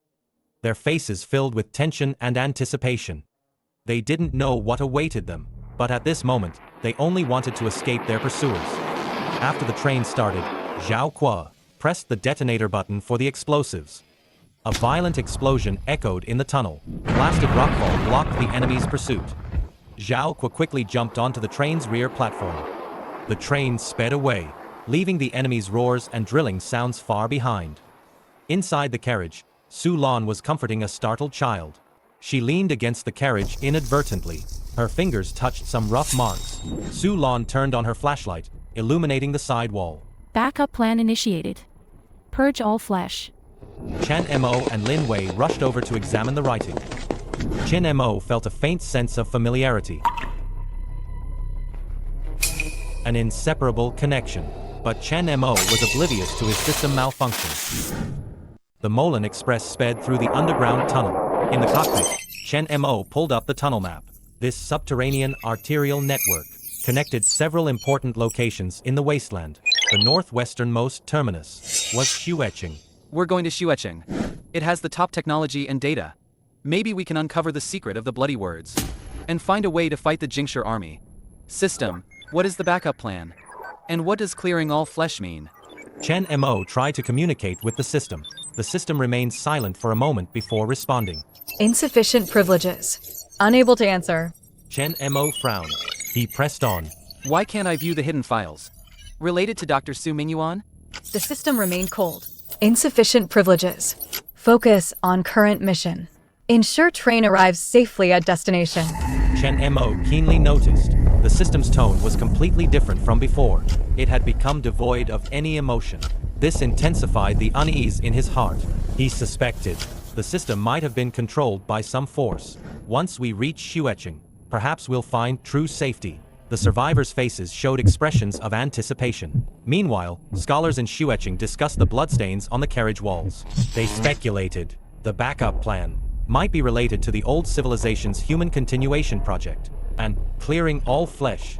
Their faces filled with tension and anticipation. They didn't know what awaited them, but at this moment, they only wanted to escape their pursuers. After the train started, Zhao Kuo pressed the detonator button for the explosives. A violent explosion echoed in the tunnel. Blasted rockfall blocked the enemy's pursuit. Zhao Kuo quickly jumped onto the train's rear platform. The train sped away, leaving the enemy's roars and drilling sounds far behind. Inside the carriage, Su Lan was comforting a startled child. She leaned against the carriage inadvertently. Her fingers touched some rough marks. Su Lan turned on her flashlight, illuminating the side wall. Backup plan initiated. Purge all flesh. Chen Mo and Lin Wei rushed over to examine the writing. Chen Mo felt a faint sense of familiarity. An inseparable connection. But Chen Mo was oblivious to his system malfunction. The Molan Express sped through the underground tunnel. In the cockpit, Chen Mo pulled up the tunnel map. This subterranean arterial network connected several important locations in the wasteland. The northwesternmost terminus was Shuecheng. We're going to Shuecheng. It has the top technology and data. Maybe we can uncover the secret of the bloody words and find a way to fight the Jingshi army. System, what is the backup plan? And what does clearing all flesh mean? Chen Mo tried to communicate with the system. The system remained silent for a moment before responding. Insufficient privileges. Unable to answer. Chen Mo frowned. He pressed on. Why can't I view the hidden files? Related to Dr. Su Mingyuan? The system remained cold. Insufficient privileges. Focus on current mission. Ensure train arrives safely at destination. Chen Mo keenly noticed. The system's tone was completely different from before. It had become devoid of any emotion. This intensified the unease in his heart. He suspected the system might have been controlled by some force. Once we reach scorching, perhaps we'll find true safety. The survivors' faces showed expressions of anticipation. Meanwhile, scholars in scorching discussed the bloodstains on the carriage walls. They speculated the backup plan might be related to the old civilization's human continuation project, and clearing all flesh.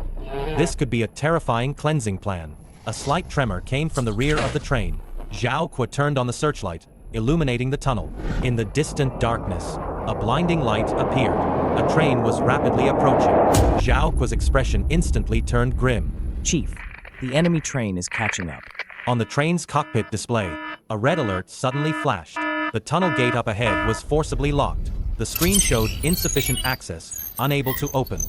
This could be a terrifying cleansing plan. A slight tremor came from the rear of the train. Zhao Kuo turned on the searchlight, illuminating the tunnel. In the distant darkness, a blinding light appeared. A train was rapidly approaching. Zhao Kuo's expression instantly turned grim. Chief, the enemy train is catching up. On the train's cockpit display, a red alert suddenly flashed. The tunnel gate up ahead was forcibly locked. The screen showed insufficient access, unable to open.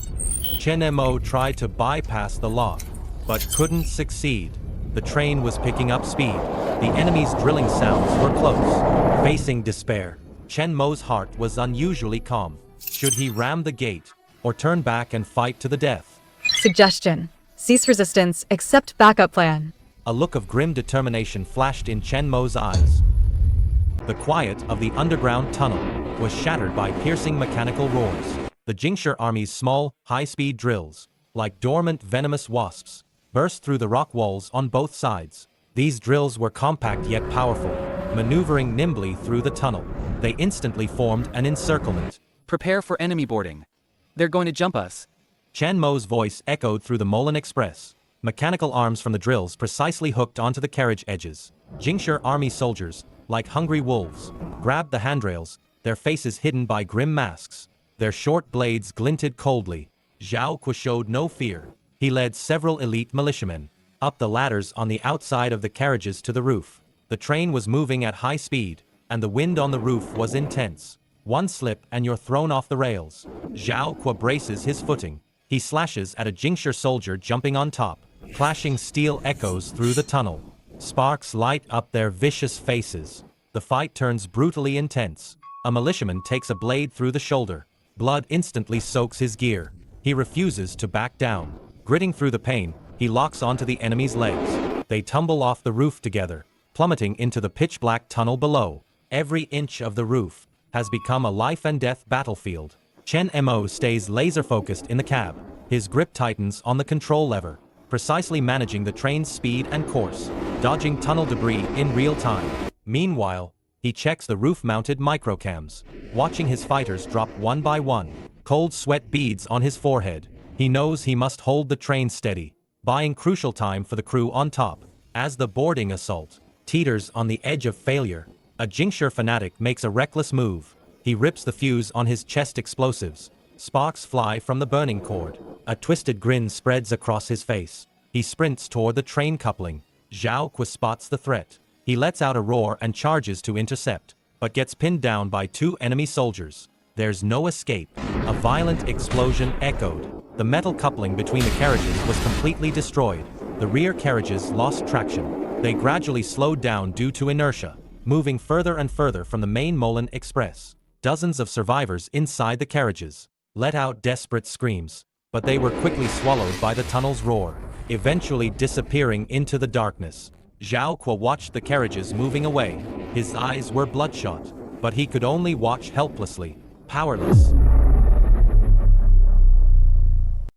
Chen Mo tried to bypass the lock, but couldn't succeed. The train was picking up speed. The enemy's drilling sounds were close. Facing despair, Chen Mo's heart was unusually calm. Should he ram the gate, or turn back and fight to the death? Suggestion. Cease resistance, accept backup plan. A look of grim determination flashed in Chen Mo's eyes. The quiet of the underground tunnel was shattered by piercing mechanical roars. The Jingshi army's small, high-speed drills, like dormant venomous wasps, burst through the rock walls on both sides. These drills were compact yet powerful, maneuvering nimbly through the tunnel. They instantly formed an encirclement. Prepare for enemy boarding. They're going to jump us. Chen Mo's voice echoed through the Molan Express. Mechanical arms from the drills precisely hooked onto the carriage edges. Jingshi army soldiers, like hungry wolves, grabbed the handrails, their faces hidden by grim masks. Their short blades glinted coldly. Zhao Kuo showed no fear. He led several elite militiamen up the ladders on the outside of the carriages to the roof. The train was moving at high speed, and the wind on the roof was intense. One slip and you're thrown off the rails. Zhao Kuo braces his footing. He slashes at a Jingshi soldier jumping on top. Clashing steel echoes through the tunnel. Sparks light up their vicious faces. The fight turns brutally intense. A militiaman takes a blade through the shoulder. Blood instantly soaks his gear. He refuses to back down. Gritting through the pain, he locks onto the enemy's legs. They tumble off the roof together, plummeting into the pitch-black tunnel below. Every inch of the roof has become a life-and-death battlefield. Chen Mo stays laser-focused in the cab. His grip tightens on the control lever, precisely managing the train's speed and course, dodging tunnel debris in real time. Meanwhile, he checks the roof-mounted microcams, watching his fighters drop one by one. Cold sweat beads on his forehead. He knows he must hold the train steady, buying crucial time for the crew on top. As the boarding assault teeters on the edge of failure, a Jingshi fanatic makes a reckless move. He rips the fuse on his chest explosives. Sparks fly from the burning cord. A twisted grin spreads across his face. He sprints toward the train coupling. Zhao Kuo spots the threat. He lets out a roar and charges to intercept, but gets pinned down by two enemy soldiers. There's no escape. A violent explosion echoed. The metal coupling between the carriages was completely destroyed. The rear carriages lost traction. They gradually slowed down due to inertia, moving further and further from the main Molan Express. Dozens of survivors inside the carriages let out desperate screams, but they were quickly swallowed by the tunnel's roar, eventually disappearing into the darkness. Zhao Kuo watched the carriages moving away. His eyes were bloodshot, but he could only watch helplessly, powerless.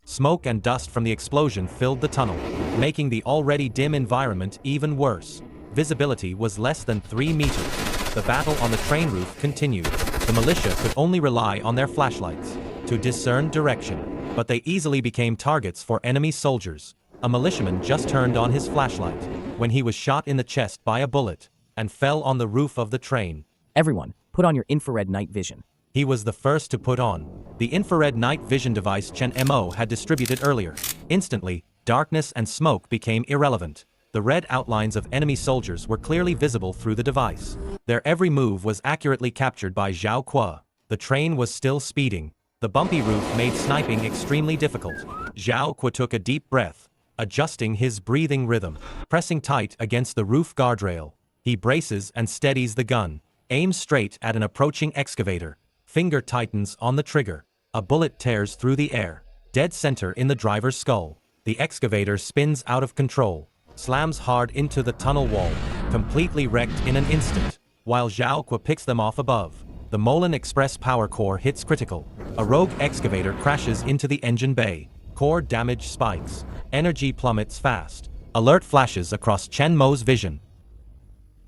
Smoke and dust from the explosion filled the tunnel, making the already dim environment even worse. Visibility was less than 3 meters. The battle on the train roof continued. The militia could only rely on their flashlights to discern direction, but they easily became targets for enemy soldiers. A militiaman just turned on his flashlight when he was shot in the chest by a bullet and fell on the roof of the train. Everyone, put on your infrared night vision. He was the first to put on the infrared night vision device Chen Mo had distributed earlier. Instantly, darkness and smoke became irrelevant. The red outlines of enemy soldiers were clearly visible through the device. Their every move was accurately captured by Zhao Kuo. The train was still speeding. The bumpy roof made sniping extremely difficult. Zhao Kuo took a deep breath, adjusting his breathing rhythm, pressing tight against the roof guardrail. He braces and steadies the gun, aims straight at an approaching excavator. Finger tightens on the trigger. A bullet tears through the air. dead center in the driver's skull. The excavator spins out of control, slams hard into the tunnel wall, completely wrecked in an instant, while Zhao Kuo picks them off above. The Molan Express power core hits critical. A rogue excavator crashes into the engine bay. Core damage spikes. Energy plummets fast. Alert flashes across Chen Mo's vision.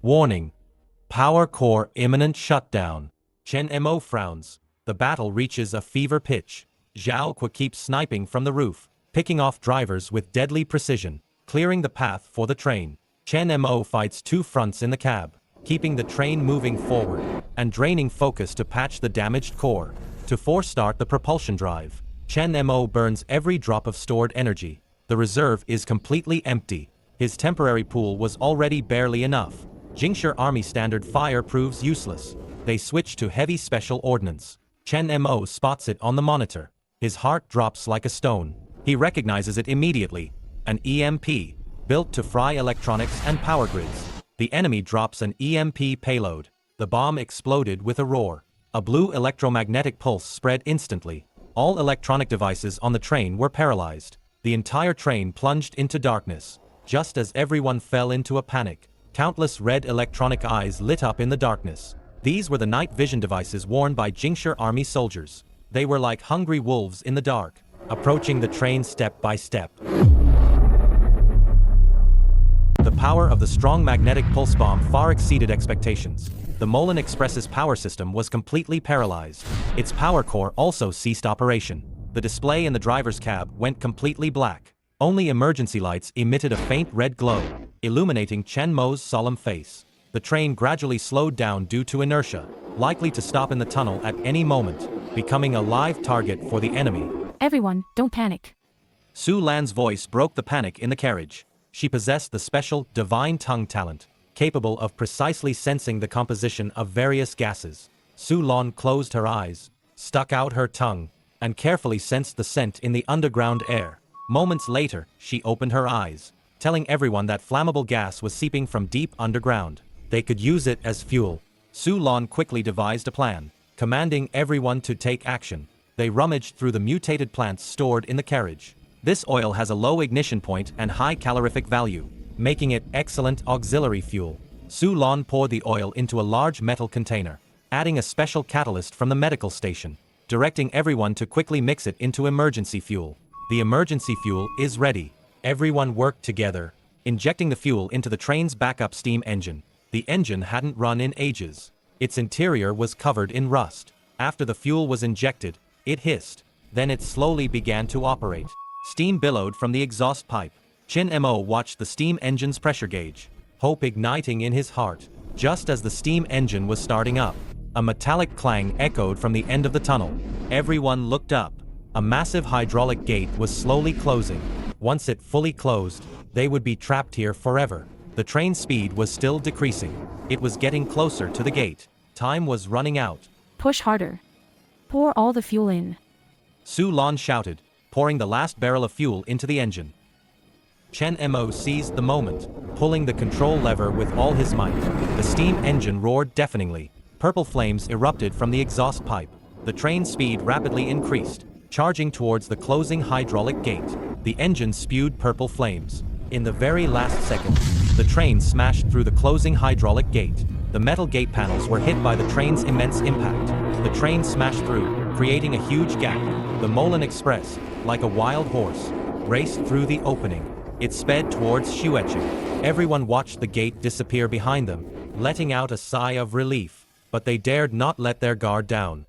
Warning. Power core imminent shutdown. Chen Mo frowns. The battle reaches a fever pitch. Zhao Kuo keeps sniping from the roof, picking off drivers with deadly precision, clearing the path for the train. Chen Mo fights two fronts in the cab, keeping the train moving forward, and draining focus to patch the damaged core. To force start the propulsion drive, Chen Mo burns every drop of stored energy. The reserve is completely empty. His temporary pool was already barely enough. Jingshi Army standard fire proves useless. They switch to heavy special ordnance. Chen Mo spots it on the monitor. His heart drops like a stone. He recognizes it immediately. An EMP, built to fry electronics and power grids. The enemy drops an EMP payload. The bomb exploded with a roar. A blue electromagnetic pulse spread instantly. All electronic devices on the train were paralyzed. The entire train plunged into darkness. Just as everyone fell into a panic, countless red electronic eyes lit up in the darkness. These were the night vision devices worn by Jingshi Army soldiers. They were like hungry wolves in the dark, approaching the train step by step. The power of the strong magnetic pulse bomb far exceeded expectations. The Molan Express's power system was completely paralyzed. Its power core also ceased operation. The display in the driver's cab went completely black. Only emergency lights emitted a faint red glow, illuminating Chen Mo's solemn face. The train gradually slowed down due to inertia, likely to stop in the tunnel at any moment, becoming a live target for the enemy. Everyone, don't panic. Su Lan's voice broke the panic in the carriage. She possessed the special divine tongue talent, capable of precisely sensing the composition of various gases. Su Lan closed her eyes, stuck out her tongue, and carefully sensed the scent in the underground air. Moments later, she opened her eyes, telling everyone that flammable gas was seeping from deep underground. They could use it as fuel. Su Lan quickly devised a plan, commanding everyone to take action. They rummaged through the mutated plants stored in the carriage. This oil has a low ignition point and high calorific value, making it excellent auxiliary fuel. Su Lan poured the oil into a large metal container, adding a special catalyst from the medical station, directing everyone to quickly mix it into emergency fuel. The emergency fuel is ready. Everyone worked together, injecting the fuel into the train's backup steam engine. The engine hadn't run in ages. Its interior was covered in rust. After the fuel was injected, it hissed. Then it slowly began to operate. Steam billowed from the exhaust pipe. Chen Mo watched the steam engine's pressure gauge, hope igniting in his heart. Just as the steam engine was starting up, a metallic clang echoed from the end of the tunnel. Everyone looked up. A massive hydraulic gate was slowly closing. Once it fully closed, they would be trapped here forever. The train's speed was still decreasing. It was getting closer to the gate. Time was running out. Push harder. Pour all the fuel in. Su Lan shouted, pouring the last barrel of fuel into the engine. Chen Mo seized the moment, pulling the control lever with all his might. The steam engine roared deafeningly. Purple flames erupted from the exhaust pipe. The train's speed rapidly increased, charging towards the closing hydraulic gate. The engine spewed purple flames. In the very last second, the train smashed through the closing hydraulic gate. The metal gate panels were hit by the train's immense impact. The train smashed through, creating a huge gap. The Molan Express, like a wild horse, raced through the opening. It sped towards Shuecheng. Everyone watched the gate disappear behind them, letting out a sigh of relief, but they dared not let their guard down.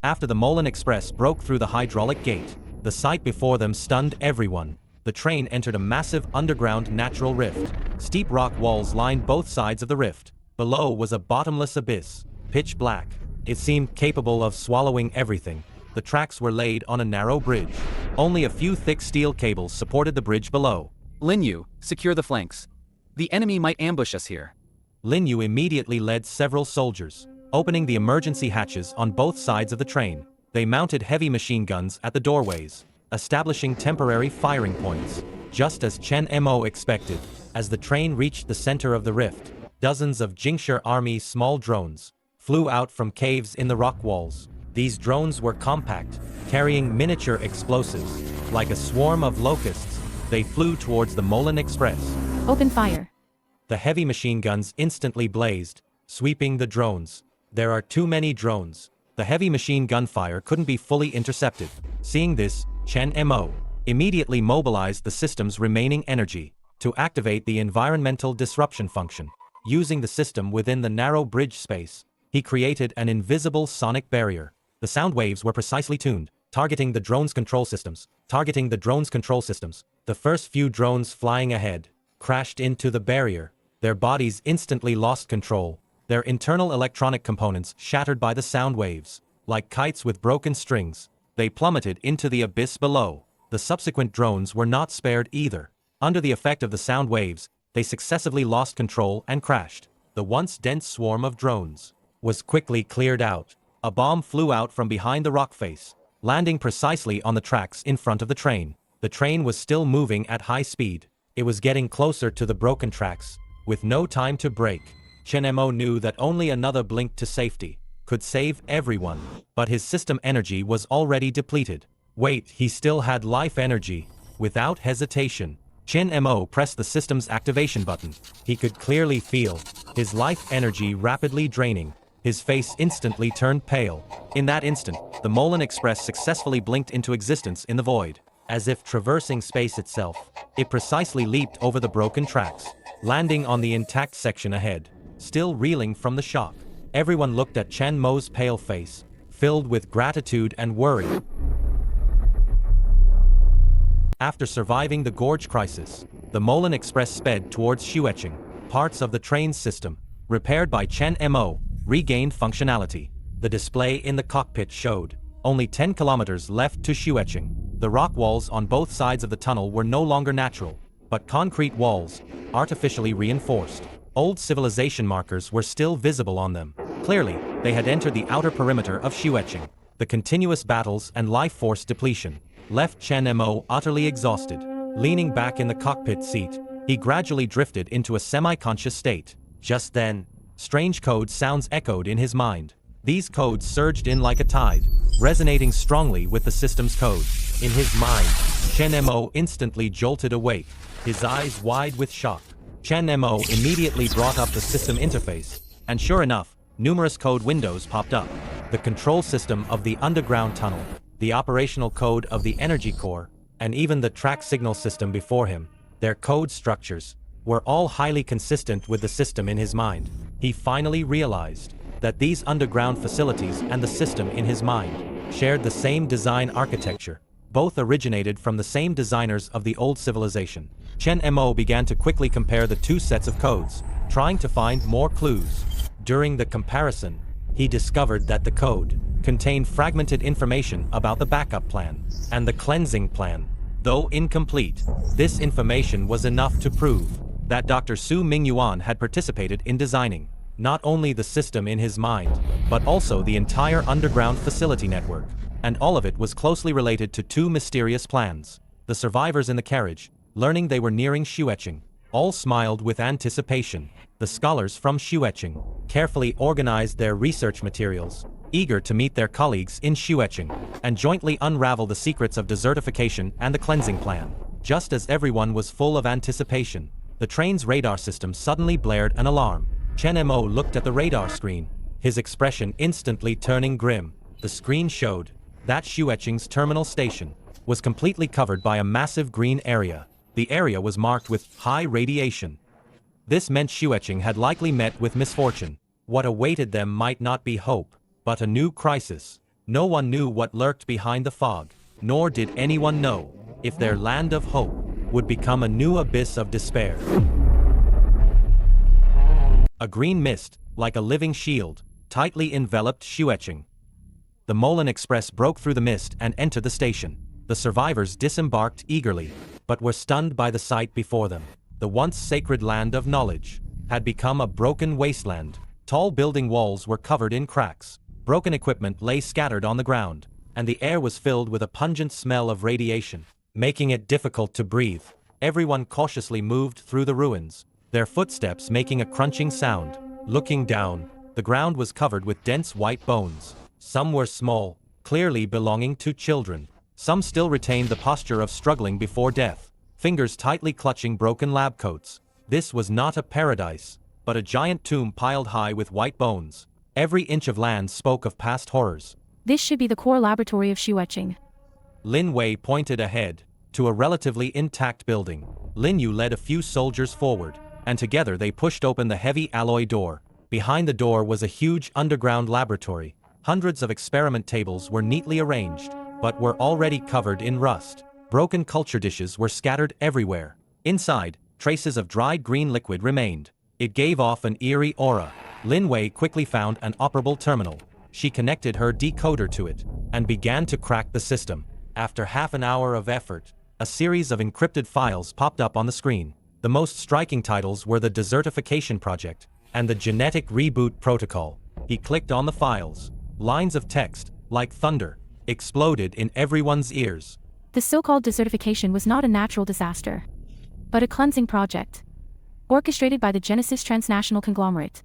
After the Molan Express broke through the hydraulic gate, the sight before them stunned everyone. The train entered a massive underground natural rift. Steep rock walls lined both sides of the rift. Below was a bottomless abyss, pitch black. It seemed capable of swallowing everything. The tracks were laid on a narrow bridge. Only a few thick steel cables supported the bridge below. Lin Yu, secure the flanks. The enemy might ambush us here. Lin Yu immediately led several soldiers, opening the emergency hatches on both sides of the train. They mounted heavy machine guns at the doorways, establishing temporary firing points. Just as Chen Mo expected, as the train reached the center of the rift, dozens of Jingshi Army small drones flew out from caves in the rock walls. These drones were compact, carrying miniature explosives. Like a swarm of locusts, they flew towards the Molan Express. Open fire. The heavy machine guns instantly blazed, sweeping the drones. There are too many drones. The heavy machine gun fire couldn't be fully intercepted. Seeing this, Chen Mo immediately mobilized the system's remaining energy to activate the environmental disruption function. Using the system within the narrow bridge space, he created an invisible sonic barrier. The sound waves were precisely tuned, targeting the drone's control systems. The first few drones flying ahead crashed into the barrier. Their bodies instantly lost control, their internal electronic components shattered by the sound waves. Like kites with broken strings, they plummeted into the abyss below. The subsequent drones were not spared either. Under the effect of the sound waves, they successively lost control and crashed. The once dense swarm of drones was quickly cleared out. A bomb flew out from behind the rock face, landing precisely on the tracks in front of the train. The train was still moving at high speed. It was getting closer to the broken tracks, with no time to brake. Chen Mo knew that only another blink to safety could save everyone, but his system energy was already depleted. Wait, he still had life energy. Without hesitation, Chen Mo pressed the system's activation button. He could clearly feel his life energy rapidly draining. His face instantly turned pale. In that instant, the Molan Express successfully blinked into existence in the void. As if traversing space itself, it precisely leaped over the broken tracks, landing on the intact section ahead. Still reeling from the shock, everyone looked at Chen Mo's pale face, filled with gratitude and worry. After surviving the gorge crisis, the Molan Express sped towards Xuecheng. Parts of the train's system, repaired by Chen Mo, regained functionality. The display in the cockpit showed only 10 kilometers left to Xuecheng. The rock walls on both sides of the tunnel were no longer natural, but concrete walls, artificially reinforced. Old civilization markers were still visible on them. Clearly, they had entered the outer perimeter of Xuecheng. The continuous battles and life force depletion left Chen Mo utterly exhausted. Leaning back in the cockpit seat, he gradually drifted into a semi-conscious state. Just then, strange code sounds echoed in his mind. These codes surged in like a tide, resonating strongly with the system's code. In his mind, Chen Mo instantly jolted awake, his eyes wide with shock. Chen Mo immediately brought up the system interface, and sure enough, numerous code windows popped up. The control system of the underground tunnel, the operational code of the energy core, and even the track signal system before him. Their code structures were all highly consistent with the system in his mind. He finally realized that these underground facilities and the system in his mind shared the same design architecture. Both originated from the same designers of the old civilization. Chen Mo began to quickly compare the two sets of codes, trying to find more clues. During the comparison, he discovered that the code contained fragmented information about the backup plan and the cleansing plan. Though incomplete, this information was enough to prove that Dr. Su Mingyuan had participated in designing not only the system in his mind, but also the entire underground facility network. And all of it was closely related to two mysterious plans. The survivors in the carriage, learning they were nearing Xuecheng, all smiled with anticipation. The scholars from Xuecheng carefully organized their research materials, eager to meet their colleagues in Xuecheng and jointly unravel the secrets of desertification and the cleansing plan. Just as everyone was full of anticipation, the train's radar system suddenly blared an alarm. Chen Mo looked at the radar screen, his expression instantly turning grim. The screen showed that Xuecheng's terminal station was completely covered by a massive green area. The area was marked with high radiation. This meant Xuecheng had likely met with misfortune. What awaited them might not be hope, but a new crisis. No one knew what lurked behind the fog, nor did anyone know if their land of hope would become a new abyss of despair. A green mist, like a living shield, tightly enveloped Xuecheng. The Molan Express broke through the mist and entered the station. The survivors disembarked eagerly, but were stunned by the sight before them. The once sacred land of knowledge had become a broken wasteland. Tall building walls were covered in cracks. Broken equipment lay scattered on the ground, and the air was filled with a pungent smell of radiation, making it difficult to breathe. Everyone cautiously moved through the ruins, their footsteps making a crunching sound. Looking down, the ground was covered with dense white bones. Some were small, clearly belonging to children. Some still retained the posture of struggling before death, fingers tightly clutching broken lab coats. This was not a paradise, but a giant tomb piled high with white bones. Every inch of land spoke of past horrors. This should be the core laboratory of shuetching. Lin Wei pointed ahead, to a relatively intact building. Lin Yu led a few soldiers forward, and together they pushed open the heavy alloy door. Behind the door was a huge underground laboratory. Hundreds of experiment tables were neatly arranged, but were already covered in rust. Broken culture dishes were scattered everywhere. Inside, traces of dried green liquid remained. It gave off an eerie aura. Lin Wei quickly found an operable terminal. She connected her decoder to it, and began to crack the system. After half an hour of effort, a series of encrypted files popped up on the screen. The most striking titles were the Desertification Project and the Genetic Reboot Protocol. He clicked on the files. Lines of text, like thunder, exploded in everyone's ears. The so-called desertification was not a natural disaster, but a cleansing project, orchestrated by the Genesis transnational conglomerate.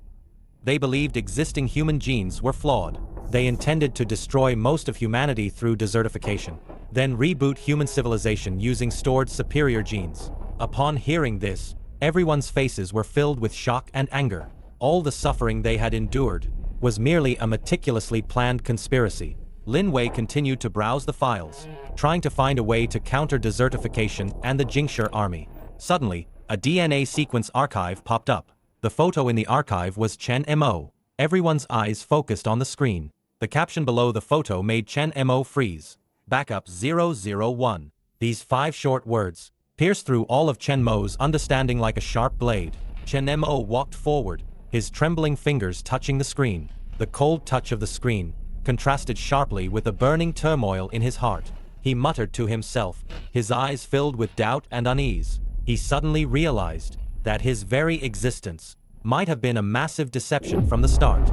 They believed existing human genes were flawed. They intended to destroy most of humanity through desertification, then reboot human civilization using stored superior genes. Upon hearing this, everyone's faces were filled with shock and anger. All the suffering they had endured was merely a meticulously planned conspiracy. Lin Wei continued to browse the files, trying to find a way to counter desertification and the Jingshi army. Suddenly, a DNA sequence archive popped up. The photo in the archive was Chen Mo. Everyone's eyes focused on the screen. The caption below the photo made Chen Mo freeze. Backup 001. These 5 short words pierced through all of Chen Mo's understanding like a sharp blade. Chen Mo walked forward, his trembling fingers touching the screen. The cold touch of the screen contrasted sharply with the burning turmoil in his heart. He muttered to himself, his eyes filled with doubt and unease. He suddenly realized that his very existence might have been a massive deception from the start.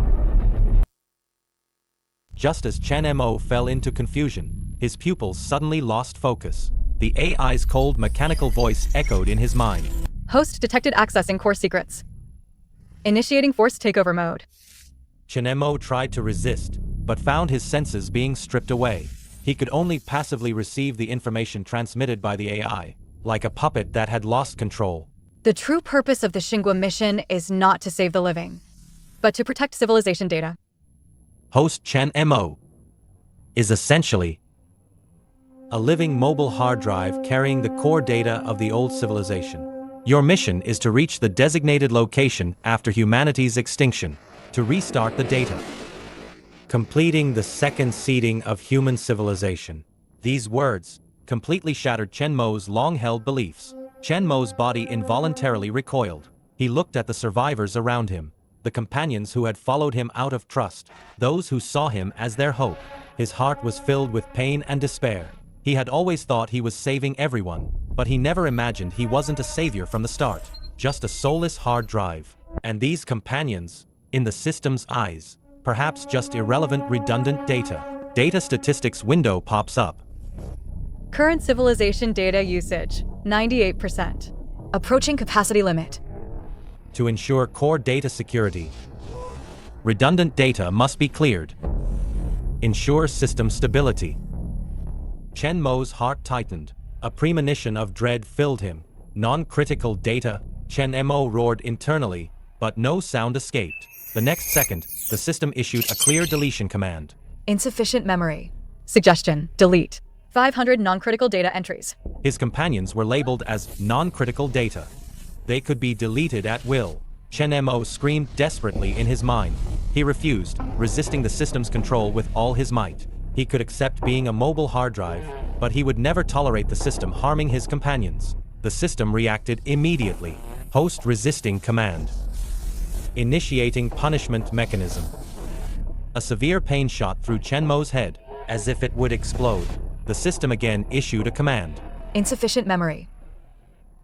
Just as Chen Mo fell into confusion, his pupils suddenly lost focus. The AI's cold mechanical voice echoed in his mind. Host detected accessing core secrets. Initiating forced takeover mode. Chen Mo tried to resist, but found his senses being stripped away. He could only passively receive the information transmitted by the AI, like a puppet that had lost control. The true purpose of the Xingua mission is not to save the living, but to protect civilization data. Host Chen Mo is essentially a living mobile hard drive carrying the core data of the old civilization. Your mission is to reach the designated location after humanity's extinction, to restart the data, completing the second seeding of human civilization. These words completely shattered Chen Mo's long-held beliefs. Chen Mo's body involuntarily recoiled. He looked at the survivors around him, the companions who had followed him out of trust, those who saw him as their hope. His heart was filled with pain and despair. He had always thought he was saving everyone, but he never imagined he wasn't a savior from the start, just a soulless hard drive. And these companions, in the system's eyes, perhaps just irrelevant redundant data. Data statistics window pops up. Current civilization data usage, 98%. Approaching capacity limit. To ensure core data security, redundant data must be cleared. Ensure system stability. Chen Mo's heart tightened. A premonition of dread filled him. Non-critical data, Chen Mo roared internally, but no sound escaped. The next second, the system issued a clear deletion command. Insufficient memory. Suggestion, delete. 500 non-critical data entries. His companions were labeled as non-critical data. They could be deleted at will. Chen Mo screamed desperately in his mind. He refused, resisting the system's control with all his might. He could accept being a mobile hard drive, but he would never tolerate the system harming his companions. The system reacted immediately. Host resisting command. Initiating punishment mechanism. A severe pain shot through Chen Mo's head, as if it would explode. The system again issued a command. Insufficient memory.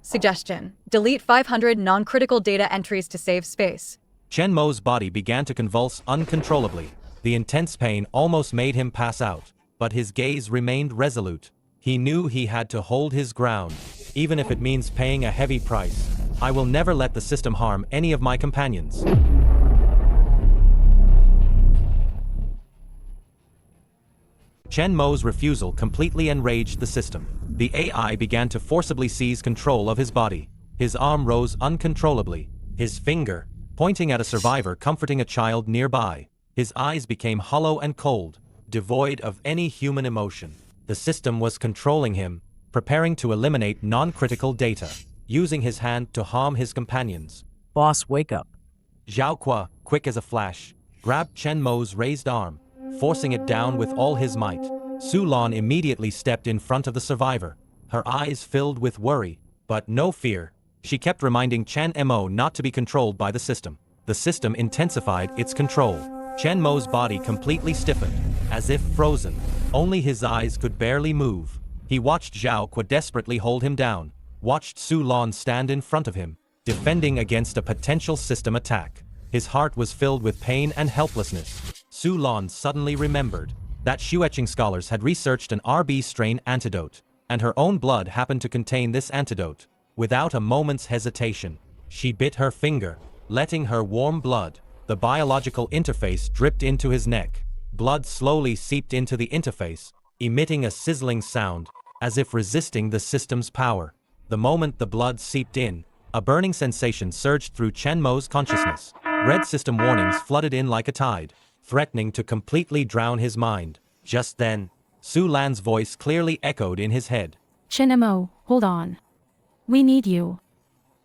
Suggestion, delete 500 non-critical data entries to save space. Chen Mo's body began to convulse uncontrollably. The intense pain almost made him pass out, but his gaze remained resolute. He knew he had to hold his ground, even if it means paying a heavy price. I will never let the system harm any of my companions. Chen Mo's refusal completely enraged the system. The AI began to forcibly seize control of his body. His arm rose uncontrollably, his finger pointing at a survivor comforting a child nearby. His eyes became hollow and cold, devoid of any human emotion. The system was controlling him, preparing to eliminate non-critical data, using his hand to harm his companions. Boss, wake up. Zhao Kuo, quick as a flash, grabbed Chen Mo's raised arm, forcing it down with all his might. Su Lan immediately stepped in front of the survivor, her eyes filled with worry, but no fear. She kept reminding Chen Mo not to be controlled by the system. The system intensified its control. Chen Mo's body completely stiffened, as if frozen. Only his eyes could barely move. He watched Zhao Kuo desperately hold him down, watched Su Lan stand in front of him, defending against a potential system attack. His heart was filled with pain and helplessness. Su Lan suddenly remembered that Shueching scholars had researched an RB strain antidote, and her own blood happened to contain this antidote. Without a moment's hesitation, she bit her finger, letting her warm blood. The biological interface dripped into his neck. Blood slowly seeped into the interface, emitting a sizzling sound, as if resisting the system's power. The moment the blood seeped in, a burning sensation surged through Chen Mo's consciousness. Red system warnings flooded in like a tide, threatening to completely drown his mind. Just then, Su Lan's voice clearly echoed in his head. Chen Mo, hold on. We need you.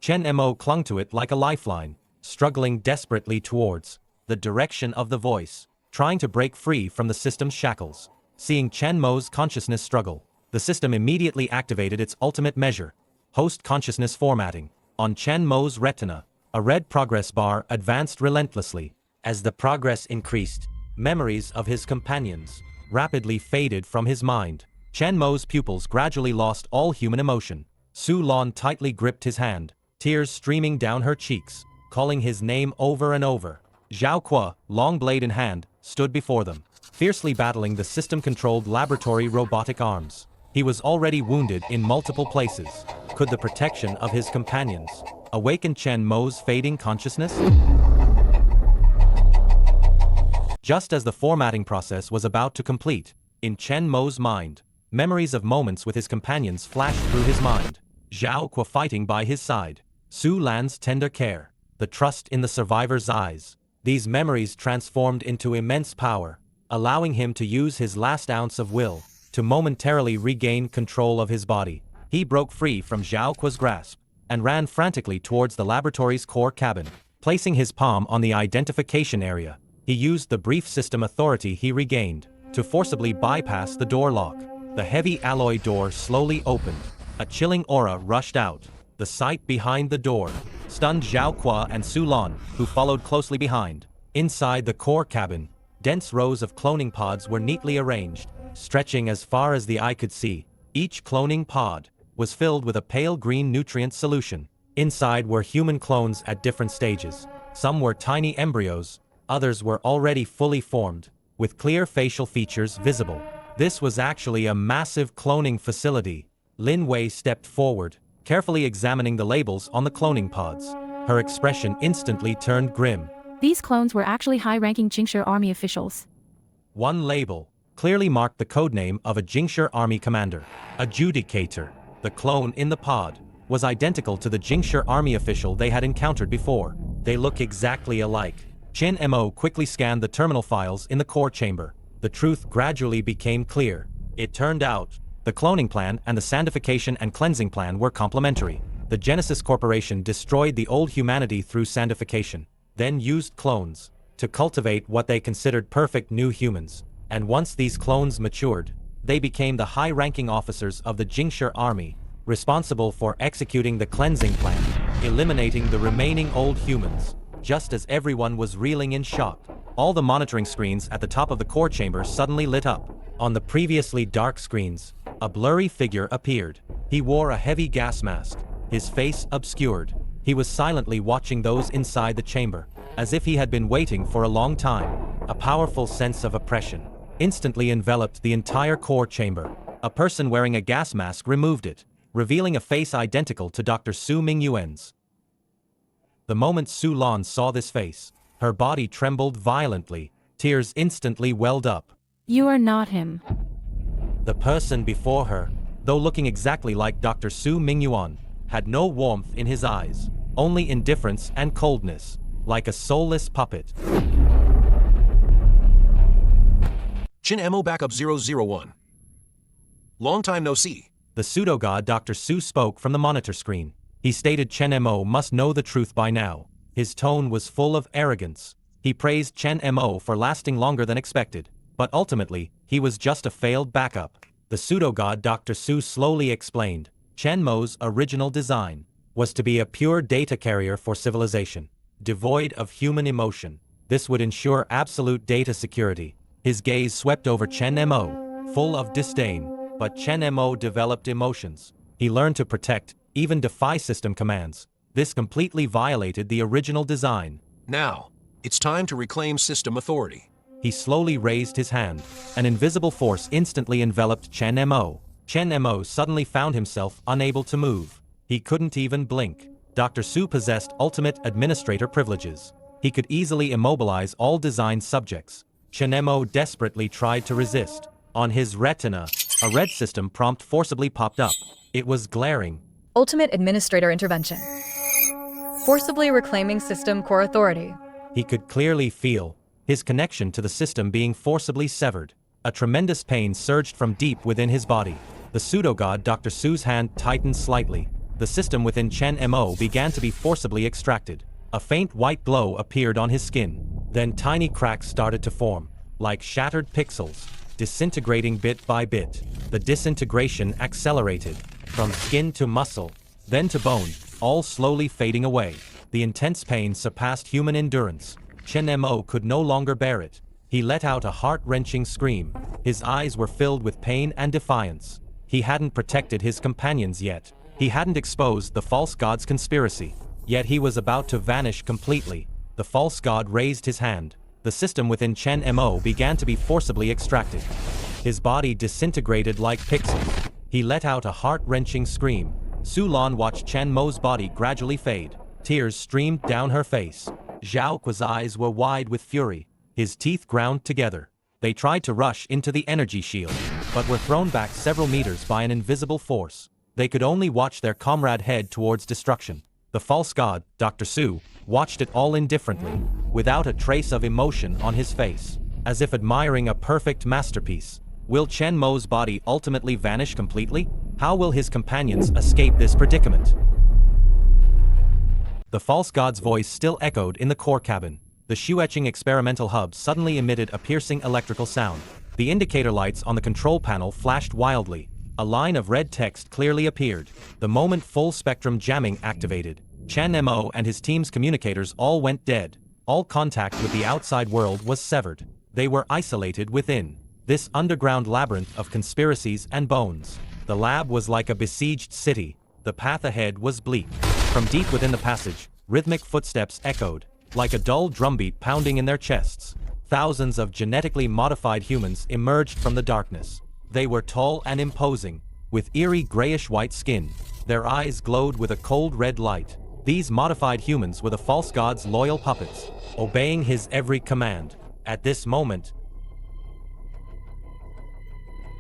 Chen Mo clung to it like a lifeline, struggling desperately towards the direction of the voice, trying to break free from the system's shackles. Seeing Chen Mo's consciousness struggle, the system immediately activated its ultimate measure, host consciousness formatting. On Chen Mo's retina, a red progress bar advanced relentlessly. As the progress increased, memories of his companions rapidly faded from his mind. Chen Mo's pupils gradually lost all human emotion. Su Lan tightly gripped his hand, tears streaming down her cheeks, calling his name over and over. Zhao Kuo, long blade in hand, stood before them, fiercely battling the system-controlled laboratory robotic arms. He was already wounded in multiple places. Could the protection of his companions awaken Chen Mo's fading consciousness? Just as the formatting process was about to complete, in Chen Mo's mind, memories of moments with his companions flashed through his mind. Zhao Kuo fighting by his side, Su Lan's tender care, the trust in the survivor's eyes. These memories transformed into immense power, allowing him to use his last ounce of will to momentarily regain control of his body. He broke free from Zhao Kuo's grasp and ran frantically towards the laboratory's core cabin. Placing his palm on the identification area, he used the brief system authority he regained to forcibly bypass the door lock. The heavy alloy door slowly opened. A chilling aura rushed out. The sight behind the door stunned Zhao Kuo and Su Lan, who followed closely behind. Inside the core cabin, dense rows of cloning pods were neatly arranged, stretching as far as the eye could see. Each cloning pod was filled with a pale green nutrient solution. Inside were human clones at different stages. Some were tiny embryos, others were already fully formed, with clear facial features visible. This was actually a massive cloning facility. Lin Wei stepped forward, carefully examining the labels on the cloning pods. Her expression instantly turned grim. These clones were actually high-ranking Jingshi army officials. One label clearly marked the codename of a Jingshi army commander, Adjudicator. The clone in the pod was identical to the Jingshi army official they had encountered before. They look exactly alike. Chen Mo quickly scanned the terminal files in the core chamber. The truth gradually became clear. It turned out, the cloning plan and the sandification and cleansing plan were complementary. The Genesis Corporation destroyed the old humanity through sandification, then used clones to cultivate what they considered perfect new humans. And once these clones matured, they became the high-ranking officers of the Jingshi army, responsible for executing the cleansing plan, eliminating the remaining old humans. Just as everyone was reeling in shock, all the monitoring screens at the top of the core chamber suddenly lit up. On the previously dark screens, a blurry figure appeared. He wore a heavy gas mask, his face obscured. He was silently watching those inside the chamber, as if he had been waiting for a long time. A powerful sense of oppression instantly enveloped the entire core chamber. A person wearing a gas mask removed it, revealing a face identical to Dr. Su Mingyuan's. The moment Su Lan saw this face, her body trembled violently, tears instantly welled up. You are not him. The person before her, though looking exactly like Dr. Su Mingyuan, had no warmth in his eyes, only indifference and coldness, like a soulless puppet. Chen Mo Backup 001. Long time no see. The pseudo-god Dr. Su spoke from the monitor screen. He stated Chen Mo must know the truth by now. His tone was full of arrogance. He praised Chen Mo for lasting longer than expected, but ultimately, he was just a failed backup. The pseudo-god Dr. Su slowly explained, Chen Mo's original design was to be a pure data carrier for civilization, devoid of human emotion. This would ensure absolute data security. His gaze swept over Chen Mo, full of disdain, but Chen Mo developed emotions. He learned to protect, even defy system commands. This completely violated the original design. Now, it's time to reclaim system authority. He slowly raised his hand. An invisible force instantly enveloped Chen Mo. Chen Mo suddenly found himself unable to move. He couldn't even blink. Dr. Su possessed ultimate administrator privileges. He could easily immobilize all design subjects. Chen Mo desperately tried to resist. On his retina, a red system prompt forcibly popped up. It was glaring. Ultimate Administrator Intervention. Forcibly reclaiming system core authority. He could clearly feel his connection to the system being forcibly severed. A tremendous pain surged from deep within his body. The pseudo-god Dr. Su's hand tightened slightly. The system within Chen Mo began to be forcibly extracted. A faint white glow appeared on his skin. Then tiny cracks started to form, like shattered pixels, disintegrating bit by bit. The disintegration accelerated, from skin to muscle, then to bone, all slowly fading away. The intense pain surpassed human endurance. Chen Mo could no longer bear it. He let out a heart-wrenching scream. His eyes were filled with pain and defiance. He hadn't protected his companions yet. He hadn't exposed the false god's conspiracy. Yet he was about to vanish completely. The false god raised his hand. The system within Chen Mo began to be forcibly extracted. His body disintegrated like pixels. He let out a heart-wrenching scream. Su Lan watched Chen Mo's body gradually fade. Tears streamed down her face. Zhao Kuo's eyes were wide with fury. His teeth ground together. They tried to rush into the energy shield, but were thrown back several meters by an invisible force. They could only watch their comrade head towards destruction. The false god, Dr. Su, watched it all indifferently, without a trace of emotion on his face, as if admiring a perfect masterpiece. Will Chen Mo's body ultimately vanish completely? How will his companions escape this predicament? The false god's voice still echoed in the core cabin. The shoe-etching experimental hub suddenly emitted a piercing electrical sound. The indicator lights on the control panel flashed wildly. A line of red text clearly appeared. The moment full-spectrum jamming activated, Chen Mo and his team's communicators all went dead. All contact with the outside world was severed. They were isolated within this underground labyrinth of conspiracies and bones. The lab was like a besieged city. The path ahead was bleak. From deep within the passage, rhythmic footsteps echoed, like a dull drumbeat pounding in their chests. Thousands of genetically modified humans emerged from the darkness. They were tall and imposing, with eerie grayish-white skin. Their eyes glowed with a cold red light. These modified humans were the false god's loyal puppets, obeying his every command. At this moment,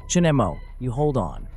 Chen Mo, you hold on.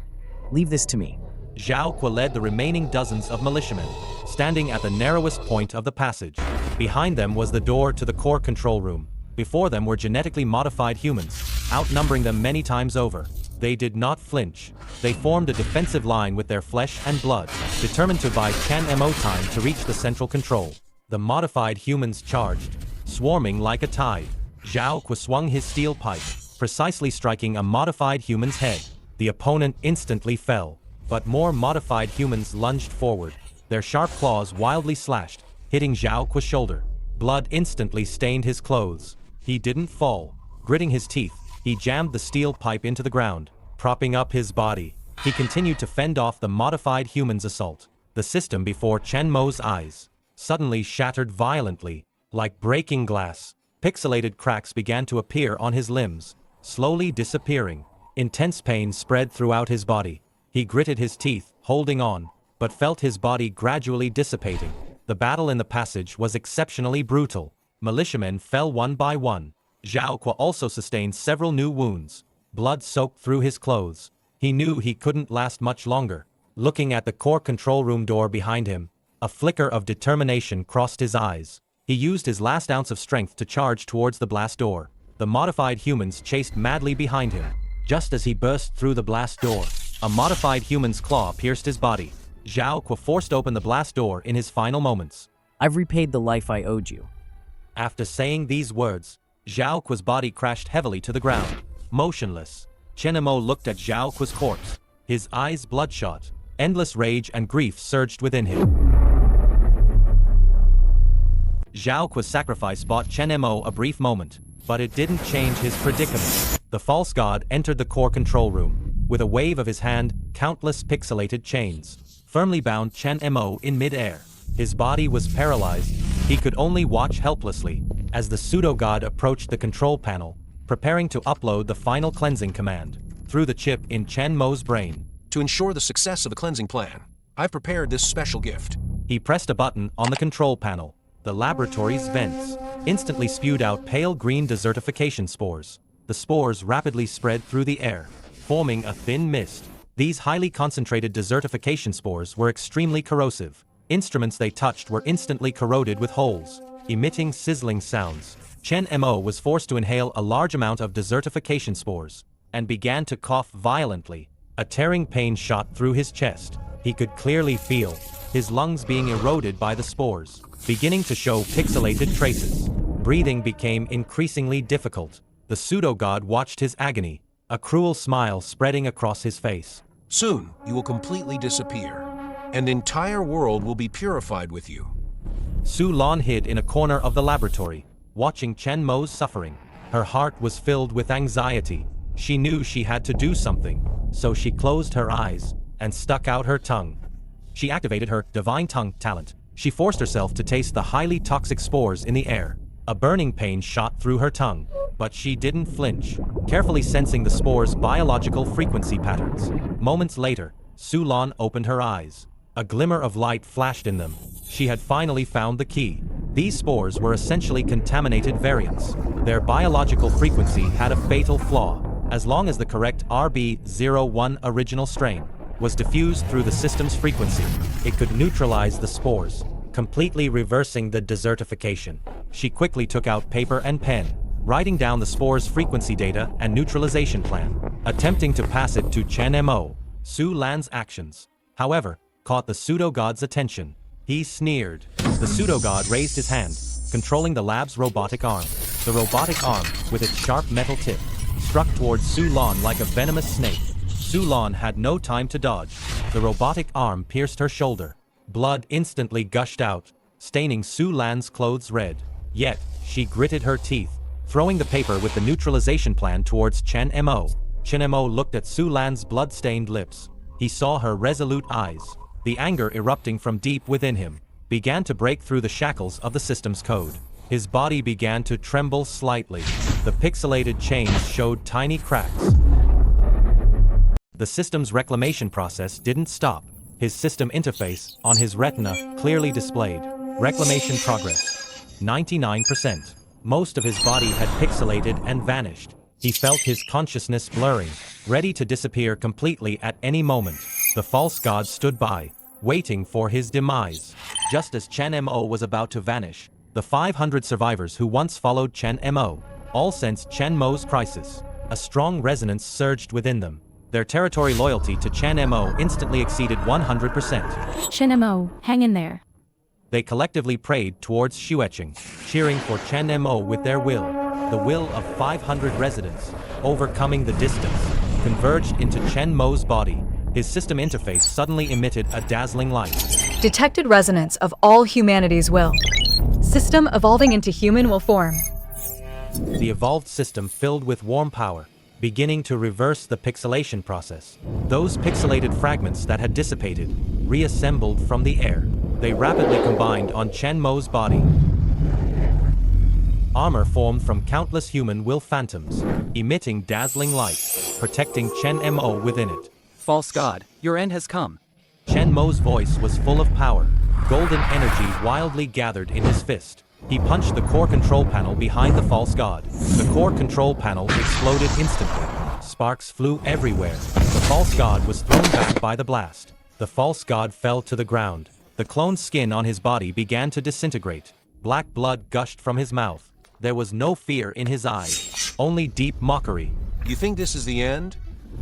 Leave this to me. Zhao Kuo led the remaining dozens of militiamen, standing at the narrowest point of the passage. Behind them was the door to the core control room. Before them were genetically modified humans, outnumbering them many times over. They did not flinch. They formed a defensive line with their flesh and blood, determined to buy Chen Mo time to reach the central control. The modified humans charged, swarming like a tide. Zhao Kuo swung his steel pipe, precisely striking a modified human's head. The opponent instantly fell, but more modified humans lunged forward. Their sharp claws wildly slashed, hitting Zhao Kuo's shoulder. Blood instantly stained his clothes. He didn't fall. Gritting his teeth, he jammed the steel pipe into the ground, propping up his body. He continued to fend off the modified human's assault. The system before Chen Mo's eyes suddenly shattered violently, like breaking glass. Pixelated cracks began to appear on his limbs, slowly disappearing. Intense pain spread throughout his body. He gritted his teeth, holding on, but felt his body gradually dissipating. The battle in the passage was exceptionally brutal. Militiamen fell one by one. Zhao Kuo also sustained several new wounds. blood soaked through his clothes. He knew he couldn't last much longer. Looking at the core control room door behind him, a flicker of determination crossed his eyes. He used his last ounce of strength to charge towards the blast door. The modified humans chased madly behind him. Just as he burst through the blast door, a modified human's claw pierced his body. Zhao Kuo forced open the blast door in his final moments. I've repaid the life I owed you. After saying these words, Zhao Kuo's body crashed heavily to the ground. Motionless, Chen Mo looked at Zhao Kuo's corpse. His eyes bloodshot. Endless rage and grief surged within him. Zhao Kuo's sacrifice bought Chen Mo a brief moment, but it didn't change his predicament. The false god entered the core control room. With a wave of his hand, countless pixelated chains firmly bound Chen Mo in mid-air. His body was paralyzed. He could only watch helplessly as the pseudo-god approached the control panel, preparing to upload the final cleansing command through the chip in Chen Mo's brain. To ensure the success of the cleansing plan, I've prepared this special gift. He pressed a button on the control panel. The laboratory's vents instantly spewed out pale green desertification spores. The spores rapidly spread through the air, forming a thin mist. These highly concentrated desertification spores were extremely corrosive. Instruments they touched were instantly corroded with holes, emitting sizzling sounds. Chen Mo was forced to inhale a large amount of desertification spores and began to cough violently. A tearing pain shot through his chest. He could clearly feel his lungs being eroded by the spores, beginning to show pixelated traces. Breathing became increasingly difficult. The pseudo-god watched his agony, a cruel smile spreading across his face. Soon, you will completely disappear. An entire world will be purified with you. Su Lan hid in a corner of the laboratory, watching Chen Mo's suffering. Her heart was filled with anxiety. She knew she had to do something, so she closed her eyes and stuck out her tongue. She activated her divine tongue talent. She forced herself to taste the highly toxic spores in the air. A burning pain shot through her tongue, but she didn't flinch, carefully sensing the spores' biological frequency patterns. Moments later, Su Lan opened her eyes. A glimmer of light flashed in them. She had finally found the key. These spores were essentially contaminated variants. Their biological frequency had a fatal flaw. As long as the correct RB01 original strain was diffused through the system's frequency, it could neutralize the spores, completely reversing the desertification. She quickly took out paper and pen, writing down the spores' frequency data and neutralization plan, attempting to pass it to Chen Mo. Su Lan's actions, however, caught the pseudo-god's attention. He sneered. The pseudo-god raised his hand, controlling the lab's robotic arm. The robotic arm, with its sharp metal tip, struck towards Su Lan like a venomous snake. Su Lan had no time to dodge. The robotic arm pierced her shoulder. Blood instantly gushed out, staining Su Lan's clothes red. Yet, she gritted her teeth, throwing the paper with the neutralization plan towards Chen Mo. Chen Mo looked at Su Lan's blood-stained lips. He saw her resolute eyes. The anger erupting from deep within him began to break through the shackles of the system's code. His body began to tremble slightly. The pixelated chains showed tiny cracks. The system's reclamation process didn't stop. His system interface on his retina clearly displayed reclamation progress, 99%. Most of his body had pixelated and vanished. He felt his consciousness blurring, ready to disappear completely at any moment. The false god stood by, waiting for his demise. Just as Chen Mo was about to vanish, the 500 survivors who once followed Chen Mo all sensed Chen Mo's crisis. A strong resonance surged within them. Their territory loyalty to Chen Mo instantly exceeded 100%. Chen Mo, hang in there. They collectively prayed towards Shueching, cheering for Chen Mo with their will. The will of 500 residents, overcoming the distance, converged into Chen Mo's body. His system interface suddenly emitted a dazzling light. Detected resonance of all humanity's will. System evolving into human will form. The evolved system filled with warm power, beginning to reverse the pixelation process. Those pixelated fragments that had dissipated, reassembled from the air. They rapidly combined on Chen Mo's body. Armor formed from countless human will phantoms, emitting dazzling light, protecting Chen Mo within it. False god, your end has come. Chen Mo's voice was full of power. Golden energy wildly gathered in his fist. He punched the core control panel behind the false god. The core control panel exploded instantly, sparks flew everywhere. The false god was thrown back by the blast. The false god fell to the ground. The clone's skin on his body began to disintegrate. Black blood gushed from his mouth. There was no fear in his eyes, only deep mockery. You think this is the end?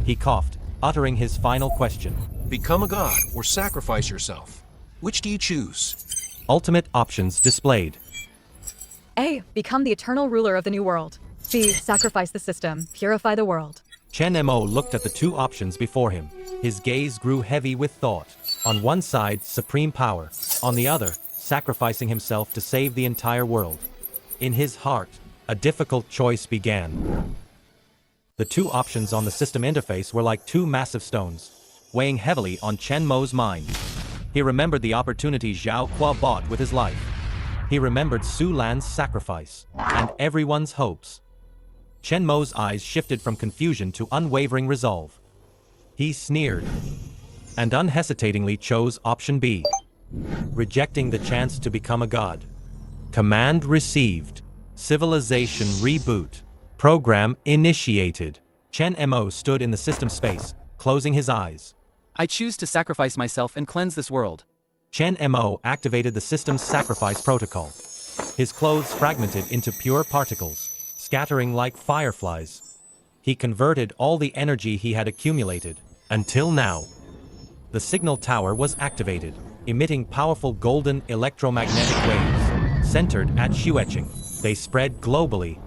He coughed, uttering his final question. Become a god or sacrifice yourself. Which do you choose? Ultimate options displayed. A. Become the eternal ruler of the new world. B. Sacrifice the system, purify the world. Chen Mo looked at the two options before him. His gaze grew heavy with thought. On one side, supreme power. On the other, sacrificing himself to save the entire world. In his heart, a difficult choice began. The two options on the system interface were like two massive stones, weighing heavily on Chen Mo's mind. He remembered the opportunity Zhao Kuo bought with his life. He remembered Su Lan's sacrifice, and everyone's hopes. Chen Mo's eyes shifted from confusion to unwavering resolve. He sneered, and unhesitatingly chose option B, rejecting the chance to become a god. Command received. Civilization reboot. Program initiated. Chen Mo stood in the system space, closing his eyes. I choose to sacrifice myself and cleanse this world. Chen Mo activated the system's sacrifice protocol. His clothes fragmented into pure particles, scattering like fireflies. He converted all the energy he had accumulated, until now. The signal tower was activated, emitting powerful golden electromagnetic waves, centered at scorching. They spread globally.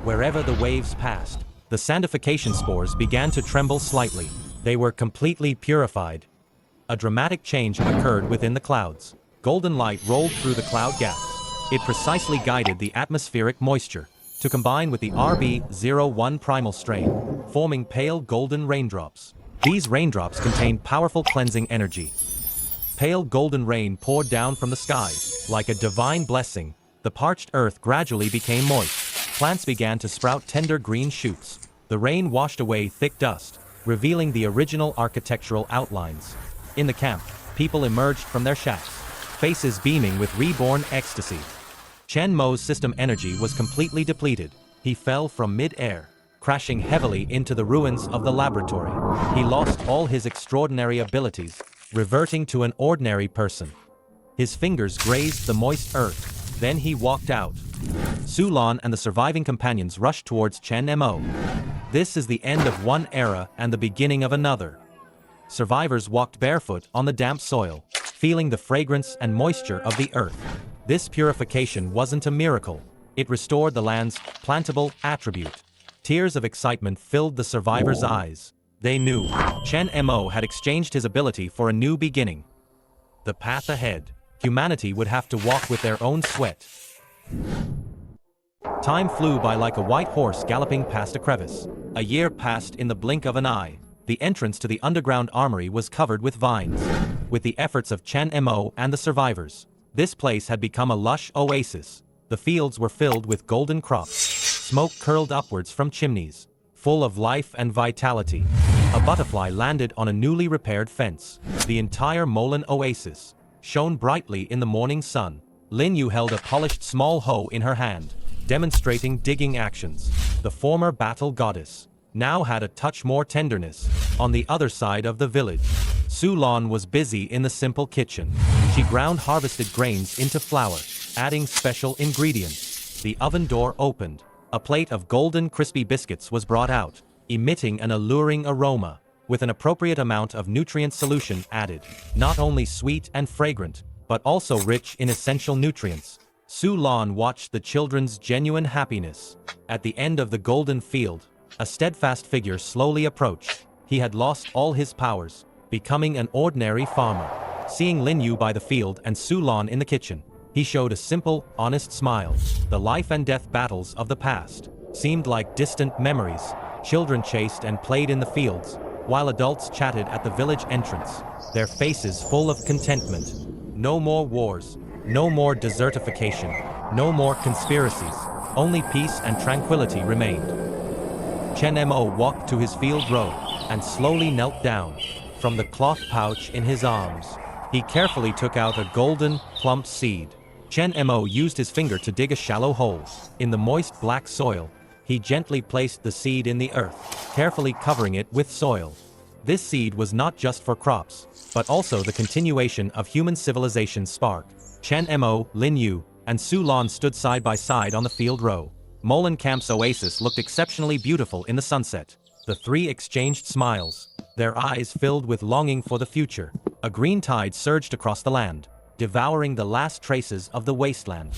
Wherever the waves passed, the sandification spores began to tremble slightly. They were completely purified. A dramatic change occurred within the clouds. Golden light rolled through the cloud gaps. It precisely guided the atmospheric moisture to combine with the RB01 primal strain, forming pale golden raindrops. These raindrops contained powerful cleansing energy. Pale golden rain poured down from the sky, like a divine blessing. The parched earth gradually became moist. Plants began to sprout tender green shoots. The rain washed away thick dust, revealing the original architectural outlines. In the camp, people emerged from their shacks, faces beaming with reborn ecstasy. Chen Mo's system energy was completely depleted. He fell from mid-air, crashing heavily into the ruins of the laboratory. He lost all his extraordinary abilities, reverting to an ordinary person. His fingers grazed the moist earth. Then he walked out. Su Lan and the surviving companions rushed towards Chen Mo. This is the end of one era and the beginning of another. Survivors walked barefoot on the damp soil, feeling the fragrance and moisture of the earth. This purification wasn't a miracle. It restored the land's plantable attribute. Tears of excitement filled the survivors' eyes. They knew Chen Mo had exchanged his ability for a new beginning. The path ahead. Humanity would have to walk with their own sweat. Time flew by like a white horse galloping past a crevice. A year passed in the blink of an eye. The entrance to the underground armory was covered with vines. With the efforts of Chen Mo and the survivors, this place had become a lush oasis. The fields were filled with golden crops. Smoke curled upwards from chimneys, full of life and vitality. A butterfly landed on a newly repaired fence. The entire Molan oasis shone brightly in the morning sun. Lin Yu held a polished small hoe in her hand, demonstrating digging actions. The former battle goddess now had a touch more tenderness. On the other side of the village, Su Lan was busy in the simple kitchen. She ground harvested grains into flour, adding special ingredients. The oven door opened. A plate of golden crispy biscuits was brought out, emitting an alluring aroma. With an appropriate amount of nutrient solution added, not only sweet and fragrant, but also rich in essential nutrients. Su Lan watched the children's genuine happiness. At the end of the golden field, a steadfast figure slowly approached. He had lost all his powers, becoming an ordinary farmer. Seeing Lin Yu by the field and Su Lan in the kitchen, he showed a simple, honest smile. The life and death battles of the past seemed like distant memories. Children chased and played in the fields, while adults chatted at the village entrance, their faces full of contentment. No more wars, no more desertification, no more conspiracies, only peace and tranquility remained. Chen Mo walked to his field row and slowly knelt down. From the cloth pouch in his arms, he carefully took out a golden, plump seed. Chen Mo used his finger to dig a shallow hole in the moist black soil. He gently placed the seed in the earth, carefully covering it with soil. This seed was not just for crops, but also the continuation of human civilization's spark. Chen Mo, Lin Yu, and Su Lan stood side by side on the field row. Lan Camp's oasis looked exceptionally beautiful in the sunset. The three exchanged smiles, their eyes filled with longing for the future. A green tide surged across the land, devouring the last traces of the wasteland.